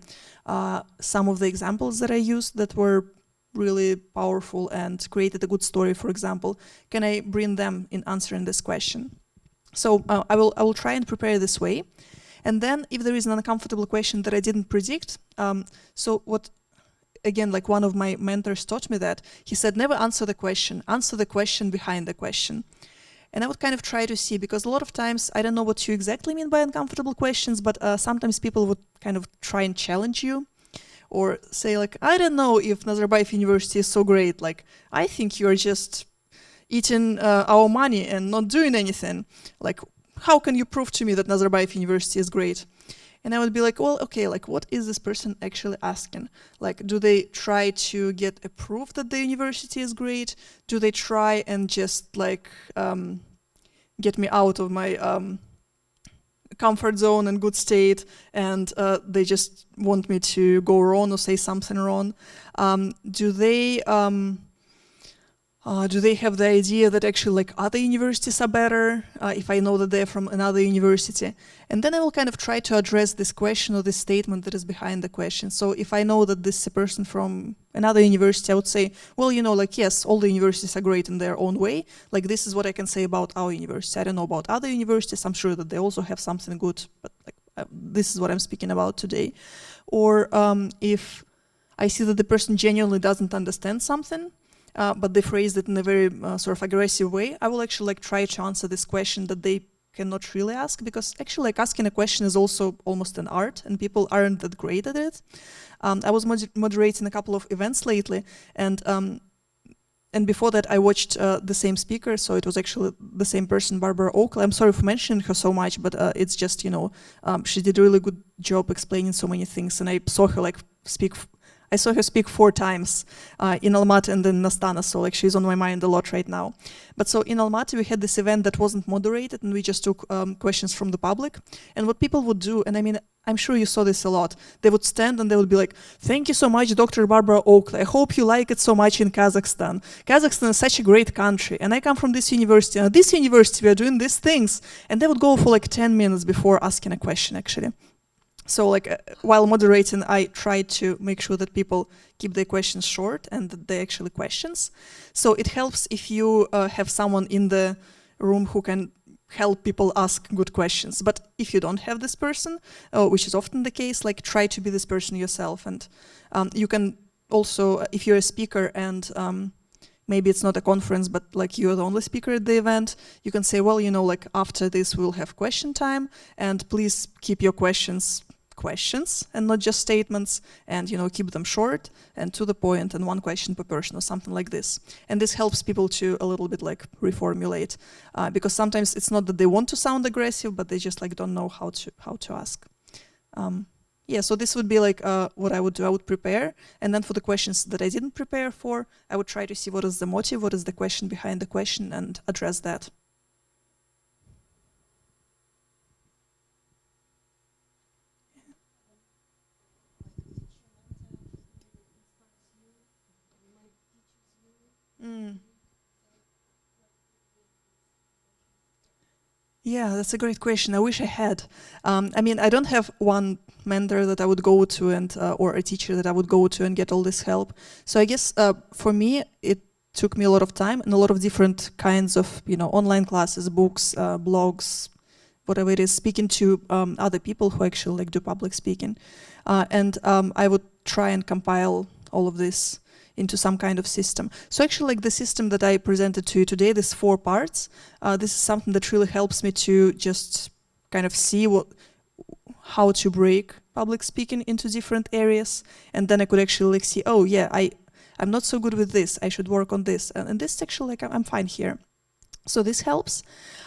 Some of the examples that I used that were really powerful and created a good story, for example, can I bring them in answering this question? So I will try and prepare this way. And then if there is an uncomfortable question that I didn't predict, so what, again, like one of my mentors taught me that, he said, never answer the question behind the question. And I would kind of try to see, because a lot of times, I don't know what you exactly mean by uncomfortable questions, but sometimes people would kind of try and challenge you or say like, I don't know if Nazarbayev University is so great, like, I think you're just eating our money and not doing anything. Like, how can you prove to me that Nazarbayev University is great? And I would be like, well, okay, like what is this person actually asking? Like, do they try to get a proof that the university is great? Do they try and just like get me out of my comfort zone and good state, and they just want me to go wrong or say something wrong? Do they Do they have the idea that actually like other universities are better if I know that they're from another university? And then I will kind of try to address this question or this statement that is behind the question. So if I know that this is a person from another university, I would say, well, you know, like, yes, all the universities are great in their own way. Like, this is what I can say about our university. I don't know about other universities. I'm sure that they also have something good, but like, this is what I'm speaking about today. Or if I see that the person genuinely doesn't understand something, but they phrased it in a very sort of aggressive way, I will actually like try to answer this question that they cannot really ask, because actually like asking a question is also almost an art, and people aren't that great at it. I was moderating a couple of events lately, and before that I watched the same speaker, so it was actually the same person, Barbara Oakley. I'm sorry for mentioning her so much, but it's just, you know, she did a really good job explaining so many things, and I saw her like speak. I saw her speak 4 times in Almaty and then in Astana, so like she's on my mind a lot right now. But so in Almaty we had this event that wasn't moderated, and we just took questions from the public. And what people would do, and I mean, I'm sure you saw this a lot, they would stand and they would be like, thank you so much, Dr. Barbara Oakley. I hope you like it so much in Kazakhstan. Kazakhstan is such a great country, and I come from this university, and at this university we are doing these things. And they would go for like 10 minutes before asking a question, actually. So like while moderating, I try to make sure that people keep their questions short and that they're actually questions. So it helps if you have someone in the room who can help people ask good questions. But if you don't have this person, which is often the case, like try to be this person yourself. And you can also, if you're a speaker and maybe it's not a conference, but like you're the only speaker at the event, you can say, well, you know, like after this we'll have question time, and please keep your questions and not just statements, and, you know, keep them short and to the point, and 1 question per person or something like this. And this helps people to a little bit like reformulate, because sometimes it's not that they want to sound aggressive, but they just like don't know how to ask. Yeah, so this would be like what I would do. I would prepare, and then for the questions that I didn't prepare for, I would try to see what is the motive, what is the question behind the question, and address that. Yeah, that's a great question. I wish I had. I mean, I don't have one mentor that I would go to, and or a teacher that I would go to and get all this help. So I guess for me, it took me a lot of time and a lot of different kinds of, you know, online classes, books, blogs, whatever it is, speaking to other people who actually like do public speaking. And I would try and compile all of this into some kind of system. So actually, like the system that I presented to you today, these 4 parts, this is something that really helps me to just kind of see how to break public speaking into different areas, and then I could actually like see, oh yeah, I'm not so good with this, I should work on this, and this actually like I'm fine here. So this helps.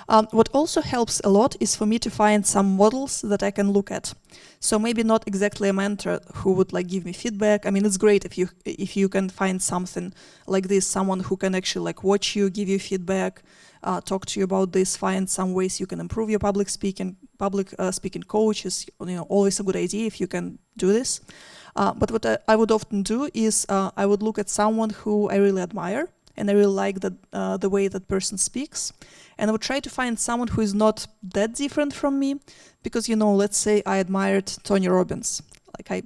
What also helps a lot is for me to find some models that I can look at. So maybe not exactly a mentor who would like give me feedback. I mean, it's great if you can find something like this, someone who can actually like watch you, give you feedback, talk to you about this, find some ways you can improve your public speaking coach is, you know, always a good idea if you can do this. But what I would often do is I would look at someone who I really admire, and I really like the way that person speaks. And I would try to find someone who is not that different from me, because, you know, let's say I admired Tony Robbins. Like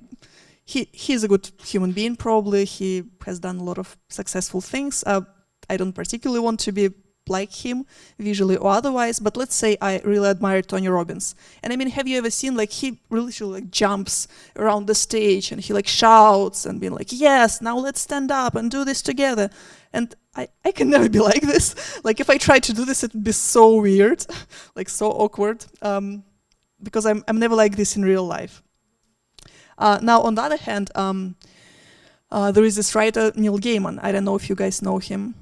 he's a good human being, probably. He has done a lot of successful things. I don't particularly want to be like him, visually or otherwise, but let's say I really admire Tony Robbins. And I mean, have you ever seen, like, he really like jumps around the stage and he like shouts and being like, yes, now let's stand up and do this together. And I can never be like this. Like, if I try to do this, it would be so weird, like so awkward, because I'm never like this in real life. Now, on the other hand, there is this writer, Neil Gaiman. I don't know if you guys know him.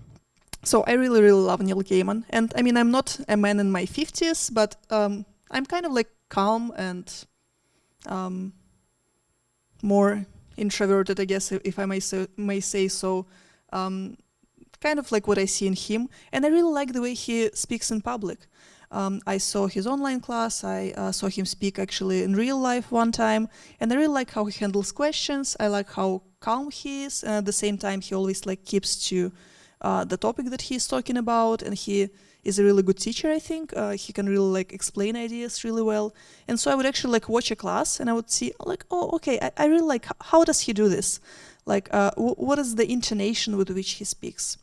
So I really, really love Neil Gaiman. And I mean, I'm not a man in my 50s, but I'm kind of like calm and more introverted, I guess, if I may say so. Kind of like what I see in him. And I really like the way he speaks in public. I saw his online class, I saw him speak actually in real life one time, and I really like how he handles questions. I like how calm he is, and at the same time he always like keeps to the topic that he's talking about, and he is a really good teacher, I think. He can really like explain ideas really well. And so I would actually like watch a class and I would see like, oh, okay, I really like, how does he do this? Like, what is the intonation with which he speaks?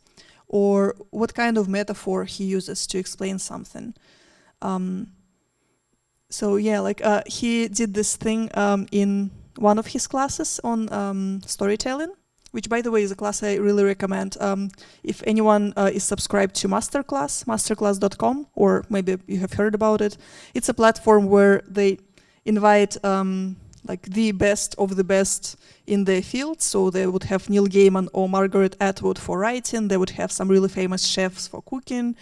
Or what kind of metaphor he uses to explain something? So yeah, like he did this thing in one of his classes on storytelling, which by the way is a class I really recommend. If anyone is subscribed to masterclass.com, or maybe you have heard about it, it's a platform where they invite like the best of the best in their field. So they would have Neil Gaiman or Margaret Atwood for writing. They would have some really famous chefs for cooking.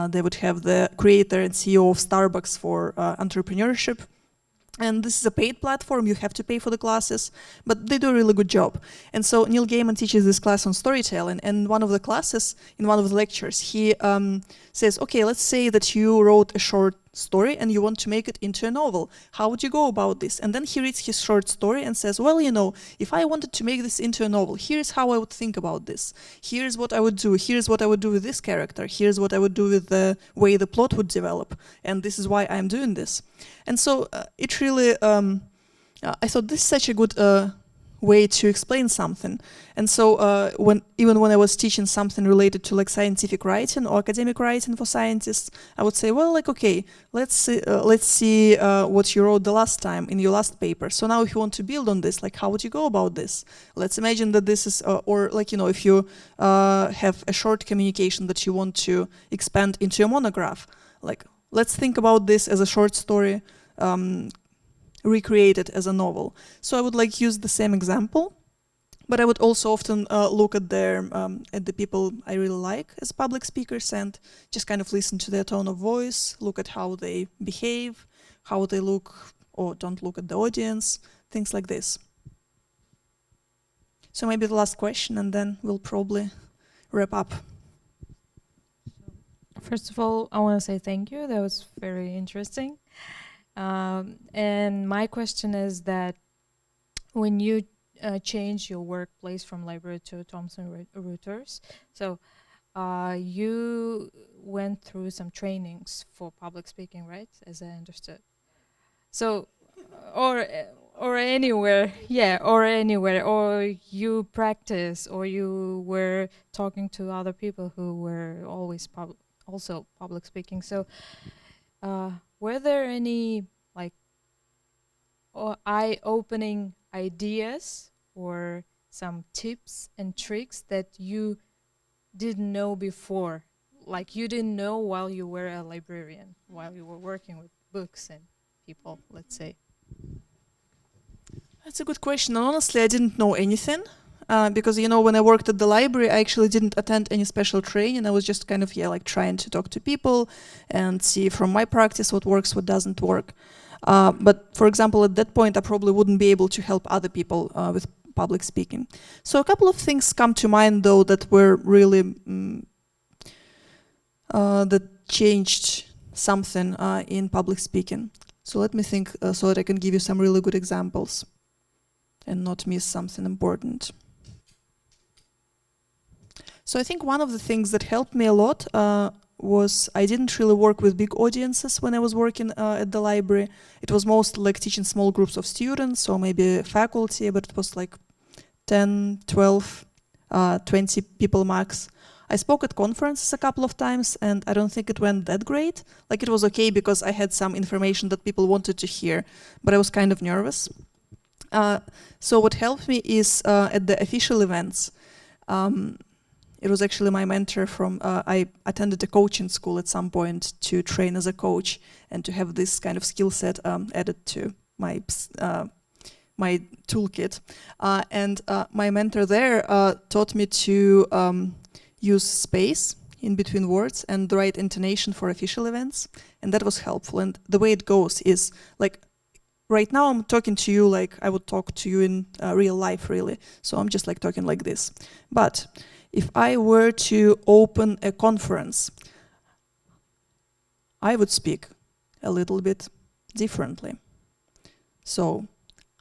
They would have the creator and CEO of Starbucks for entrepreneurship. And this is a paid platform, you have to pay for the classes, but they do a really good job. And so Neil Gaiman teaches this class on storytelling, and one of the classes, in one of the lectures, he says, okay, let's say that you wrote a short story and you want to make it into a novel. How would you go about this? And then he reads his short story and says, well, you know, if I wanted to make this into a novel, here's how I would think about this. Here's what I would do. Here's what I would do with this character. Here's what I would do with the way the plot would develop. And this is why I'm doing this. And so it really, I thought this is such a good way to explain something. And so even when I was teaching something related to like scientific writing or academic writing for scientists, I would say, well, like, okay, let's see what you wrote the last time in your last paper. So now if you want to build on this, like, how would you go about this? Let's imagine that this is, or like, you know, if you have a short communication that you want to expand into a monograph, like, let's think about this as a short story, recreated as a novel. So I would like use the same example, but I would also often look at the people I really like as public speakers and just kind of listen to their tone of voice, look at how they behave, how they look or don't look at the audience, things like this. So maybe the last question and then we'll probably wrap up. First of all, I want to say thank you. That was very interesting. And my question is that when you change your workplace from library to Thomson Reuters, so you went through some trainings for public speaking, right? As I understood. So, or anywhere, yeah, or anywhere, or you practice, or you were talking to other people who were always also public speaking. So, were there any like eye-opening ideas or some tips and tricks that you didn't know before? Like you didn't know while you were a librarian, while you were working with books and people, let's say? That's a good question. And honestly, I didn't know anything. Because, you know, when I worked at the library, I actually didn't attend any special training. I was just kind of, like trying to talk to people and see from my practice what works, what doesn't work. But for example, at that point, I probably wouldn't be able to help other people with public speaking. So a couple of things come to mind, though, that were really, that changed something in public speaking. So let me think so that I can give you some really good examples and not miss something important. So I think one of the things that helped me a lot was I didn't really work with big audiences when I was working at the library. It was mostly like teaching small groups of students or maybe faculty, but it was like 10, 12, 20 people max. I spoke at conferences a couple of times and I don't think it went that great. Like it was okay because I had some information that people wanted to hear, but I was kind of nervous. So what helped me is at the official events. It was actually my mentor from, I attended a coaching school at some point to train as a coach and to have this kind of skill set added to my my toolkit. And my mentor there taught me to use space in between words and the right intonation for official events. And that was helpful. And the way it goes is like, right now I'm talking to you like I would talk to you in real life, really. So I'm just like talking like this. But if I were to open a conference, I would speak a little bit differently. So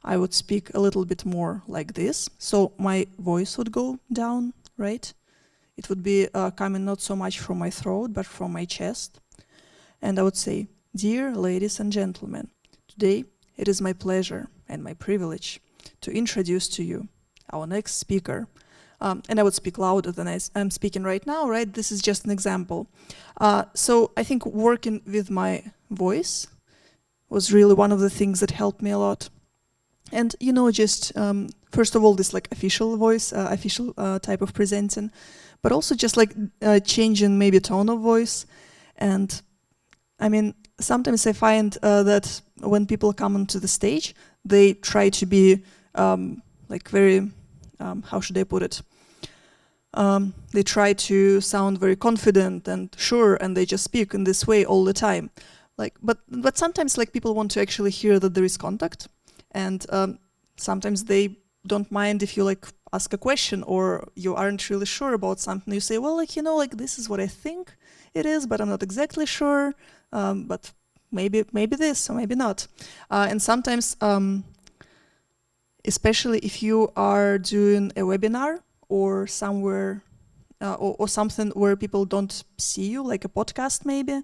I would speak a little bit more like this. So my voice would go down, right? it would be coming not so much from my throat, but from my chest. And I would say, dear ladies and gentlemen, today it is my pleasure and my privilege to introduce to you our next speaker. And I would speak louder than I'm speaking right now, right? This is just an example. So I think working with my voice was really one of the things that helped me a lot. And, you know, just first of all, this like official voice, official type of presenting, but also just like changing maybe tone of voice. And I mean, sometimes I find that when people come onto the stage, they try to be like very, how should I put it? They try to sound very confident and sure, and they just speak in this way all the time. Like, but sometimes like people want to actually hear that there is contact, and sometimes they don't mind if you like ask a question or you aren't really sure about something. You say, well, like, you know, like this is what I think it is, but I'm not exactly sure. But maybe this or maybe not. And sometimes, especially if you are doing a webinar or somewhere or something where people don't see you, like a podcast maybe,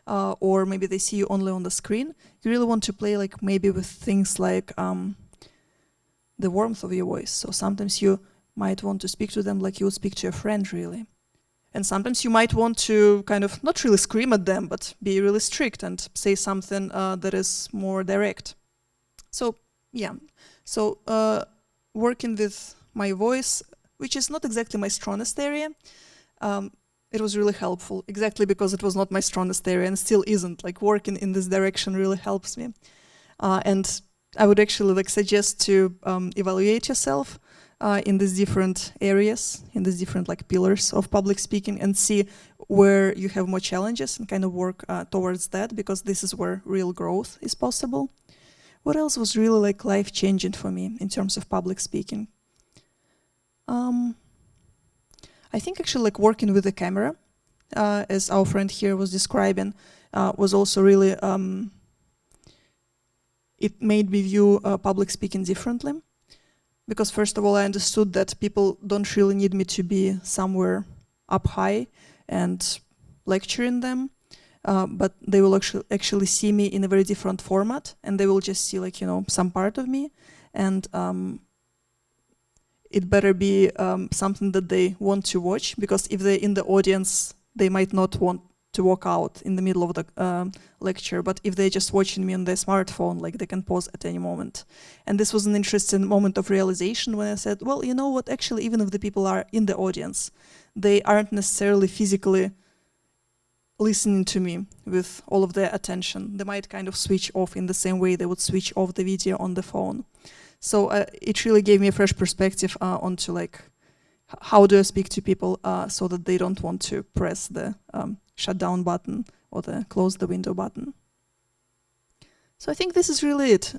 or maybe they see you only on the screen, you really want to play like maybe with things like the warmth of your voice. So sometimes you might want to speak to them like you would speak to a friend, really. And sometimes you might want to kind of not really scream at them, but be really strict and say something that is more direct. So yeah, so working with my voice, which is not exactly my strongest area, it was really helpful, exactly because it was not my strongest area and still isn't. Like working in this direction really helps me. And I would actually like suggest to evaluate yourself in these different areas, in these different like pillars of public speaking, and see where you have more challenges and kind of work towards that, because this is where real growth is possible. What else was really like life-changing for me in terms of public speaking? I think actually like working with the camera, as our friend here was describing, was also really, it made me view public speaking differently. Because first of all, I understood that people don't really need me to be somewhere up high and lecturing them, but they will actually see me in a very different format, and they will just see like, you know, some part of me, and it better be something that they want to watch, because if they're in the audience, they might not want to walk out in the middle of the lecture, but if they're just watching me on their smartphone, like they can pause at any moment. And this was an interesting moment of realization when I said, well, you know what, actually, even if the people are in the audience, they aren't necessarily physically listening to me with all of their attention. They might kind of switch off in the same way they would switch off the video on the phone. So it really gave me a fresh perspective onto like, how do I speak to people so that they don't want to press the shut down button or the close the window button. So I think this is really it.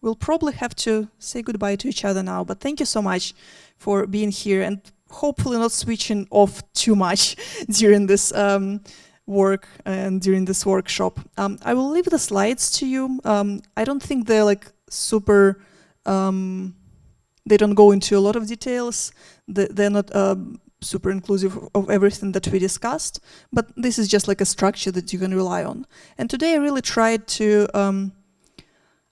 We'll probably have to say goodbye to each other now, but thank you so much for being here and hopefully not switching off too much during this work and during this workshop. I will leave the slides to you. I don't think they're like super, they don't go into a lot of details. They're not super inclusive of everything that we discussed, but this is just like a structure that you can rely on. And today I really tried to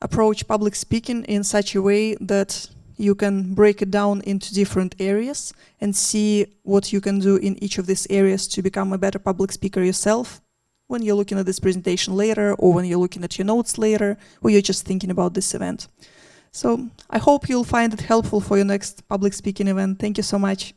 approach public speaking in such a way that you can break it down into different areas and see what you can do in each of these areas to become a better public speaker yourself when you're looking at this presentation later, or when you're looking at your notes later, or you're just thinking about this event. So I hope you'll find it helpful for your next public speaking event. Thank you so much.